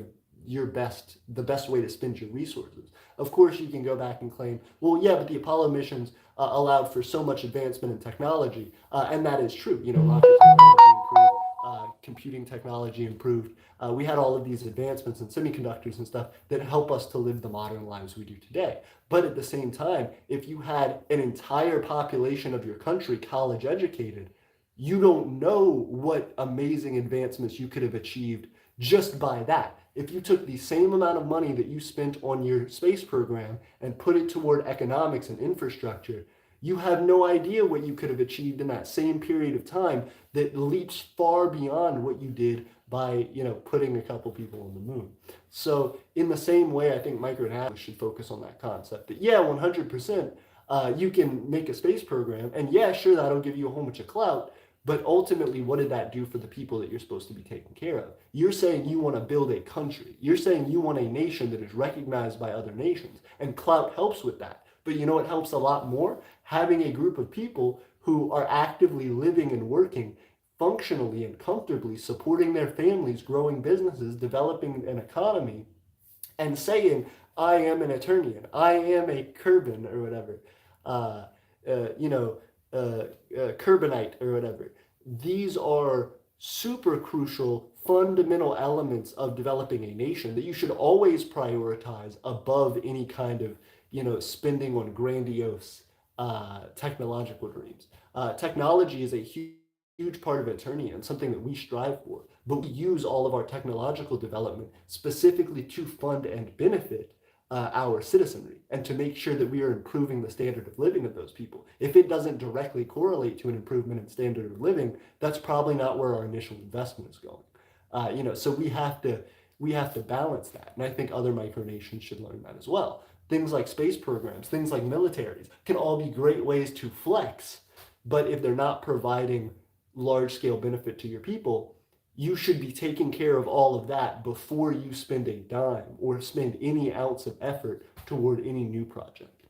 the best way to spend your resources. Of course, you can go back and claim, well, yeah, but the Apollo missions allowed for so much advancement in technology, and that is true. Rocket technology improved, computing technology improved. We had all of these advancements in semiconductors and stuff that help us to live the modern lives we do today. But at the same time, if you had an entire population of your country college educated, you don't know what amazing advancements you could have achieved just by that. If you took the same amount of money that you spent on your space program and put it toward economics and infrastructure, you have no idea what you could have achieved in that same period of time that leaps far beyond what you did by, putting a couple people on the moon. So in the same way, I think micronations should focus on that concept that, yeah, 100%, you can make a space program, and yeah, sure, that'll give you a whole bunch of clout, but ultimately, what did that do for the people that you're supposed to be taking care of? You're saying you want to build a country. You're saying you want a nation that is recognized by other nations, and clout helps with that. But you know what helps a lot more? Having a group of people who are actively living and working functionally and comfortably, supporting their families, growing businesses, developing an economy, and saying, I am an Aeternian, I am a Kerbin, or whatever, Kerbinite, or whatever. These are super crucial, fundamental elements of developing a nation that you should always prioritize above any kind of, spending on grandiose technological dreams. Technology is a huge part of Aeternia and something that we strive for, but we use all of our technological development specifically to fund and benefit our citizenry and to make sure that we are improving the standard of living of those people. If it doesn't directly correlate to an improvement in standard of living, that's probably not where our initial investment is going. So we have to balance that, and I think other micronations should learn that as well. Things like space programs, things like militaries can all be great ways to flex, but if they're not providing large-scale benefit to your people, you should be taking care of all of that before you spend a dime or spend any ounce of effort toward any new project.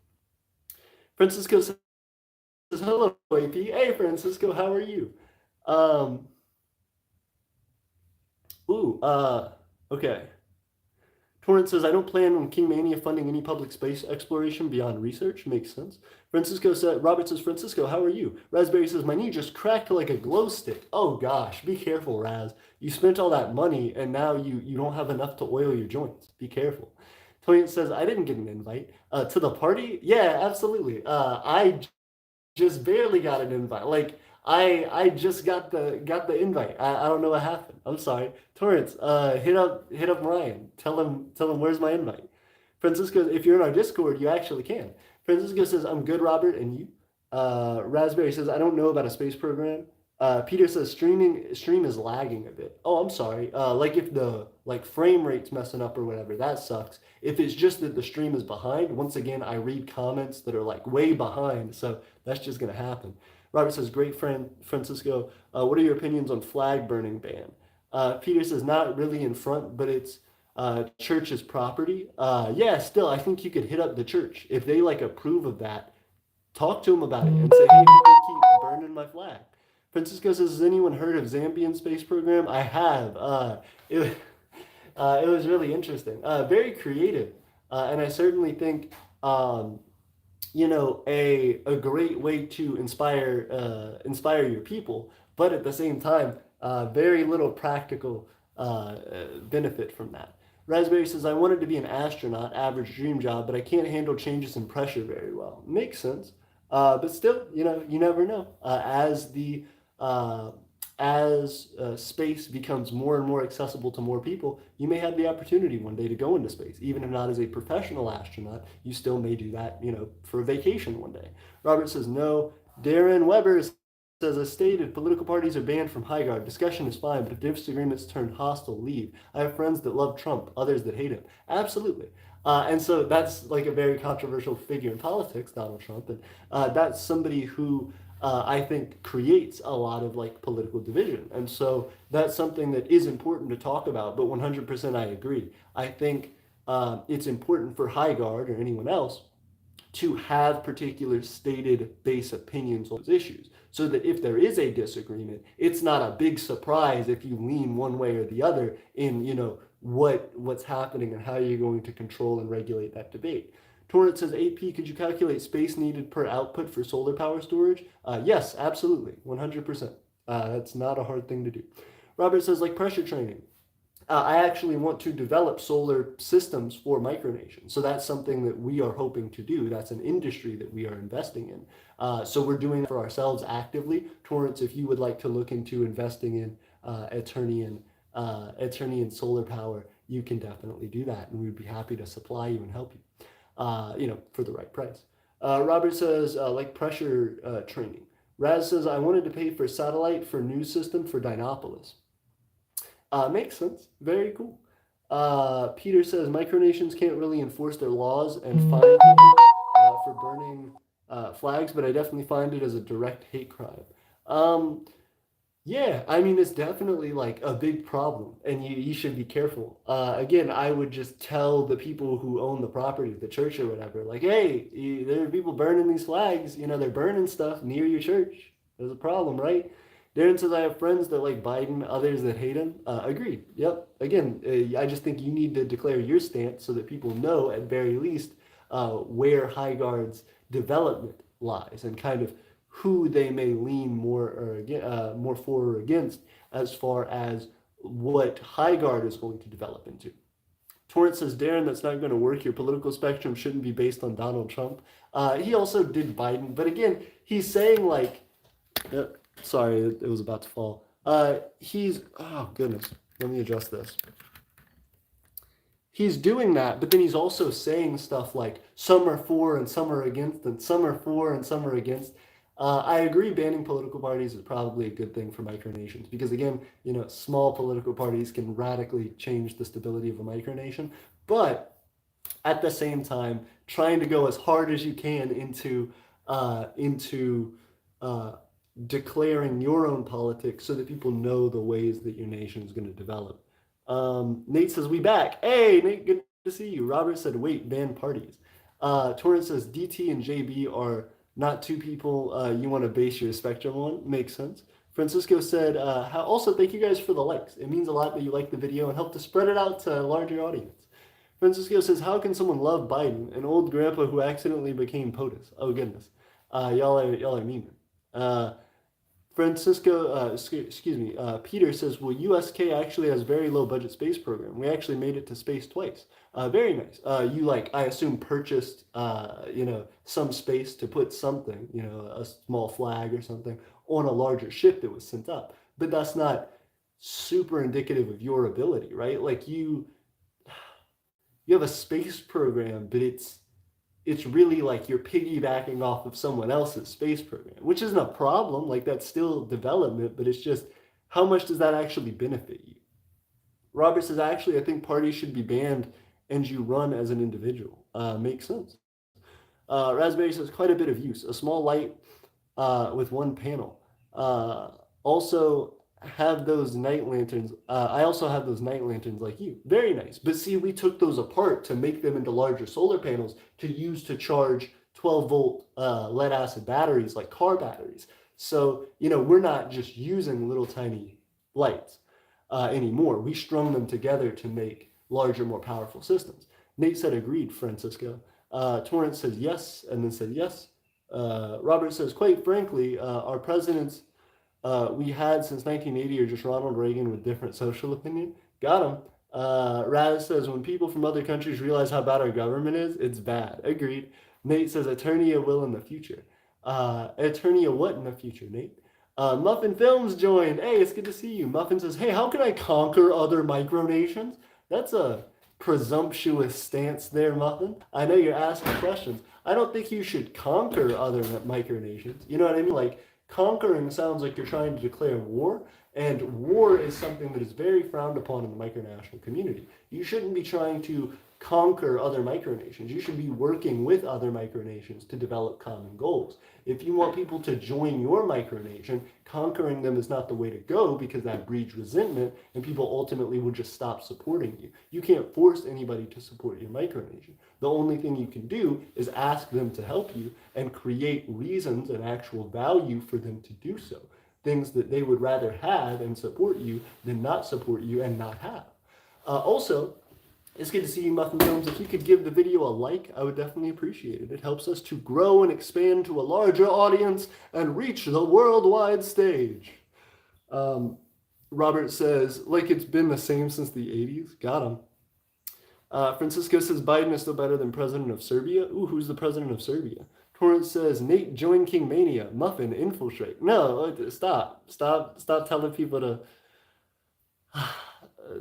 Francisco says, hello, AP. Hey, Francisco, how are you? Okay. Torrance says, I don't plan on King Mania funding any public space exploration beyond research. Makes sense. Robert says, Francisco, how are you? Raspberry says, my knee just cracked like a glow stick. Oh gosh, be careful, Raz. You spent all that money and now you don't have enough to oil your joints. Be careful. Torrance says, I didn't get an invite. To the party? Yeah, absolutely. I just barely got an invite. Like, I just got the invite. I don't know what happened. I'm sorry. Torrance, hit up Ryan. Tell him where's my invite. Francisco, if you're in our Discord, you actually can. Francisco says, I'm good, Robert, and you? Raspberry says, I don't know about a space program. Peter says, stream is lagging a bit. Oh, I'm sorry. Like if the frame rate's messing up or whatever, that sucks. If it's just that the stream is behind, once again, I read comments that are like way behind, so that's just gonna happen. Robert says, great friend, Francisco. What are your opinions on flag burning ban? Peter says, not really in front, but it's church's property. Yeah, still, I think you could hit up the church. If they approve of that, talk to them about it and say, hey, people keep burning my flag. Francisco says, has anyone heard of Zambian space program? I have. It was really interesting. Very creative. And I certainly think, a great way to inspire your people, but at the same time, very little practical benefit from that. Raspberry says, I wanted to be an astronaut, average dream job, but I can't handle changes in pressure very well. Makes sense. But still, you never know. Uh, as space becomes more and more accessible to more people, you may have the opportunity one day to go into space. Even if not as a professional astronaut, you still may do that, for a vacation one day. Robert says, no. Darren Weber says, as stated, political parties are banned from Highguard. Discussion is fine, but if disagreements turn hostile, leave. I have friends that love Trump, others that hate him. Absolutely. And so that's like a very controversial figure in politics, Donald Trump. And that's somebody who I think creates a lot of like political division. And so that's something that is important to talk about, but 100% I agree. I think it's important for Highguard or anyone else to have particular stated base opinions on those issues so that if there is a disagreement, it's not a big surprise if you lean one way or the other in, what's happening and how you're going to control and regulate that debate. Torrent says, AP, could you calculate space needed per output for solar power storage? Yes, absolutely, 100%. That's not a hard thing to do. Robert says, like pressure training. I actually want to develop solar systems for micronations. So that's something that we are hoping to do. That's an industry that we are investing in. So we're doing it for ourselves actively. Torrance, if you would like to look into investing in Aeternian solar power, you can definitely do that. And we'd be happy to supply you and help you, for the right price. Robert says, like pressure training. Raz says, I wanted to pay for satellite for news system for Dinopolis. Makes sense. Very cool. Peter says micronations can't really enforce their laws and fine people for burning flags, but I definitely find it as a direct hate crime. Yeah, I mean, it's definitely like a big problem, and you should be careful. Again, I would just tell the people who own the property, the church or whatever, like, hey, there are people burning these flags. They're burning stuff near your church. There's a problem, right? Darren says, I have friends that like Biden, others that hate him. Agreed. Yep. Again, I just think you need to declare your stance so that people know, at very least, where Highguard's development lies and kind of who they may lean more for or against as far as what Highguard is going to develop into. Torrance says, Darren, that's not going to work. Your political spectrum shouldn't be based on Donald Trump. He also did Biden. But again, he's saying like... sorry, it was about to fall. Oh goodness, let me adjust this. He's doing that, but then he's also saying stuff like some are for and some are against, and some are for and some are against. I agree banning political parties is probably a good thing for micronations because again, small political parties can radically change the stability of a micronation, but at the same time, trying to go as hard as you can into declaring your own politics so that people know the ways that your nation is going to develop. Nate says, we back. Hey, Nate, good to see you. Robert said, wait, ban parties. Torrance says, DT and JB are not two people you want to base your spectrum on. Makes sense. Francisco said, also, thank you guys for the likes. It means a lot that you like the video and help to spread it out to a larger audience. Francisco says, how can someone love Biden, an old grandpa who accidentally became POTUS? Oh, goodness. Y'all are mean. Peter says, well, USK actually has very low budget space program. We actually made it to space twice. Very nice. I assume purchased, some space to put something, a small flag or something on a larger ship that was sent up. But that's not super indicative of your ability, right? Like you have a space program, but it's really like you're piggybacking off of someone else's space program, which isn't a problem. Like that's still development, but it's just how much does that actually benefit you? Robert says, actually, I think parties should be banned and you run as an individual. Makes sense. Raspberry says, quite a bit of use. A small light with one panel. Also have those night lanterns. I also have those night lanterns like you. Very nice. But see, we took those apart to make them into larger solar panels to use to charge 12-volt lead acid batteries like car batteries. So, we're not just using little tiny lights anymore. We strung them together to make larger, more powerful systems. Nate said, agreed, Francisco. Torrance says yes, and then said yes. Robert says, quite frankly, our presidents we had since 1980 are just Ronald Reagan with different social opinion. Got him. Raz says, when people from other countries realize how bad our government is, it's bad. Agreed. Nate says, Eternia will in the future. Eternia what in the future, Nate? Muffin Films joined. Hey, it's good to see you. Muffin says, hey, how can I conquer other micronations? That's a presumptuous stance there, Muffin. I know you're asking questions. I don't think you should conquer other micronations. You know what I mean? Like, conquering sounds like you're trying to declare war, and war is something that is very frowned upon in the micronational community. You shouldn't be trying to conquer other micronations. You should be working with other micronations to develop common goals. If you want people to join your micronation, conquering them is not the way to go because that breeds resentment and people ultimately will just stop supporting you. You can't force anybody to support your micronation. The only thing you can do is ask them to help you and create reasons and actual value for them to do so. Things that they would rather have and support you than not support you and not have. Also, it's good to see you, Muffin Films. If you could give the video a like, I would definitely appreciate it. It helps us to grow and expand to a larger audience and reach the worldwide stage. Robert says, like it's been the same since the 80s. Got him. Francisco says, Biden is still better than president of Serbia. Ooh, who's the president of Serbia? Torrance says, Nate, join King Mania. Muffin, infiltrate. No, stop telling people to...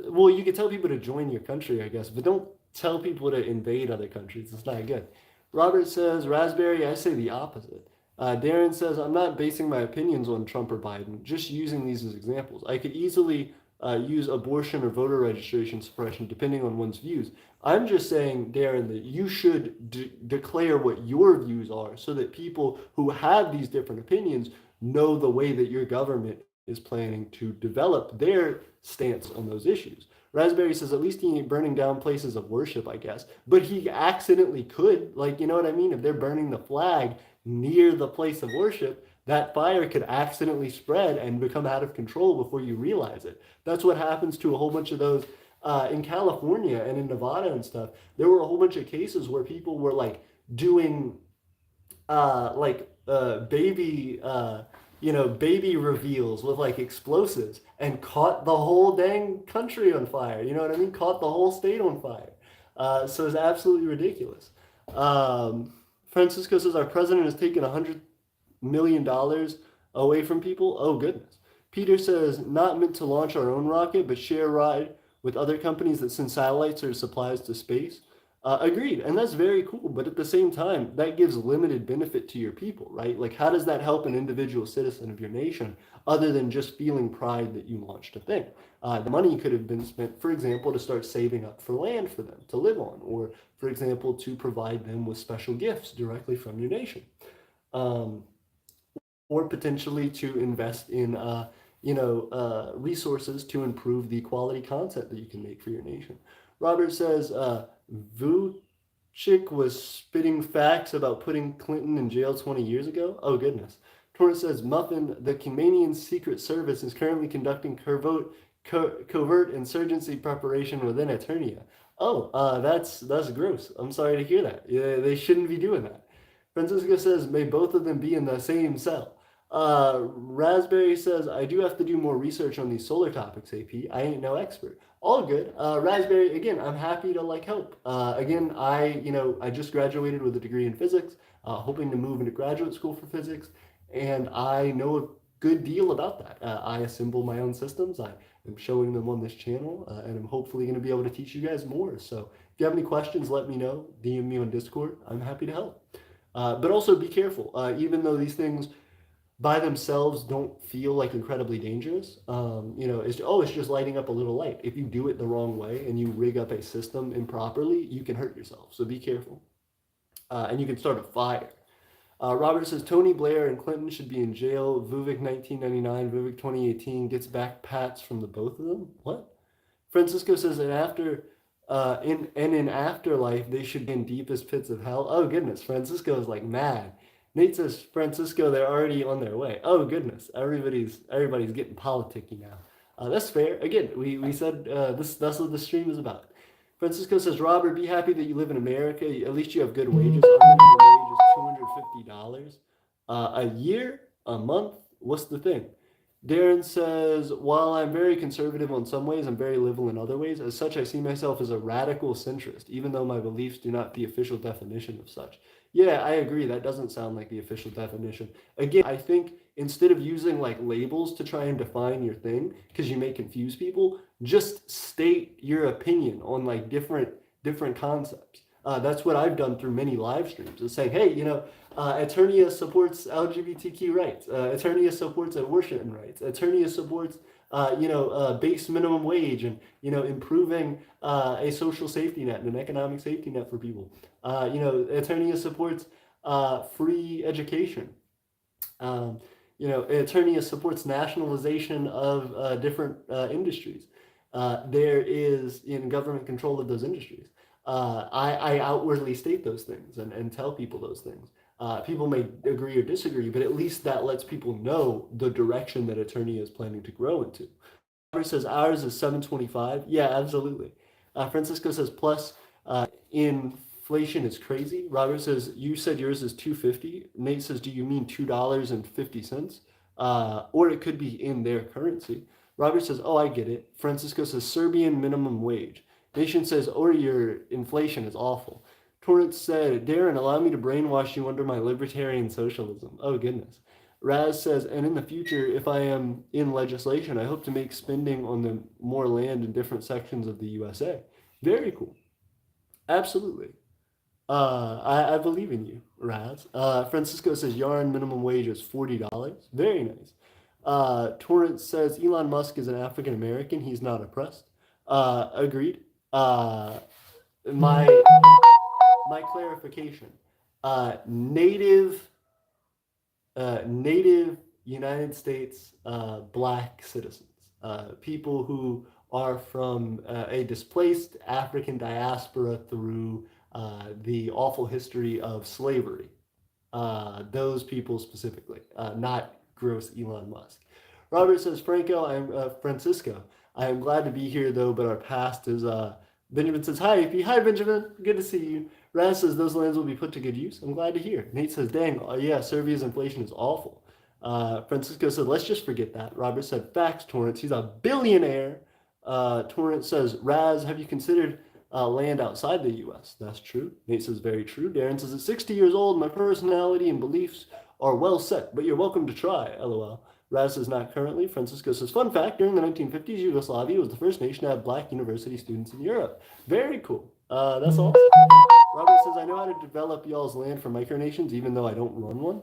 Well, you can tell people to join your country, I guess, but don't tell people to invade other countries. It's not good. Robert says, Raspberry, I say the opposite. Darren says, I'm not basing my opinions on Trump or Biden, just using these as examples. I could easily use abortion or voter registration suppression depending on one's views. I'm just saying, Darren, that you should declare what your views are so that people who have these different opinions know the way that your government is planning to develop their stance on those issues. Raspberry says, at least he ain't burning down places of worship, I guess. But he accidentally could. Like, you know what I mean? If they're burning the flag near the place of worship, that fire could accidentally spread and become out of control before you realize it. That's what happens to a whole bunch of those in California and in Nevada and stuff. There were a whole bunch of cases where people were like doing baby baby reveals with like explosives and caught the whole dang country on fire. You know what I mean? Caught the whole state on fire. So it's absolutely ridiculous. Francisco says our president has taken $100 million away from people. Oh, goodness. Peter says not meant to launch our own rocket, but share a ride with other companies that send satellites or supplies to space. Agreed. And that's very cool. But at the same time, that gives limited benefit to your people, right? Like, how does that help an individual citizen of your nation other than just feeling pride that you launched a thing? The money could have been spent, for example, to start saving up for land for them to live on, or, for example, to provide them with special gifts directly from your nation, or potentially to invest in, resources to improve the quality content that you can make for your nation. Robert says, Vucic was spitting facts about putting Clinton in jail 20 years ago? Oh, goodness. Torrance says, Muffin, the Canadian Secret Service is currently conducting covert insurgency preparation within Aeternia. Oh, that's gross. I'm sorry to hear that. Yeah, they shouldn't be doing that. Francisco says, may both of them be in the same cell. Raspberry says, I do have to do more research on these solar topics, AP. I ain't no expert. All good. Raspberry, again, I'm happy to help. Again, I just graduated with a degree in physics, hoping to move into graduate school for physics, and I know a good deal about that. I assemble my own systems. I am showing them on this channel, and I'm hopefully going to be able to teach you guys more. So if you have any questions, let me know. DM me on Discord. I'm happy to help. But also be careful. Even though these things by themselves don't feel like incredibly dangerous. It's just lighting up a little light. If you do it the wrong way and you rig up a system improperly, you can hurt yourself. So be careful. And you can start a fire. Robert says, Tony Blair and Clinton should be in jail. Vuvik 1999, Vuvik 2018 gets back pats from the both of them. What? Francisco says that in afterlife, they should be in deepest pits of hell. Oh, goodness. Francisco is like mad. Nate says, Francisco, they're already on their way. Oh, goodness. Everybody's getting politicky now. That's fair. Again, we said that's what the stream is about. Francisco says, Robert, be happy that you live in America. At least you have good wages. Our minimum wage is $250 a year, a month. What's the thing? Darren says, while I'm very conservative on some ways, I'm very liberal in other ways. As such, I see myself as a radical centrist, even though my beliefs do not the official definition of such. Yeah, I agree. That doesn't sound like the official definition. Again, I think instead of using like labels to try and define your thing, because you may confuse people, just state your opinion on like different concepts. That's what I've done through many live streams, is saying, hey, Aeternia supports LGBTQ rights. Aeternia supports abortion rights. Aeternia supports, base minimum wage and, improving a social safety net and an economic safety net for people. Aeternia supports free education. Aeternia supports nationalization of different industries. There is in government control of those industries. I outwardly state those things and tell people those things. People may agree or disagree, but at least that lets people know the direction that Aeternia is planning to grow into. Robert says ours is 725. Yeah, absolutely. Francisco says plus inflation is crazy. Robert says you said yours is 250. Nate says, do you mean $2.50? Or it could be in their currency. Robert says, oh, I get it. Francisco says Serbian minimum wage. Nation says, or your inflation is awful. Torrance said, Darren, allow me to brainwash you under my libertarian socialism. Oh, goodness. Raz says, and in the future, if I am in legislation, I hope to make spending on the more land in different sections of the USA. Very cool. Absolutely. I believe in you, Raz. Francisco says yarn minimum wage is $40. Very nice. Torrance says Elon Musk is an African American. He's not oppressed. Agreed. My my clarification. Native United States black citizens, people who are from a displaced African diaspora through the awful history of slavery. Those people specifically, not gross Elon Musk. Robert says, Francisco. I am glad to be here though, but our past is. Benjamin says, hi, AP. Hi, Benjamin. Good to see you. Raz says, those lands will be put to good use. I'm glad to hear. Nate says, dang, yeah, Serbia's inflation is awful. Francisco said, let's just forget that. Robert said, facts, Torrance. He's a billionaire. Torrance says, Raz, have you considered land outside the U.S.? That's true. Nate says, very true. Darren says, at 60 years old, my personality and beliefs are well set, but you're welcome to try, LOL. Raz says, not currently. Francisco says, fun fact, during the 1950s, Yugoslavia was the first nation to have black university students in Europe. Very cool. That's awesome. Robert says, I know how to develop y'all's land for micronations, even though I don't run one.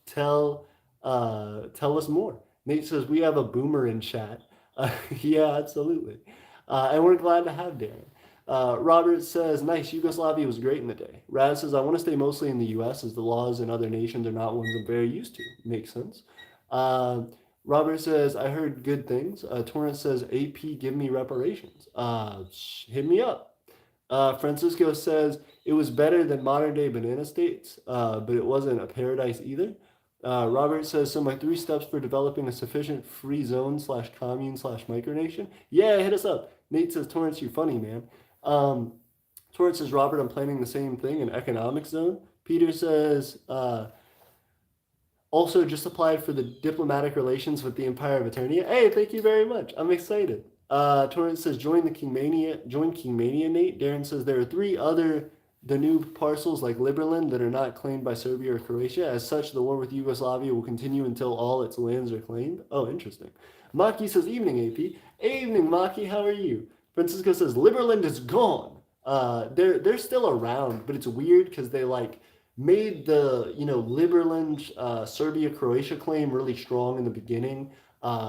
Tell us more. Nate says, we have a boomer in chat. Yeah, absolutely. And we're glad to have Darren. Robert says, nice, Yugoslavia was great in the day. Raz says, I want to stay mostly in the U.S. as the laws in other nations are not ones I'm very used to. Makes sense. Robert says, I heard good things. Torrance says, AP, give me reparations. Hit me up. Francisco says, it was better than modern day banana states, but it wasn't a paradise either. Robert says, so my 3 steps for developing a sufficient free zone / commune / micronation. Yeah, hit us up. Nate says, Torrance, you funny, man. Torrance says, Robert, I'm planning the same thing, an economic zone. Peter says, also just applied for the diplomatic relations with the Empire of Aeternia. Hey, thank you very much. I'm excited. Torrance says, join Kingmania, Nate. Darren says, there are 3 other Danube parcels like Liberland that are not claimed by Serbia or Croatia. As such, the war with Yugoslavia will continue until all its lands are claimed. Oh, interesting. Maki says, evening, AP. Evening, Maki. How are you? Francisco says, Liberland is gone. They're still around, but it's weird because they made the Liberland Serbia-Croatia claim really strong in the beginning.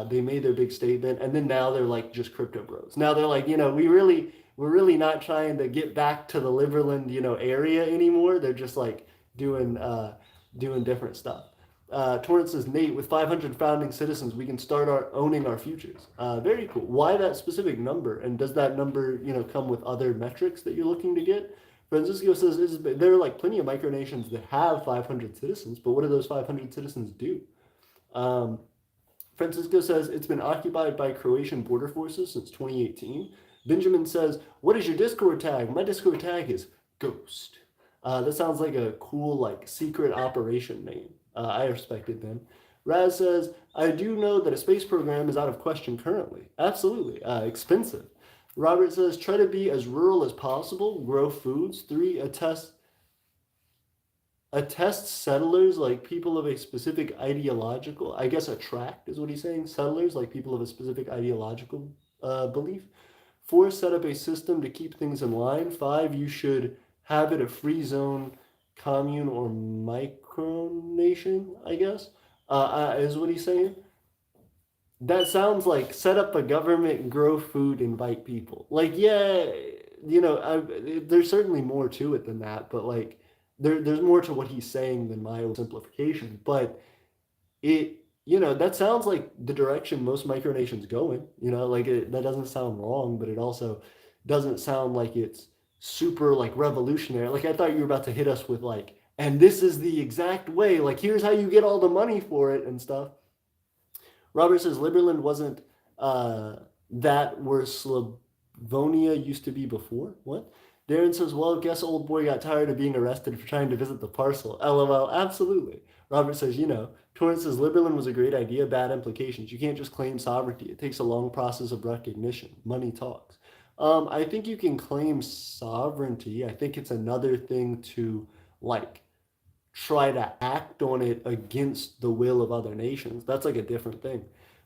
They made their big statement, and then now they're just crypto bros. Now they're we're really not trying to get back to the Liberland, area anymore. They're just doing different stuff. Torrance says, Nate, with 500 founding citizens, we can start owning our futures. Very cool. Why that specific number? And does that number, come with other metrics that you're looking to get? Francisco says, there are plenty of micronations that have 500 citizens, but what do those 500 citizens do? Francisco says, it's been occupied by Croatian border forces since 2018. Benjamin says, what is your Discord tag? My Discord tag is Ghost. That sounds like a cool, secret operation name. I respect it then. Raz says, I do know that a space program is out of question currently. Absolutely. Expensive. Robert says, try to be as rural as possible, grow foods. 3, attest settlers like people of a specific ideological, I guess attract is what he's saying, settlers like people of a specific ideological belief. 4, set up a system to keep things in line. 5, you should have it a free zone commune or micronation, I guess, is what he's saying. That sounds like set up a government, grow food, invite people. Like, yeah, there's certainly more to it than that, but like, there's more to what he's saying than my simplification. But that sounds like the direction most micronations go in. Like that doesn't sound wrong, but it also doesn't sound like it's super like revolutionary. Like I thought you were about to hit us with like, and this is the exact way. Like here's how you get all the money for it and stuff. Robert says Liberland wasn't that where Slavonia used to be before. What? Darren says, well, guess old boy got tired of being arrested for trying to visit the parcel. LOL, absolutely. Robert says, Torrance says Liberland was a great idea, bad implications. You can't just claim sovereignty. It takes a long process of recognition. Money talks. I think you can claim sovereignty. I think it's another thing to like try to act on it against the will of other nations. That's like a different thing.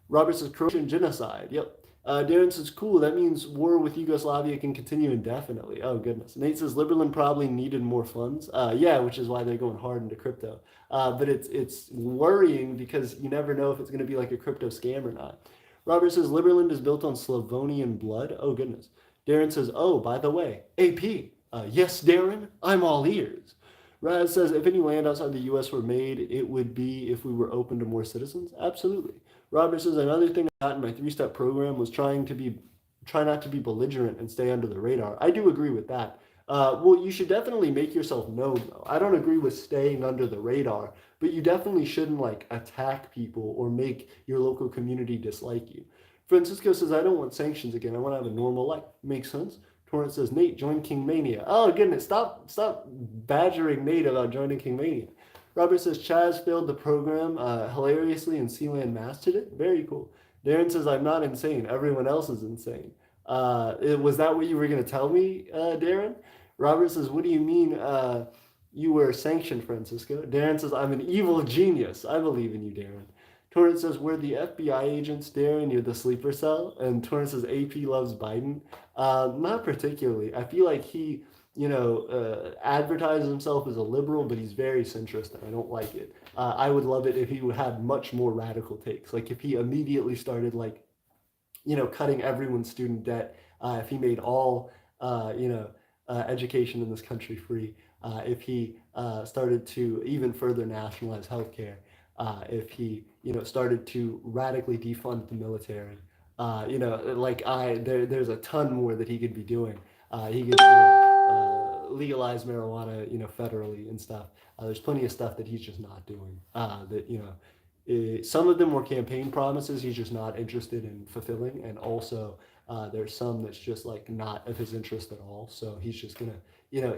Robert says Croatian genocide. Yep. Darren says, cool, that means war with Yugoslavia can continue indefinitely. Oh, goodness. Nate says Liberland probably needed more funds. Yeah, which is why they're going hard into crypto. But it's worrying because you never know if it's going to be like a crypto scam or not. Robert says Liberland is built on Slavonian blood. Oh, goodness. Darren says, oh, by the way, AP. Yes, Darren, I'm all ears. Raz says, if any land outside the U.S. were made, it would be if we were open to more citizens. Absolutely. Robert says, another thing I got in my 3-step program was try not to be belligerent and stay under the radar. I do agree with that. Well, you should definitely make yourself known, though. I don't agree with staying under the radar, but you definitely shouldn't, like, attack people or make your local community dislike you. Francisco says, I don't want sanctions again. I want to have a normal life. Makes sense. Torrance says, Nate, join King Mania. Oh, goodness, stop badgering Nate about joining King Mania. Robert says, Chaz failed the program hilariously and Sealand mastered it. Very cool. Darren says, I'm not insane. Everyone else is insane. Was that what you were going to tell me, Darren? Robert says, what do you mean you were sanctioned, Francisco? Darren says, I'm an evil genius. I believe in you, Darren. Torrance says, we're the FBI agents, Darren. You're the sleeper cell. And Torrance says, AP loves Biden. Not particularly. I feel like he, advertises himself as a liberal, but he's very centrist, and I don't like it. I would love it if he had much more radical takes. Like if he immediately started, like, cutting everyone's student debt. If he made all, education in this country free. If he started to even further nationalize healthcare. If he, started to radically defund the military, there's a ton more that he could be doing. He could, legalize marijuana, federally and stuff. There's plenty of stuff that he's just not doing. Some of them were campaign promises he's just not interested in fulfilling, and also there's some that's just like not of his interest at all. So he's just gonna,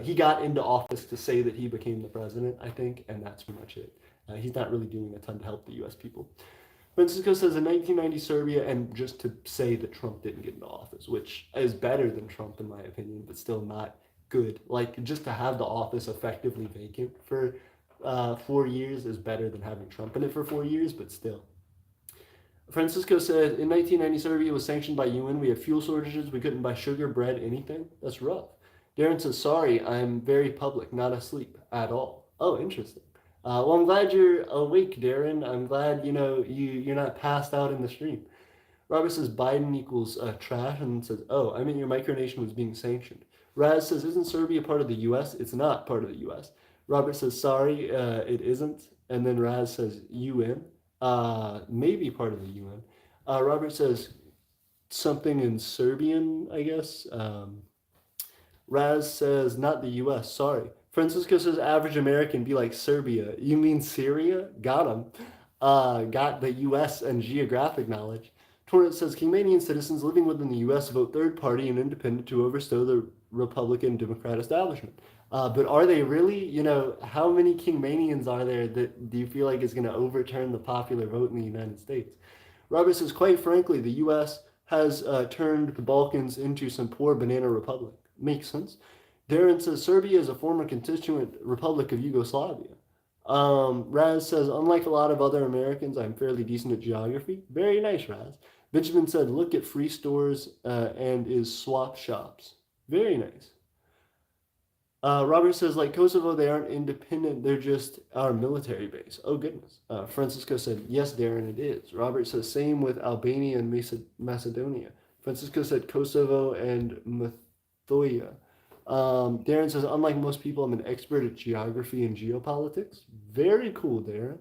he got into office to say that he became the president, I think, and that's pretty much it. He's not really doing a ton to help the U.S. people. Francisco says in 1990 Serbia, and just to say that Trump didn't get into office, which is better than Trump in my opinion, but still not good. Like just to have the office effectively vacant for 4 years is better than having Trump in it for 4 years, but still. Francisco said in 1990 Serbia was sanctioned by UN. We had fuel shortages. We couldn't buy sugar, bread, anything. That's rough. Darren says, sorry, I'm very public, not asleep at all. Oh, interesting. Well, I'm glad you're awake, Darren. I'm glad, you're not passed out in the stream. Robert says Biden equals trash, and says, oh, I mean your micronation was being sanctioned. Raz says, isn't Serbia part of the U.S.? It's not part of the U.S. Robert says, sorry, it isn't. And then Raz says, UN. Maybe part of the UN. Robert says something in Serbian, I guess. Raz says, not the U.S., sorry. Francisco says, average American be like Serbia. You mean Syria? Got him. Got the U.S. and geographic knowledge. Torrance says, Canadian citizens living within the U.S. vote third party and independent to overthrow the Republican Democrat establishment. But are they really? How many Kingmanians are there that do you feel like is going to overturn the popular vote in the United States? Robert says, quite frankly, the U.S. has turned the Balkans into some poor banana republic. Makes sense. Darren says, Serbia is a former constituent republic of Yugoslavia. Raz says, unlike a lot of other Americans, I'm fairly decent at geography. Very nice, Raz. Benjamin said, look at free stores and is swap shops. Very nice. Robert says, like Kosovo, they aren't independent. They're just our military base. Oh, goodness. Francisco said, yes, Darren, it is. Robert says, same with Albania and Macedonia. Francisco said, Kosovo and Methoia. Darren says, unlike most people, I'm an expert at geography and geopolitics. Very cool, Darren.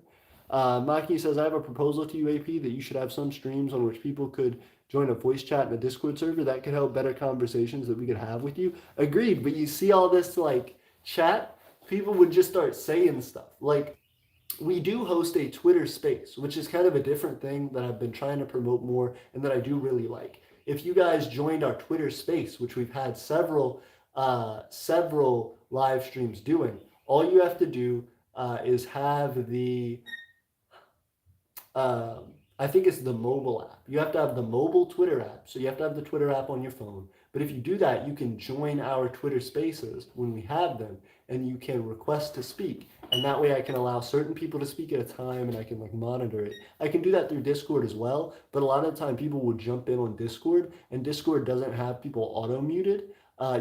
Maki says, I have a proposal to you, AP, that you should have some streams on which people could join a voice chat in a Discord server. That could help better conversations that we could have with you. Agreed, but you see all this like chat, people would just start saying stuff. Like, we do host a Twitter space, which is kind of a different thing that I've been trying to promote more and that I do really like. If you guys joined our Twitter space, which we've had several live streams doing, all you have to do is have the I think it's the mobile app. You have to have the mobile Twitter app. So you have to have the Twitter app on your phone. But if you do that, you can join our Twitter spaces when we have them and you can request to speak. And that way I can allow certain people to speak at a time and I can like monitor it. I can do that through Discord as well. But a lot of the time people will jump in on Discord and Discord doesn't have people auto muted.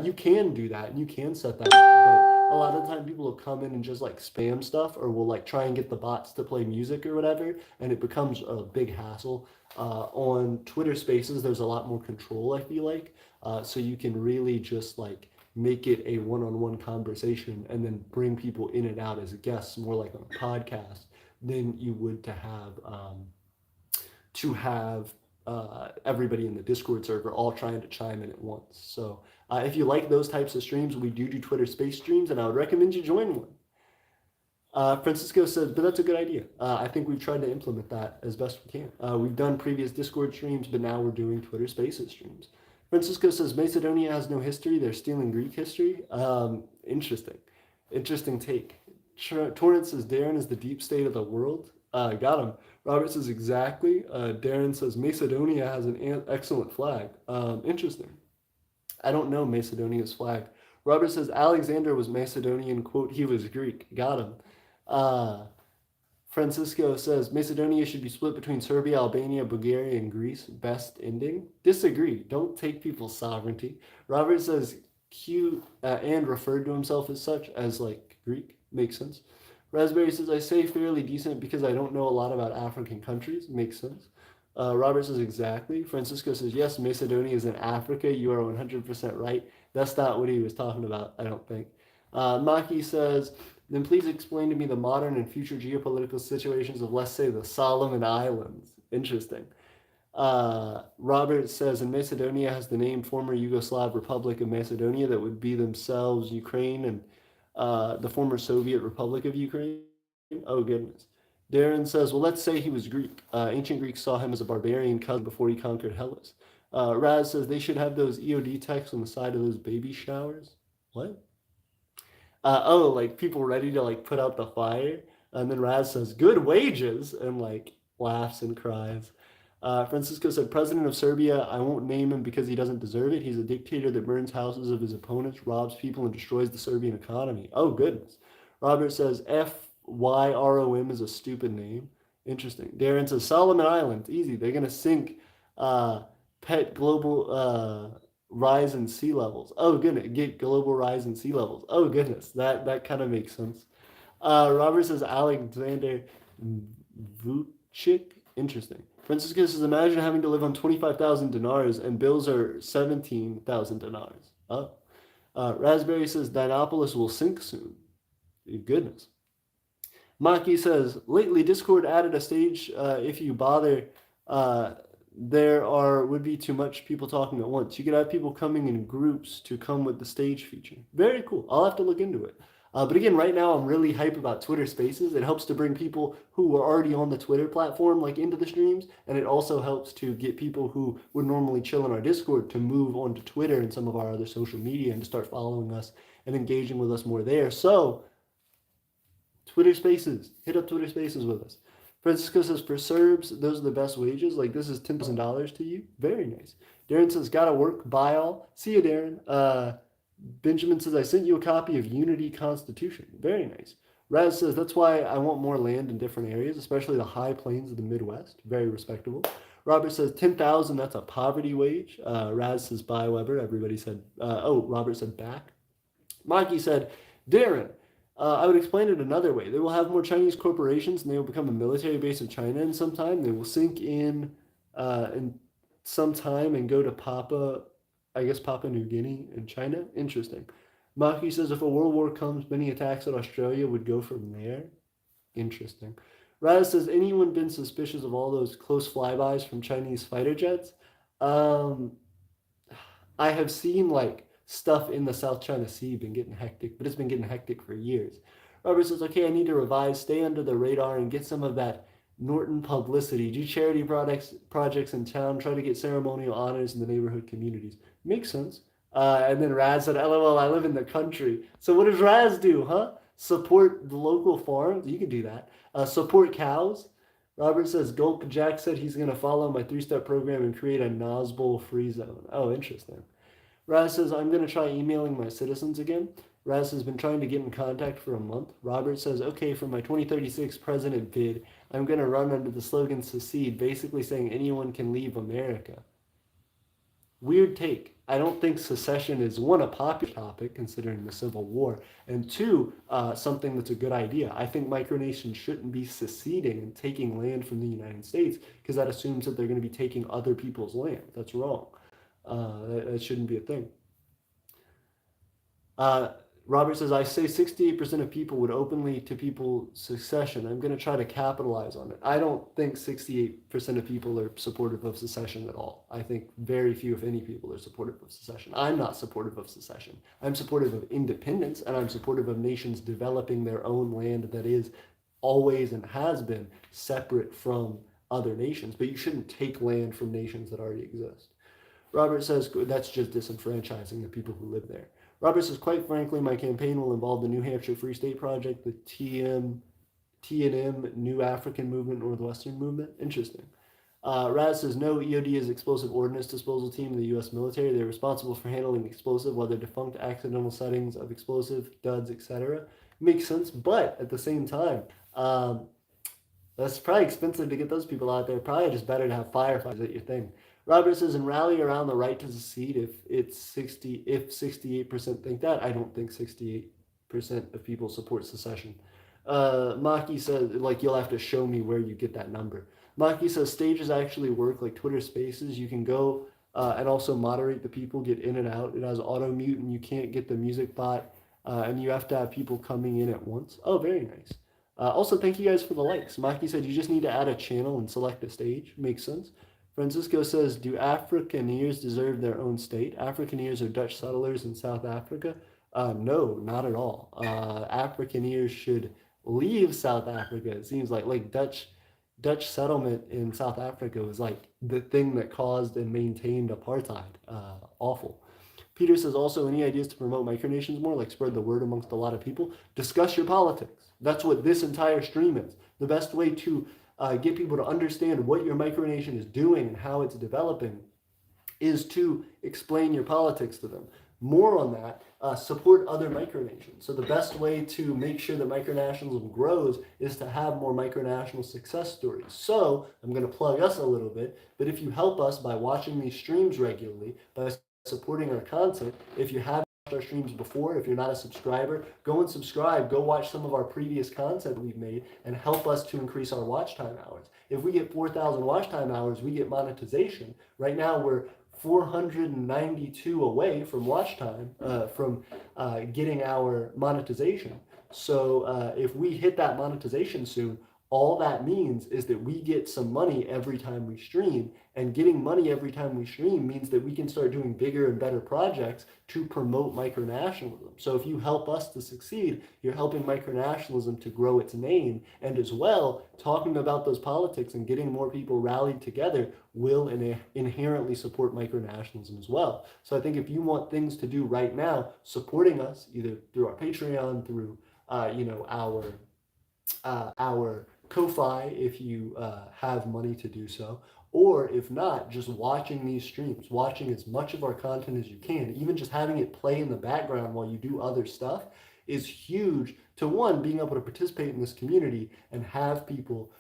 You can do that and you can set that up. But a lot of the time people will come in and just like spam stuff or will like try and get the bots to play music or whatever, and it becomes a big hassle. On Twitter Spaces, there's a lot more control, I feel like. So you can really just like make it a one-on-one conversation and then bring people in and out as guests, more like on a podcast than you would to have everybody in the Discord server all trying to chime in at once. So if you like those types of streams, we do Twitter Space streams, and I would recommend you join one. Francisco says, but that's a good idea. I think we've tried to implement that as best we can. We've done previous Discord streams, but now we're doing Twitter Spaces streams. Francisco says, Macedonia has no history. They're stealing Greek history. Interesting. Interesting take. Torrance says, Darren is the deep state of the world. Got him. Robert says, exactly. Darren says, Macedonia has an excellent flag. Interesting. I don't know Macedonia's flag. Robert says, Alexander was Macedonian, quote, he was Greek. Got him. Francisco says, Macedonia should be split between Serbia, Albania, Bulgaria, and Greece. Best ending? Disagree. Don't take people's sovereignty. Robert says, Q and referred to himself as such, as like Greek. Makes sense. Raspberry says, I say fairly decent because I don't know a lot about African countries. Makes sense. Robert says, exactly. Francisco says, yes, Macedonia is in Africa. You are 100% right. That's not what he was talking about, I don't think. Maki says, then please explain to me the modern and future geopolitical situations of, let's say, the Solomon Islands. Interesting. Robert says, and Macedonia has the name former Yugoslav Republic of Macedonia that would be themselves Ukraine and the former Soviet Republic of Ukraine. Oh, goodness. Darren says, well, let's say he was Greek. Ancient Greeks saw him as a barbarian cousin before he conquered Hellas. Raz says they should have those EOD texts on the side of those baby showers. What? Like people ready to like put out the fire. And then Raz says, good wages, and like laughs and cries. Francisco said, President of Serbia, I won't name him because he doesn't deserve it. He's a dictator that burns houses of his opponents, robs people, and destroys the Serbian economy. Oh, goodness. Robert says, FYROM is a stupid name. Interesting. Darren says, Solomon Islands, easy. They're going to sink pet global rise in sea levels. Oh, goodness. Get global rise in sea levels. Oh, goodness. That kind of makes sense. Robert says, Alexander Vucic. Interesting. Francisco says, imagine having to live on 25,000 dinars and bills are 17,000 dinars. Oh. Raspberry says, Dinopolis will sink soon. Goodness. Maki says, lately Discord added a stage if you bother. Would be too much people talking at once. You could have people coming in groups to come with the stage feature. Very cool. I'll have to look into it. But again, right now I'm really hype about Twitter Spaces. It helps to bring people who are already on the Twitter platform like into the streams, and it also helps to get people who would normally chill in our Discord to move onto Twitter and some of our other social media and to start following us and engaging with us more there. So Twitter Spaces, hit up Twitter Spaces with us. Francisco says, for Serbs, those are the best wages. Like, this is $10,000 to you. Very nice. Darren says, gotta work. Bye all. See you, Darren. Benjamin says, I sent you a copy of Unity Constitution. Very nice. Raz says, that's why I want more land in different areas, especially the high plains of the Midwest. Very respectable. Robert says, 10,000, that's a poverty wage. Raz says, bye, Weber. Everybody said, Robert said back. Mikey said, Darren, I would explain it another way. They will have more Chinese corporations and they will become a military base of China in some time. They will sink in some time and go to Papua New Guinea and China. Interesting. Maki says if a world war comes, many attacks on Australia would go from there. Interesting. Raz says, anyone been suspicious of all those close flybys from Chinese fighter jets? I have seen like stuff in the South China Sea been getting hectic, but it's been getting hectic for years. Robert says, okay, I need to revise, stay under the radar, and get some of that Norton publicity. Do charity projects in town, try to get ceremonial honors in the neighborhood communities. Makes sense. And then Raz said, LOL, I live in the country. So what does Raz do, huh? Support the local farms? You can do that. Support cows? Robert says, Gulp Jack said he's going to follow my 3-step program and create a Nosbol free zone. Oh, interesting. Raz says, I'm going to try emailing my citizens again. Raz has been trying to get in contact for a month. Robert says, okay, for my 2036 president bid, I'm going to run under the slogan secede, basically saying anyone can leave America. Weird take. I don't think secession is, one, a popular topic considering the Civil War, and two, something that's a good idea. I think micronations shouldn't be seceding and taking land from the United States because that assumes that they're going to be taking other people's land. That's wrong. That shouldn't be a thing. Robert says, I say 68% of people would openly to people secession. I'm going to try to capitalize on it. I don't think 68% of people are supportive of secession at all. I think very few, if any, people are supportive of secession. I'm not supportive of secession. I'm supportive of independence, and I'm supportive of nations developing their own land that is always and has been separate from other nations. But you shouldn't take land from nations that already exist. Robert says, that's just disenfranchising the people who live there. Robert says, quite frankly, my campaign will involve the New Hampshire Free State Project, the TNM, New African Movement, Northwestern Movement. Interesting. Raz says, no, EOD is explosive ordnance disposal team in the U.S. military. They're responsible for handling explosive, whether defunct accidental settings of explosive, duds, etc. Makes sense, but at the same time, that's probably expensive to get those people out there. Probably just better to have firefighters at your thing. Robert says, and rally around the right to secede if 68% think that. I don't think 68% of people support secession. Maki says, like, you'll have to show me where you get that number. Maki says, stages actually work like Twitter Spaces. You can go and also moderate the people, get in and out. It has auto mute, and you can't get the music bot, and you have to have people coming in at once. Oh, very nice. Also, thank you guys for the likes. Maki said, you just need to add a channel and select a stage. Makes sense. Francisco says, do Afrikaneers deserve their own state? Afrikaneers are Dutch settlers in South Africa? No, not at all. Afrikaneers should leave South Africa. It seems like Dutch settlement in South Africa was like the thing that caused and maintained apartheid. Awful. Peter says, also, any ideas to promote micronations more, like spread the word amongst a lot of people? Discuss your politics. That's what this entire stream is. The best way to get people to understand what your micronation is doing and how it's developing is to explain your politics to them. More on that, support other micronations. So the best way to make sure that micronationalism grows is to have more micronational success stories. So I'm going to plug us a little bit, but if you help us by watching these streams regularly, by supporting our content, if you haven't watched our streams before, if you're not a subscriber, go and subscribe, go watch some of our previous content we've made and help us to increase our watch time hours. If we get 4,000 watch time hours, we get monetization. Right now we're 492 away from watch time, from getting our monetization. So if we hit that monetization soon, All that means is that we get some money every time we stream, and getting money every time we stream means that we can start doing bigger and better projects to promote micronationalism. So if you help us to succeed, you're helping micronationalism to grow its name, and as well, talking about those politics and getting more people rallied together will inherently support micronationalism as well. So I think if you want things to do right now, supporting us either through our Patreon, through our Ko-Fi if you have money to do so, or if not, just watching these streams, watching as much of our content as you can, even just having it play in the background while you do other stuff is huge to, one, being able to participate in this community and have people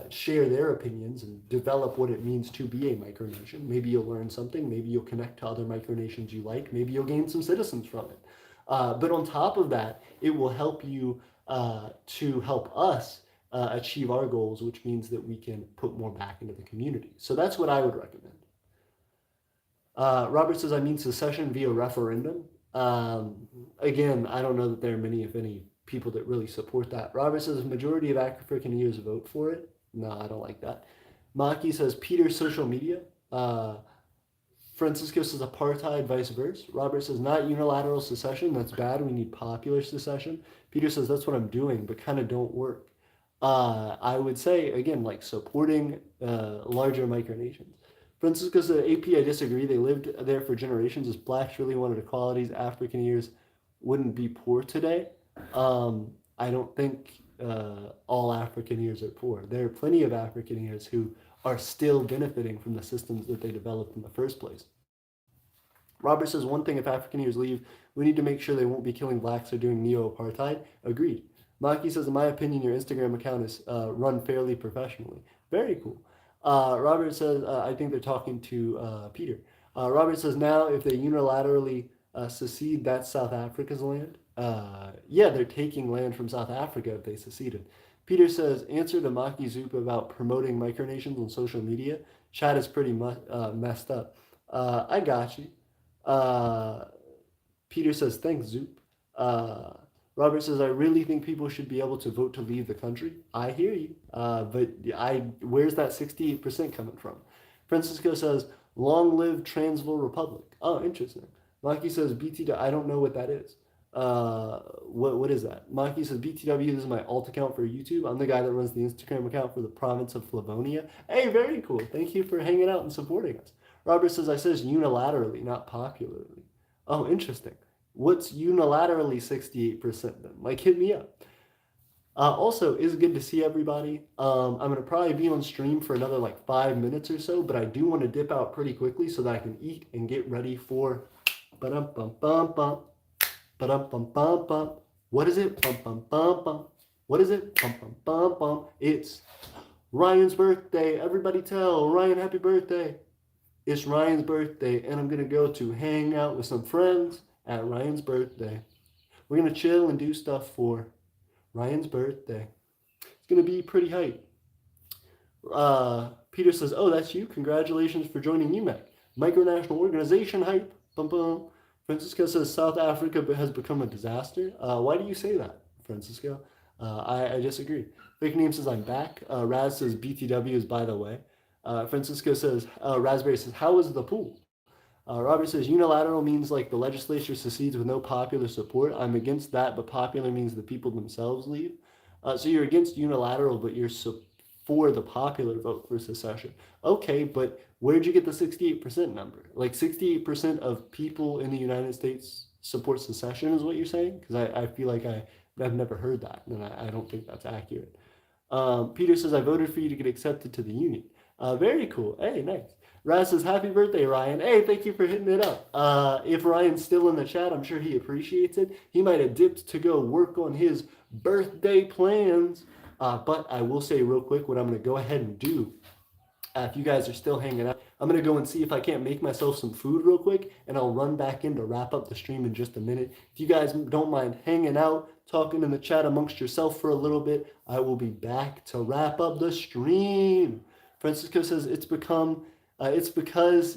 share their opinions and develop what it means to be a micronation. Maybe you'll learn something, maybe you'll connect to other micronations you like, maybe you'll gain some citizens from it. But on top of that, it will help you to help us achieve our goals, which means that we can put more back into the community. So that's what I would recommend. Robert says, I mean secession via referendum. Again, I don't know that there are many, if any, people that really support that. Robert says, majority of African-Americans vote for it. No, I don't like that. Maki says, Peter, social media. Francisco says, apartheid, vice versa. Robert says, not unilateral secession. That's bad. We need popular secession. Peter says, that's what I'm doing, but kind of don't work. I would say, again, like supporting larger micronations. Francisco said, AP, I disagree. They lived there for generations. If blacks really wanted equalities, African-ears wouldn't be poor today. I don't think all African-ears are poor. There are plenty of African-ears who are still benefiting from the systems that they developed in the first place. Robert says, one thing, if African-ears leave, we need to make sure they won't be killing blacks or doing neo-apartheid. Agreed. Maki says, in my opinion, your Instagram account is run fairly professionally. Very cool. Robert says, I think they're talking to Peter. Robert says, now if they unilaterally secede, that's South Africa's land. Yeah, they're taking land from South Africa if they seceded. Peter says, answer to Maki Zoop about promoting micronations on social media. Chat is pretty messed up. I got you. Peter says, thanks, Zoop. Robert says, I really think people should be able to vote to leave the country. I hear you. But where's that 68% coming from? Francisco says, long live Transvaal Republic. Oh, interesting. Maki says, BTW, I don't know what that is. What is that? Maki says, BTW, this is my alt account for YouTube. I'm the guy that runs the Instagram account for the province of Flavonia. Hey, very cool. Thank you for hanging out and supporting us. Robert says, I says unilaterally, not popularly. Oh, interesting. What's unilaterally 68% then? Like, hit me up. Also, it's good to see everybody. I'm going to probably be on stream for another like 5 minutes or so, but I do want to dip out pretty quickly so that I can eat and get ready for ba-dum-bum-bum-bum. Ba-dum-bum-bum-bum. What is it? Bum-bum-bum-bum. What is it? Bum-bum-bum-bum. It's Ryan's birthday. Everybody tell Ryan happy birthday. It's Ryan's birthday, and I'm going to go to hang out with some friends at Ryan's birthday. We're going to chill and do stuff for Ryan's birthday. It's going to be pretty hype. Peter says, oh, that's you? Congratulations for joining UMAC. Micronational organization hype. Bum, bum. Francisco says, South Africa has become a disaster. Why do you say that, Francisco? I disagree. Fake Name says, I'm back. Raz says, BTW is by the way. Francisco says, Raspberry says, how is the pool? Robert says, unilateral means like the legislature secedes with no popular support. I'm against that, but popular means the people themselves leave. So you're against unilateral, but you're for the popular vote for secession. Okay, but where'd you get the 68% number? Like 68% of people in the United States support secession is what you're saying? Because I feel like I've never heard that, and I don't think that's accurate. Peter says, I voted for you to get accepted to the union. Very cool. Hey, nice. Raz says, happy birthday, Ryan. Hey, thank you for hitting it up. If Ryan's still in the chat, I'm sure he appreciates it. He might have dipped to go work on his birthday plans. But I will say real quick what I'm going to go ahead and do. If you guys are still hanging out, I'm going to go and see if I can't make myself some food real quick, and I'll run back in to wrap up the stream in just a minute. If you guys don't mind hanging out, talking in the chat amongst yourself for a little bit, I will be back to wrap up the stream. Francisco says it's because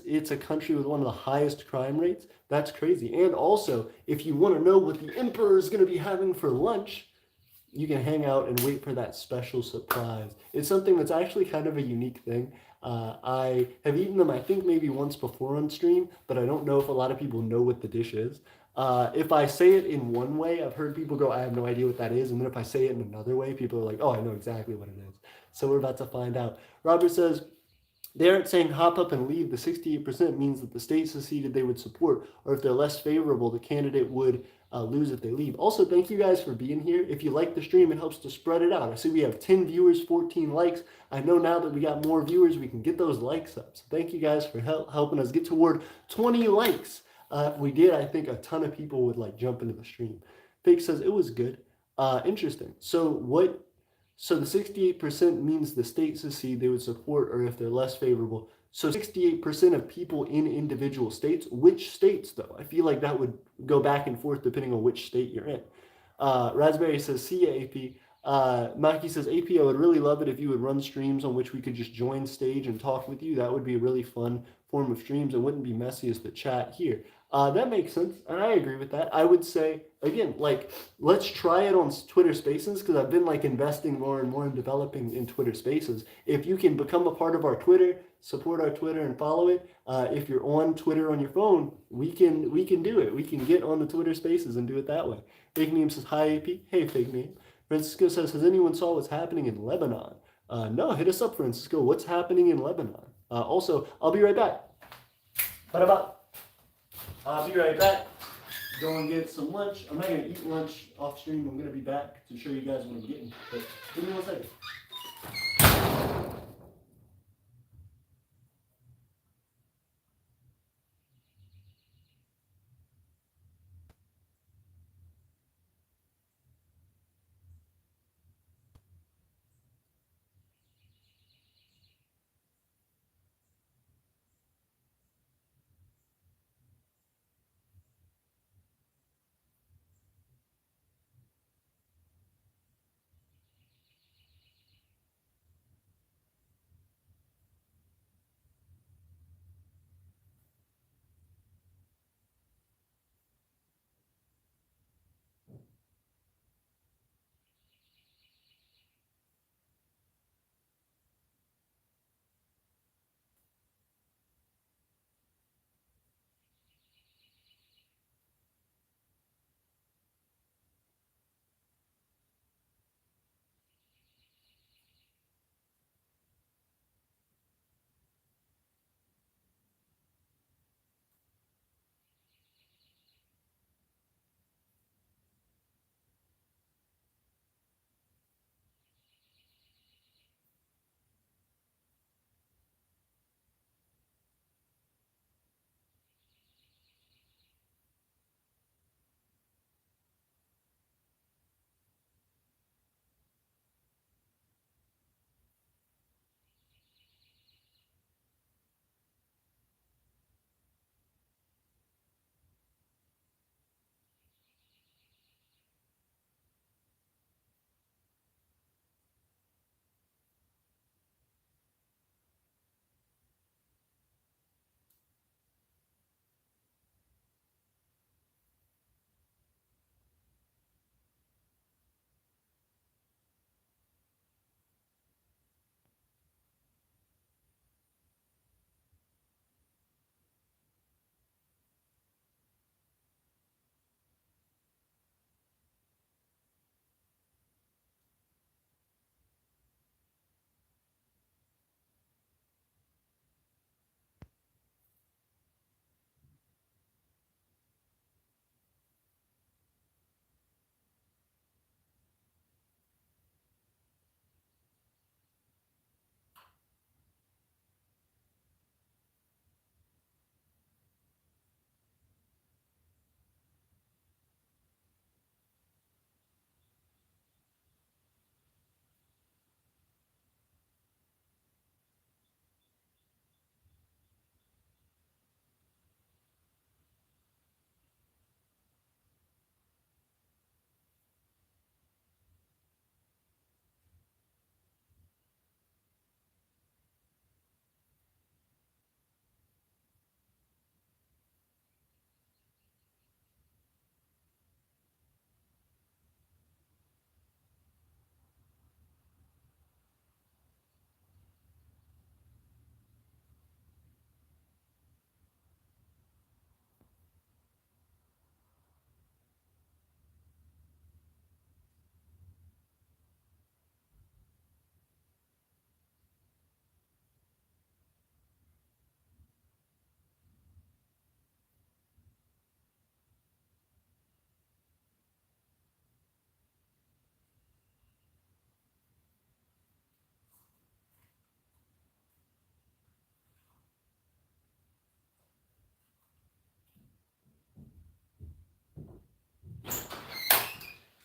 it's a country with one of the highest crime rates. That's crazy. And also, if you want to know what the emperor is going to be having for lunch, you can hang out and wait for that special surprise. It's something that's actually kind of a unique thing. I have eaten them, I think, maybe once before on stream, but I don't know if a lot of people know what the dish is. If I say it in one way, I've heard people go, I have no idea what that is. And then if I say it in another way, people are like, oh, I know exactly what it is. So we're about to find out. Robert says, they aren't saying hop up and leave. The 68% means that the state seceded they would support, or if they're less favorable, the candidate would lose if they leave. Also, thank you guys for being here. If you like the stream, it helps to spread it out. I see we have 10 viewers, 14 likes. I know now that we got more viewers, we can get those likes up. So thank you guys for helping us get toward 20 likes. If we did, I think a ton of people would like jump into the stream. Fake says it was good. Interesting. So the 68% means the state secede they would support, or if they're less favorable. So 68% of people in individual states. Which states, though? I feel like that would go back and forth depending on which state you're in. Raspberry says, see ya, AP. Maki says, AP, I would really love it if you would run streams on which we could just join stage and talk with you. That would be a really fun form of streams. It wouldn't be messy as the chat here. That makes sense, and I agree with that. I would say, again, like, let's try it on Twitter Spaces, because I've been, like, investing more and more in developing in Twitter Spaces. If you can become a part of our Twitter, support our Twitter and follow it, if you're on Twitter on your phone, we can do it. We can get on the Twitter Spaces and do it that way. Fake Meme says, hi, AP. Hey, Fake Meme. Francisco says, has anyone saw what's happening in Lebanon? No, hit us up, Francisco. What's happening in Lebanon? Also, I'll be right back. What about? I'll be right back. Go and get some lunch. I'm not going to eat lunch off stream. I'm going to be back to show you guys what I'm getting. But give me 1 second.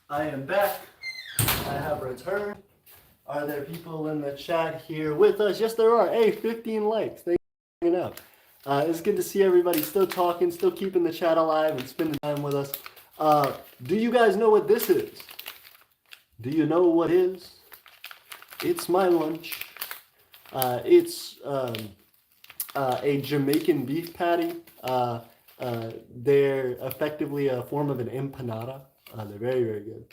I am back. I have returned. Are there people in the chat here with us? Yes, there are. Hey, 15 likes. Thank you for hanging out. It's good to see everybody still talking, still keeping the chat alive and spending time with us. Do you guys know what this is? Do you know what it is? It's my lunch. It's a Jamaican beef patty. They're effectively a form of an empanada. They're very, very good.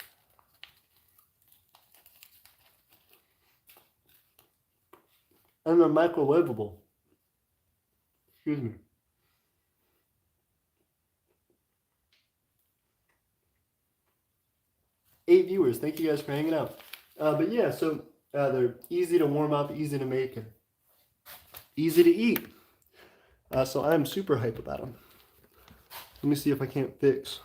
And they're microwavable. Excuse me. Eight viewers. Thank you guys for hanging out. But yeah, so they're easy to warm up, easy to make, and easy to eat. So I'm super hype about them. Let me see if I can't fix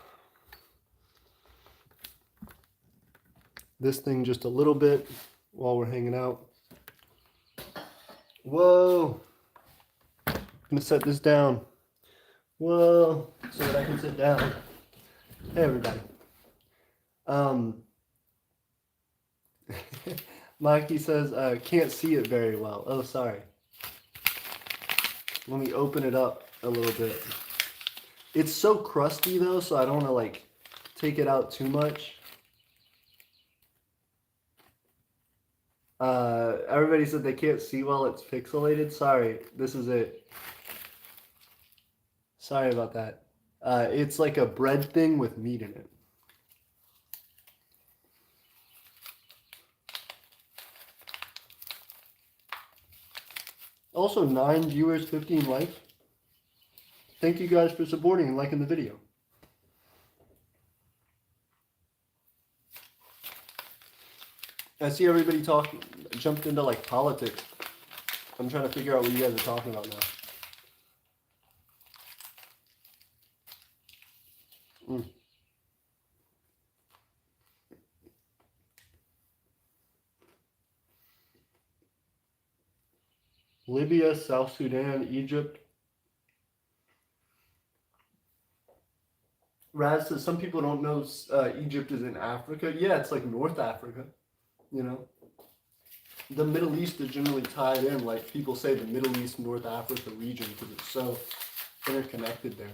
this thing just a little bit while we're hanging out. Whoa. I'm going to set this down. Whoa. So that I can sit down. Hey, everybody. Mikey says, can't see it very well. Oh, sorry. Let me open it up a little bit. It's so crusty, though, so I don't want to, like, take it out too much. Everybody said they can't see while it's pixelated. Sorry, this is it. Sorry about that. It's like a bread thing with meat in it. Also, 9 viewers, 15 likes. Thank you guys for supporting and liking the video. I see everybody jumped into like politics. I'm trying to figure out what you guys are talking about now. Libya, South Sudan, Egypt. Raz says some people don't know Egypt is in Africa. Yeah, it's like North Africa, you know. The Middle East is generally tied in, like people say the Middle East, North Africa region because it's so interconnected there.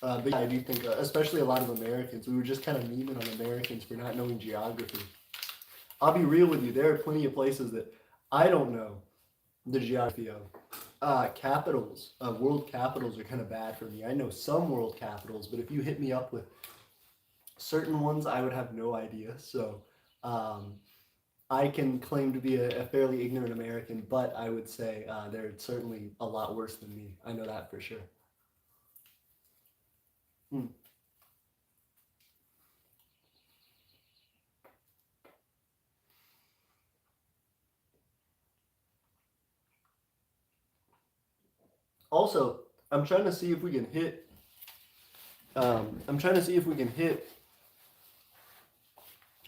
But yeah, I do think, especially a lot of Americans, we were just kind of memeing on Americans for not knowing geography. I'll be real with you, there are plenty of places that I don't know the geography of. Capitals, world capitals are kind of bad for me. I know some world capitals, but if you hit me up with certain ones, I would have no idea. So I can claim to be a fairly ignorant American, but I would say they're certainly a lot worse than me. I know that for sure. Also, I'm trying to see if we can hit.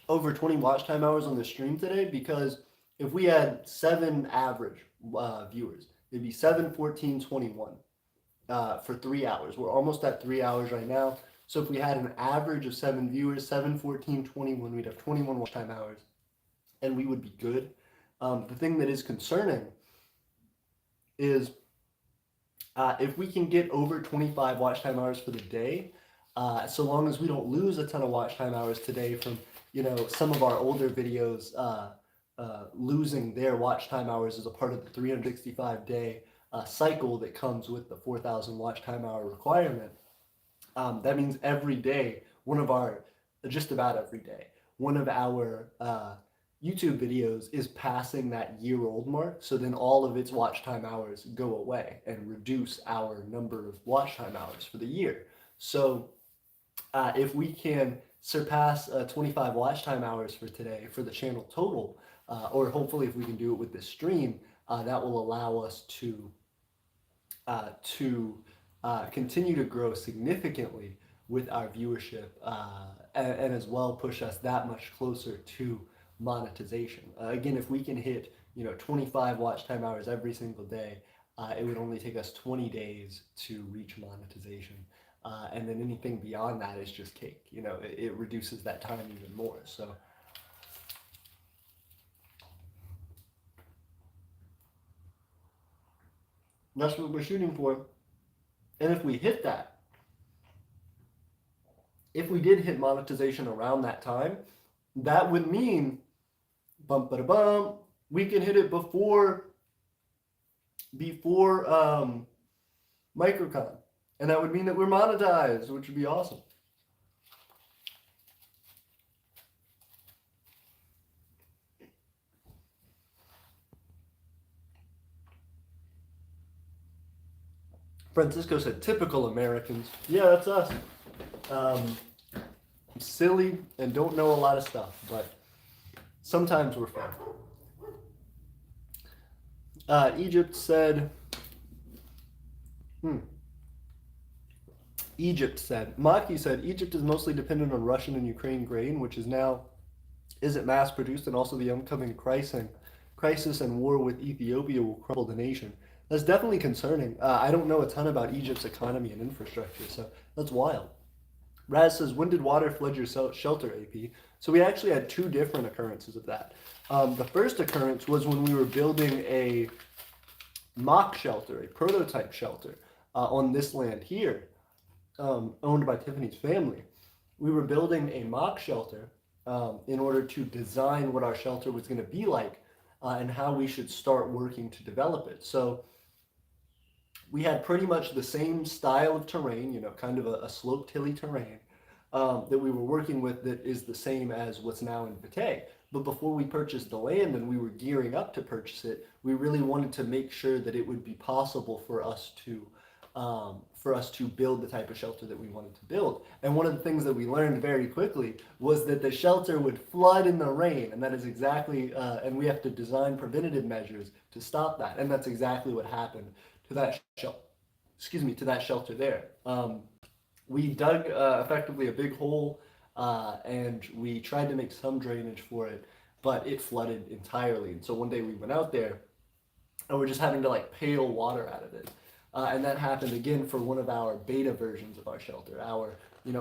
Over 20 watch time hours on the stream today, because if we had 7 average viewers, it'd be 7, 14, 21 for 3 hours. We're almost at 3 hours right now. So if we had an average of 7 viewers, 7, 14, 21, we'd have 21 watch time hours, and we would be good. The thing that is concerning is if we can get over 25 watch time hours for the day, so long as we don't lose a ton of watch time hours today from, you know, some of our older videos losing their watch time hours as a part of the 365-day cycle that comes with the 4,000 watch time hour requirement. That means every day, just about every day, one of our YouTube videos is passing that year-old mark, so then all of its watch time hours go away and reduce our number of watch time hours for the year. So if we can surpass 25 watch time hours for today for the channel total, or hopefully if we can do it with this stream, that will allow us to continue to grow significantly with our viewership, and as well push us that much closer to monetization. Again, if we can hit 25 watch time hours every single day, it would only take us 20 days to reach monetization. and then anything beyond that is just cake. You know, it reduces that time even more. So that's what we're shooting for. And if we hit that, if we did hit monetization around that time, that would mean, bump ba bum, we can hit it before Microcon. And that would mean that we're monetized, which would be awesome. Francisco said, typical Americans. Yeah, that's us. Silly and don't know a lot of stuff, but sometimes we're fun. Egypt said, Maki said, Egypt is mostly dependent on Russian and Ukraine grain, which isn't mass produced, and also the upcoming crisis and war with Ethiopia will crumble the nation. That's definitely concerning. I don't know a ton about Egypt's economy and infrastructure, so that's wild. Raz says, when did water flood your shelter, AP? So we actually had two different occurrences of that. The first occurrence was when we were building a mock shelter, a prototype shelter, on this land here, owned by Tiffany's family. We were building a mock shelter in order to design what our shelter was going to be like and how we should start working to develop it. So we had pretty much the same style of terrain, you know, kind of a sloped, hilly terrain that we were working with that is the same as what's now in Vitae. But before we purchased the land and we were gearing up to purchase it, we really wanted to make sure that it would be possible for us to build the type of shelter that we wanted to build. And one of the things that we learned very quickly was that the shelter would flood in the rain, and that is exactly, and we have to design preventative measures to stop that. And that's exactly what happened to that shelter there. We dug effectively a big hole, and we tried to make some drainage for it, but it flooded entirely. And so one day we went out there, and we're just having to like pail water out of it. And that happened again for one of our beta versions of our shelter, our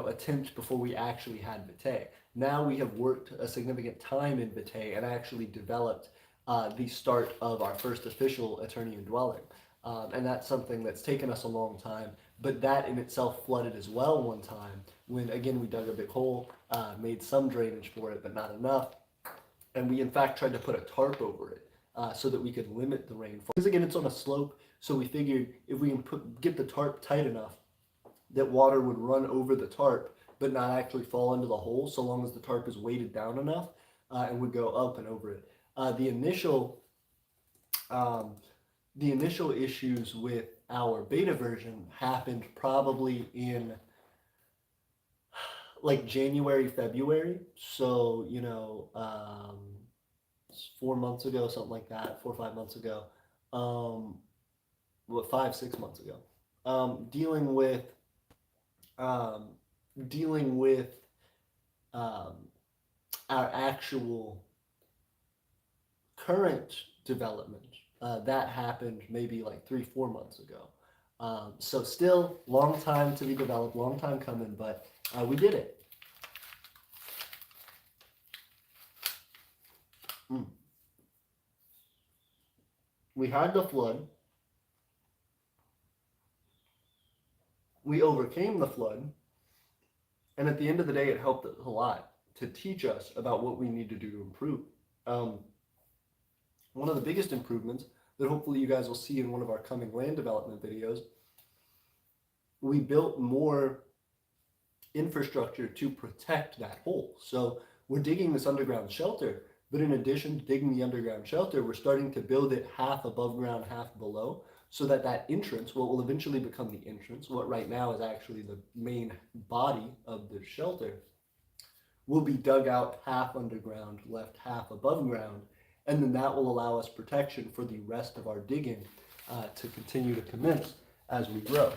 attempt before we actually had Vitae. Now we have worked a significant time in Vitae and actually developed the start of our first official Aeternian dwelling. And that's something that's taken us a long time, but that in itself flooded as well one time when, again, we dug a big hole, made some drainage for it, but not enough. And we, in fact, tried to put a tarp over it so that we could limit the rainfall. Because, again, it's on a slope, so we figured if we can get the tarp tight enough that water would run over the tarp but not actually fall into the hole, so long as the tarp is weighted down enough and would go up and over it. The initial issues with our beta version happened probably in like January, February. So, 4 months ago, something like that, 4 or 5 months ago. 5-6 months ago. Dealing with our actual current development. That happened maybe like 3-4 months ago. So still long time to be developed, long time coming, but we did it. We had the flood. We overcame the flood. And at the end of the day, it helped a lot to teach us about what we need to do to improve. One of the biggest improvements that hopefully you guys will see in one of our coming land development videos, we built more infrastructure to protect that hole. So we're digging this underground shelter, but in addition to digging the underground shelter, we're starting to build it half above ground, half below, so that that entrance, what will eventually become the entrance, what right now is actually the main body of the shelter, will be dug out half underground, left half above ground, and then that will allow us protection for the rest of our digging to continue to commence as we grow.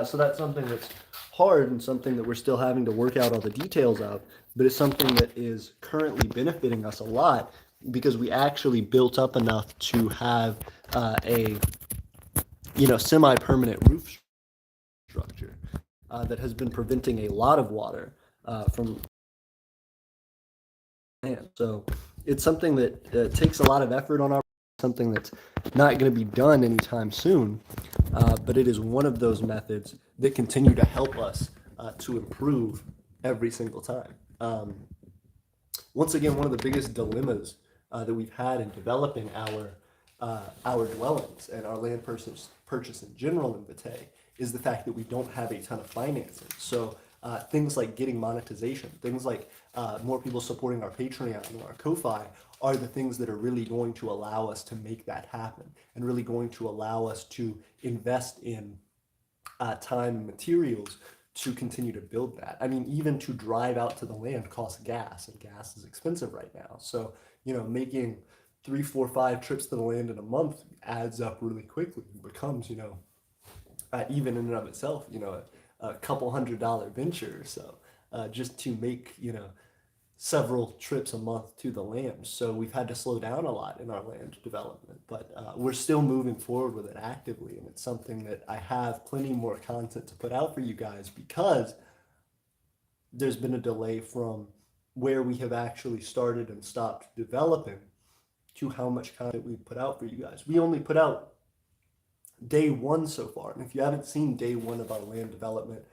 So that's something that's hard and something that we're still having to work out all the details of, but it's something that is currently benefiting us a lot because we actually built up enough to have a semi-permanent roof structure. that has been preventing a lot of water from land. So it's something that takes a lot of effort on our something that's not going to be done anytime soon, but it is one of those methods that continue to help us to improve every single time. Once again, one of the biggest dilemmas that we've had in developing our dwellings and our land purchase in general in Vitae is the fact that we don't have a ton of financing. So things like getting monetization, things like more people supporting our Patreon and our Ko-Fi are the things that are really going to allow us to make that happen and really going to allow us to invest in time and materials to continue to build that. I mean, even to drive out to the land costs gas, and gas is expensive right now. So, making 3, 4, 5 trips to the land in a month adds up really quickly. It becomes, even in and of itself, a couple $100 venture or so, just to make, several trips a month to the land. So we've had to slow down a lot in our land development, but we're still moving forward with it actively. And it's something that I have plenty more content to put out for you guys because there's been a delay from where we have actually started and stopped developing to how much content we put out for you guys. We only put out day 1 so far. And if you haven't seen day 1 of our land development,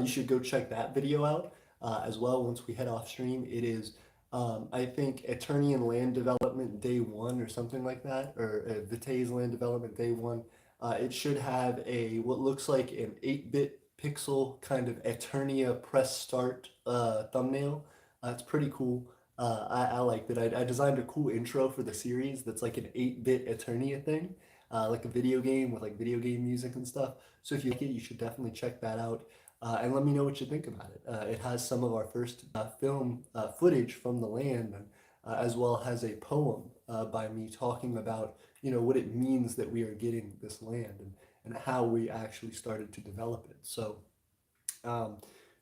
you should go check that video out. As well, once we head off stream, it is, I think, Aeternian land development day 1 or something like that, or Vitae's land development day 1. It should have what looks like an 8-bit pixel kind of Aeternia press start thumbnail. It's pretty cool. I like that. I designed a cool intro for the series that's like an 8-bit Aeternia thing, like a video game with like video game music and stuff. So if you like it, you should definitely check that out. And let me know what you think about it. It has some of our first film footage from the land, and, as well as a poem by me talking about, what it means that we are getting this land and how we actually started to develop it. So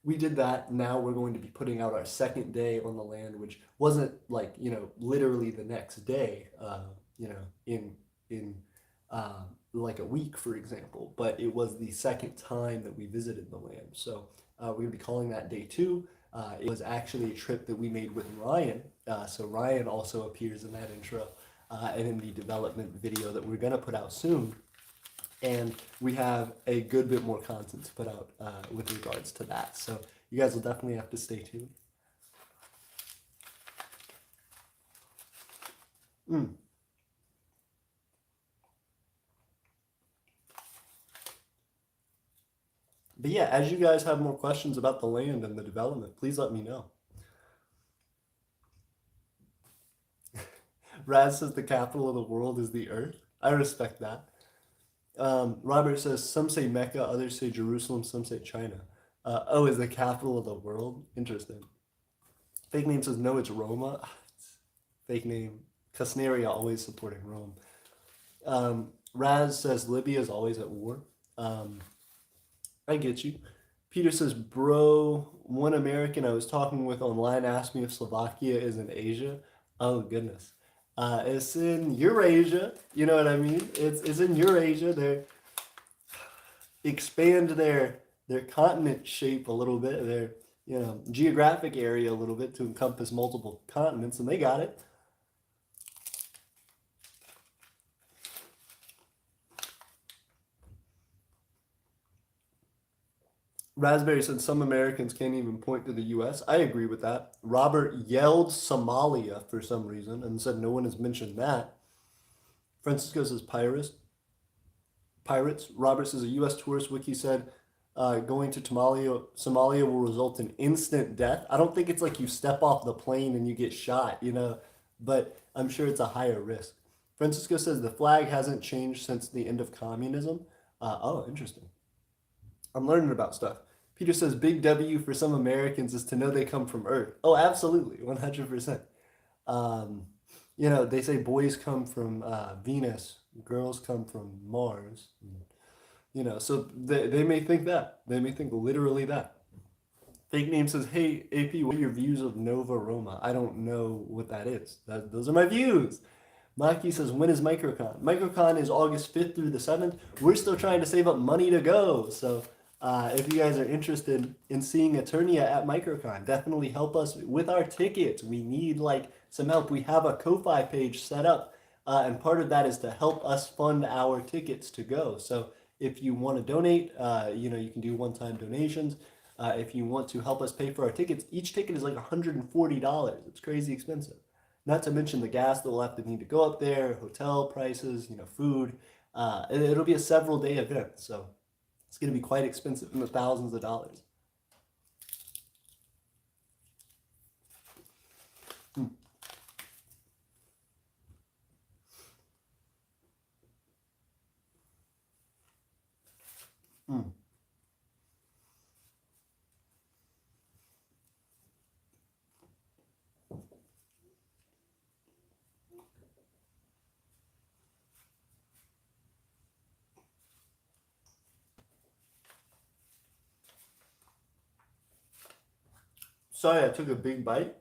we did that. Now we're going to be putting out our second day on the land, which wasn't like, literally the next day, in like a week, for example, but it was the second time that we visited the land. So we're going to be calling that day 2. It was actually a trip that we made with Ryan. So Ryan also appears in that intro and in the development video that we're going to put out soon. And we have a good bit more content to put out with regards to that. So you guys will definitely have to stay tuned. But yeah, as you guys have more questions about the land and the development, please let me know. Raz says the capital of the world is the earth. I respect that. Robert says some say Mecca, others say Jerusalem, some say China. Is the capital of the world? Interesting. Fake name says no, it's Roma. Fake name. Casnaria always supporting Rome. Raz says Libya is always at war. I get you. Peter says, bro, one American I was talking with online asked me if Slovakia is in Asia. Oh, goodness. It's in Eurasia. You know what I mean? It's in Eurasia. They expand their continent shape a little bit, their geographic area a little bit to encompass multiple continents, and they got it. Raspberry said some Americans can't even point to the U.S. I agree with that. Robert yelled Somalia for some reason and said no one has mentioned that. Francisco says pirates. Robert says a U.S. tourist wiki said going to Somalia will result in instant death. I don't think it's like you step off the plane and you get shot, but I'm sure it's a higher risk. Francisco says the flag hasn't changed since the end of communism. Oh, interesting. I'm learning about stuff. Peter says big W for some Americans is to know they come from Earth. Oh, absolutely, 100%. They say boys come from Venus, girls come from Mars. So they may think that. They may think literally that. Fake name says, hey, AP, what are your views of Nova Roma? I don't know what that is. Those are my views. Maki says, when is Microcon? Microcon is August 5th through the 7th. We're still trying to save up money to go. So If you guys are interested in seeing Eternia at Microcon, definitely help us with our tickets. We need like some help. We have a Ko-Fi page set up, and part of that is to help us fund our tickets to go. So if you want to donate, you can do one-time donations. If you want to help us pay for our tickets, each ticket is like $140. It's crazy expensive. Not to mention the gas that we'll have to need to go up there, hotel prices, food. It'll be a several day event, so it's going to be quite expensive in the thousands of dollars. Hmm. Hmm. Sorry, I took a big bite.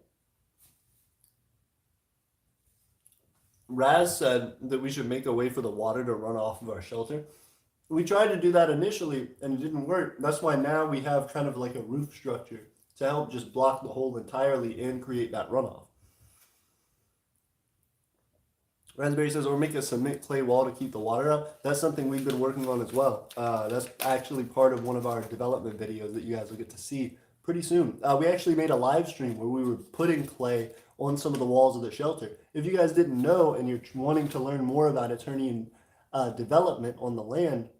Raz said that we should make a way for the water to run off of our shelter. We tried to do that initially and it didn't work. That's why now we have kind of like a roof structure to help just block the hole entirely and create that runoff. Raspberry says, or make a cement clay wall to keep the water up. That's something we've been working on as well. That's actually part of one of our development videos that you guys will get to see pretty soon. We actually made a live stream where we were putting clay on some of the walls of the shelter. If you guys didn't know and you're wanting to learn more about Eternian development on the land,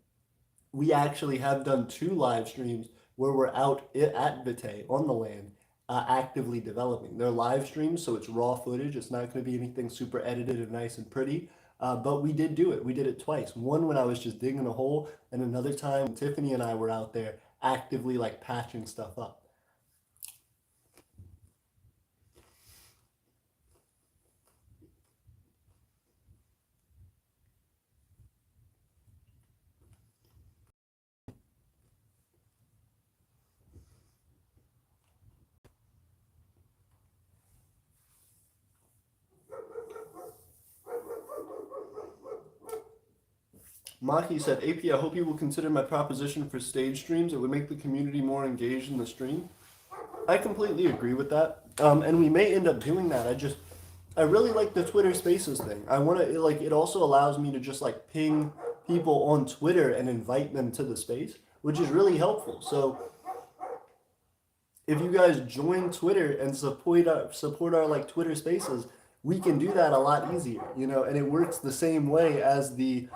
we actually have done 2 live streams where we're out at Vitae on the land actively developing. They're live streams, so it's raw footage. It's not going to be anything super edited and nice and pretty. But we did do it. We did it twice. One when I was just digging a hole, and another time Tiffany and I were out there actively like patching stuff up. Maki said, AP, I hope you will consider my proposition for stage streams. It would make the community more engaged in the stream. I completely agree with that. And we may end up doing that. I really like the Twitter Spaces thing. I want to, like, it also allows me to just, like, ping people on Twitter and invite them to the space, which is really helpful. So if you guys join Twitter and support our like Twitter Spaces, we can do that a lot easier, and it works the same way as the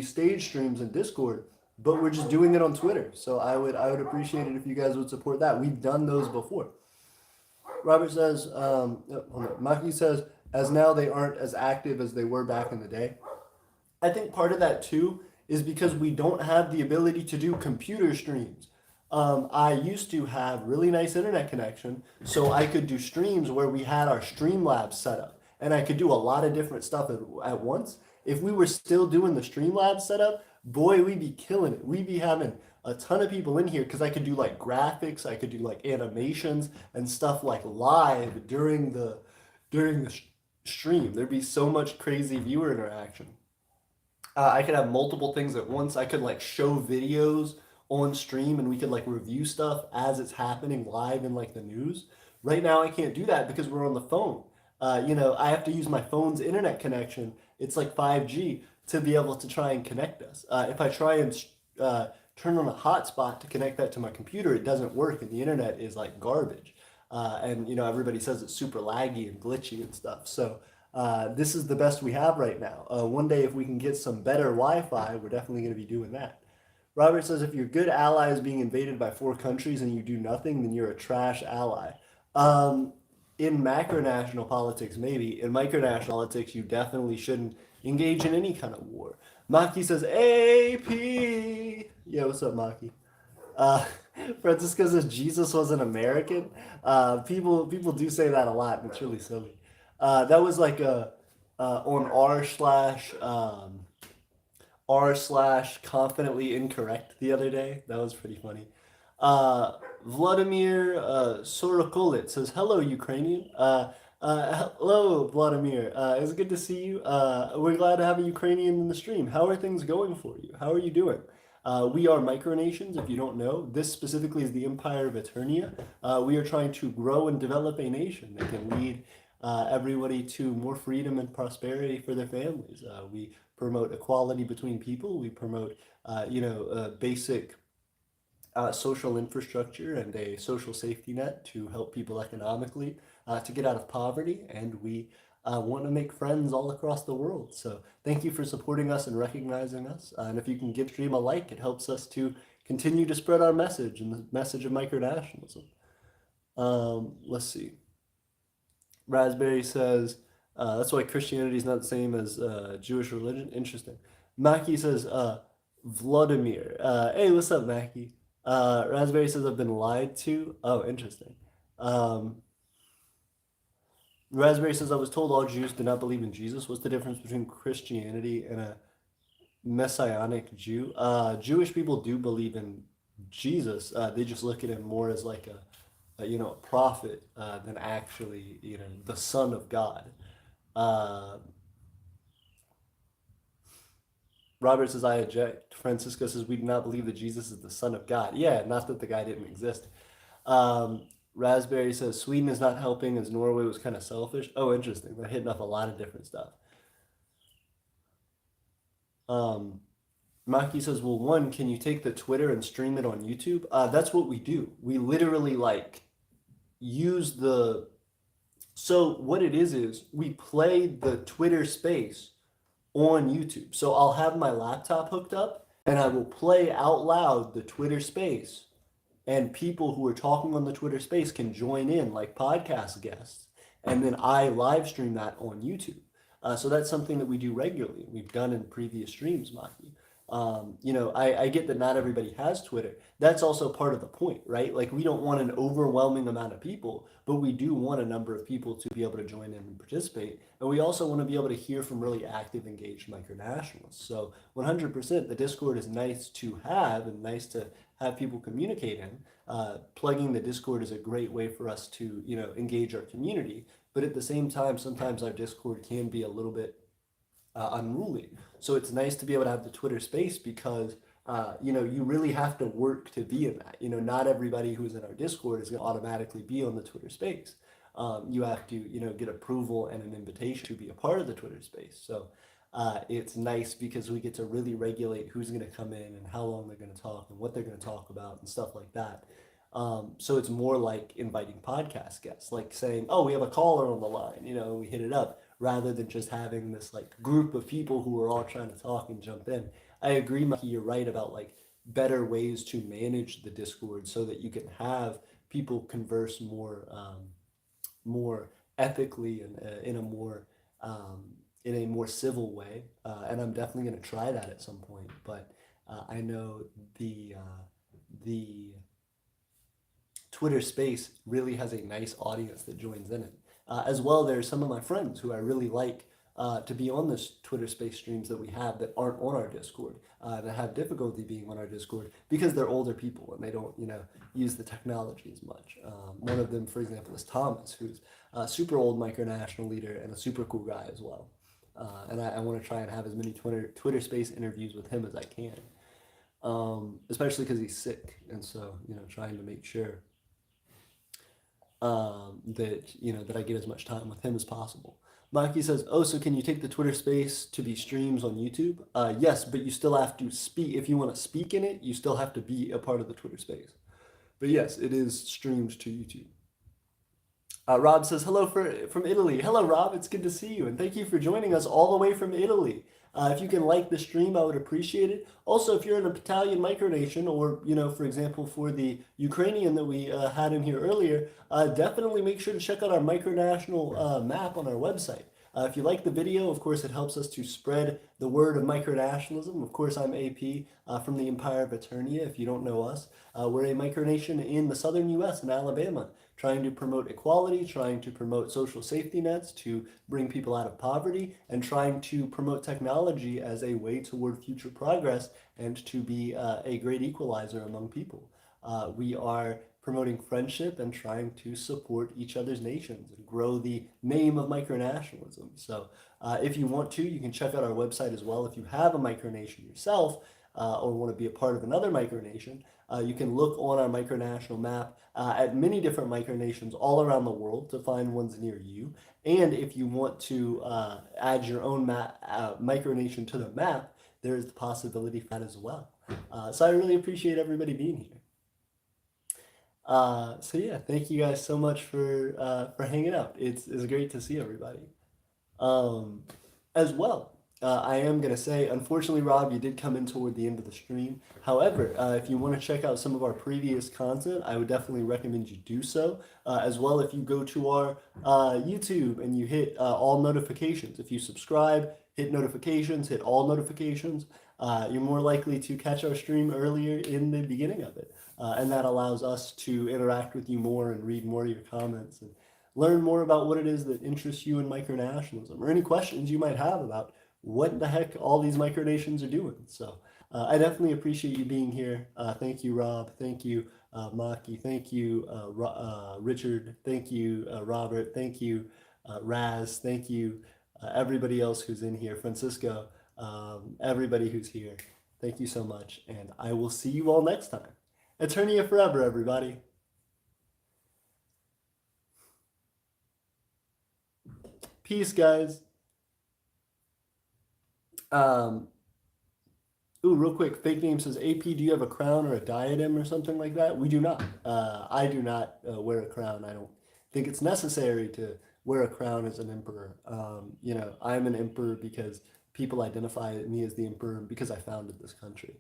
stage streams in Discord, but we're just doing it on Twitter. So I would appreciate it if you guys would support that. We've done those before. Robert says, Maki says, as now they aren't as active as they were back in the day. I think part of that too is because we don't have the ability to do computer streams. I used to have really nice internet connection, so I could do streams where we had our Streamlabs set up, and I could do a lot of different stuff at once. If we were still doing the Streamlabs setup, boy, we'd be killing it. We'd be having a ton of people in here because I could do like graphics, I could do like animations and stuff like live during the stream. There'd be so much crazy viewer interaction. I could have multiple things at once. I could like show videos on stream and we could like review stuff as it's happening live in like the news. Right now, I can't do that because we're on the phone. I have to use my phone's internet connection. It's like 5G to be able to try and connect us. If I try and turn on a hotspot to connect that to my computer, it doesn't work and the internet is like garbage. And everybody says it's super laggy and glitchy and stuff. So this is the best we have right now. One day, if we can get some better Wi-Fi, we're definitely going to be doing that. Robert says, if your good ally is being invaded by 4 countries and you do nothing, then you're a trash ally. In macronational politics, maybe. In micronational politics, you definitely shouldn't engage in any kind of war. Maki says, AP! Yeah, what's up, Maki? Uh, Francisco says Jesus was an American. People do say that a lot, and it's really silly. That was like on r slash confidently incorrect the other day. That was pretty funny. Vladimir Sorokolit says, hello, Ukrainian. Hello, Vladimir. It's good to see you. We're glad to have a Ukrainian in the stream. How are things going for you? How are you doing? We are micronations, if you don't know. This specifically is the Empire of Aeternia. We are trying to grow and develop a nation that can lead everybody to more freedom and prosperity for their families. We promote equality between people. We promote, basic social infrastructure and a social safety net to help people economically to get out of poverty. And we want to make friends all across the world. So thank you for supporting us and recognizing us. And if you can give stream a like, it helps us to continue to spread our message and the message of micronationalism. Let's see. Raspberry says, that's why Christianity is not the same as Jewish religion. Interesting. Mackie says, Vladimir. Hey, what's up, Mackie? Raspberry says, I've been lied to. Oh, interesting. Raspberry says, I was told all Jews do not believe in Jesus. What's the difference between Christianity and a messianic Jew? Jewish people do believe in Jesus. They just look at him more as like a prophet than actually, the Son of God. Robert says, I object. Francisco says, we do not believe that Jesus is the Son of God. Yeah, not that the guy didn't exist. Raspberry says, Sweden is not helping as Norway was kind of selfish. Oh, interesting. They're hitting up a lot of different stuff. Maki says, well, one, can you take the Twitter and stream it on YouTube? That's what we do. We literally use the... So what it is we play the Twitter space on YouTube. So I'll have my laptop hooked up and I will play out loud the Twitter space, and people who are talking on the Twitter space can join in like podcast guests, and then I live stream that on YouTube. So that's something that we do regularly. We've done in previous streams, Maki. I get that not everybody has Twitter. That's also part of the point, right? Like, we don't want an overwhelming amount of people, but we do want a number of people to be able to join in and participate. And we also want to be able to hear from really active, engaged micronationalists. So 100%, the Discord is nice to have and nice to have people communicate in. Plugging the Discord is a great way for us to, engage our community. But at the same time, sometimes our Discord can be a little bit unruly. So it's nice to be able to have the Twitter space because, you really have to work to be in that. Not everybody who's in our Discord is going to automatically be on the Twitter space. You have to, get approval and an invitation to be a part of the Twitter space. So it's nice because we get to really regulate who's going to come in and how long they're going to talk and what they're going to talk about and stuff like that. So it's more like inviting podcast guests, like saying, oh, we have a caller on the line, we hit it up, rather than just having this group of people who are all trying to talk and jump in. I agree, Mikey, you're right about better ways to manage the Discord so that you can have people converse more ethically and in a more civil way. And I'm definitely going to try that at some point. But I know the Twitter space really has a nice audience that joins in it. As well, there's some of my friends who I really like to be on this Twitter space streams that we have that aren't on our Discord, that have difficulty being on our Discord because they're older people and they don't, use the technology as much. One of them, for example, is Thomas, who's a super old micronational leader and a super cool guy as well. And I want to try and have as many Twitter space interviews with him as I can, especially because he's sick. And so, trying to make sure that I get as much time with him as possible. Maki says, oh, so can you take the Twitter space to be streams on YouTube? Yes, but you still have to speak. If you want to speak in it, you still have to be a part of the Twitter space. But yes, it is streamed to YouTube. Rob says, hello from Italy. Hello, Rob. It's good to see you. And thank you for joining us all the way from Italy. If you can like the stream, I would appreciate it. Also, if you're in a Italian micronation or, for example, for the Ukrainian that we had in here earlier, definitely make sure to check out our micronational map on our website. If you like the video, of course, it helps us to spread the word of micronationalism. Of course, I'm AP from the Empire of Aeternia. If you don't know us, we're a micronation in the southern U.S. in Alabama, trying to promote equality, trying to promote social safety nets to bring people out of poverty, and trying to promote technology as a way toward future progress and to be a great equalizer among people. We are promoting friendship and trying to support each other's nations and grow the name of micronationalism. So if you want to, you can check out our website as well. If you have a micronation yourself, or want to be a part of another micronation, you can look on our micronational map at many different micronations all around the world to find ones near you. And if you want to add your own micronation to the map, there is the possibility for that as well. So I really appreciate everybody being here. So yeah, thank you guys so much for hanging out. It's great to see everybody. Um, as well, I am gonna say, unfortunately, Rob, you did come in toward the end of the stream. However, if you want to check out some of our previous content, I would definitely recommend you do so. As well, if you go to our YouTube and you hit all notifications, if you subscribe, hit notifications, hit all notifications, you're more likely to catch our stream earlier in the beginning of it. And that allows us to interact with you more and read more of your comments and learn more about what it is that interests you in micronationalism or any questions you might have about what the heck all these micronations are doing. So I definitely appreciate you being here. Thank you, Rob. Thank you, Maki. Thank you, Richard. Thank you, Robert. Thank you, Raz. Thank you, everybody else who's in here. Francisco, everybody who's here. Thank you so much. And I will see you all next time. Aeternia forever, everybody. Peace, guys. Real quick, fake name says, AP, do you have a crown or a diadem or something like that? We do not. I do not wear a crown. I don't think it's necessary to wear a crown as an emperor. I'm an emperor because people identify me as the emperor because I founded this country.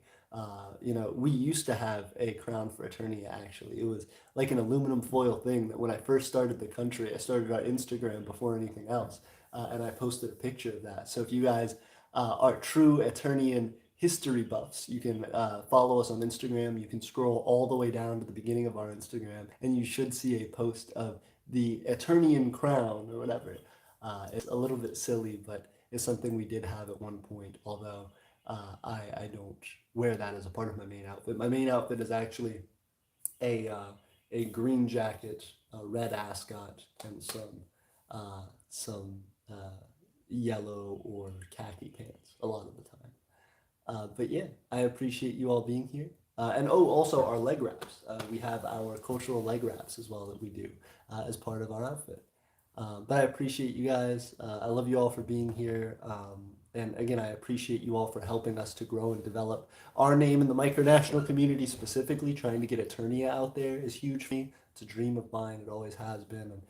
We used to have a crown for Aeternia, actually. It was like an aluminum foil thing that when I first started the country, I started on Instagram before anything else, and I posted a picture of that. So if you guys are true Aeternian history buffs, you can follow us on Instagram. You can scroll all the way down to the beginning of our Instagram, and you should see a post of the Aeternian crown or whatever. It's a little bit silly, but it's something we did have at one point, although I don't wear that as a part of my main outfit. My main outfit is actually a green jacket, a red ascot, and some yellow or khaki pants a lot of the time. But yeah, I appreciate you all being here. And also our leg wraps. We have our cultural leg wraps as well that we do as part of our outfit. But I appreciate you guys. I love you all for being here. And again, I appreciate you all for helping us to grow and develop our name in the micronational community specifically. Trying to get Aeternia out there is huge for me. It's a dream of mine. It always has been. And,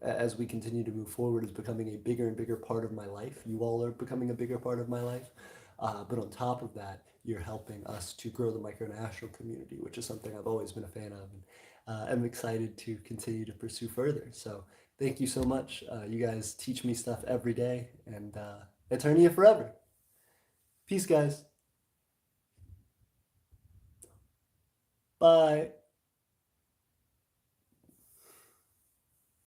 as we continue to move forward, it's becoming a bigger and bigger part of my life. You all are becoming a bigger part of my life. But on top of that, you're helping us to grow the micronational community, which is something I've always been a fan of. And I'm excited to continue to pursue further. So thank you so much. You guys teach me stuff every day, and Aeternia forever. Peace, guys. Bye.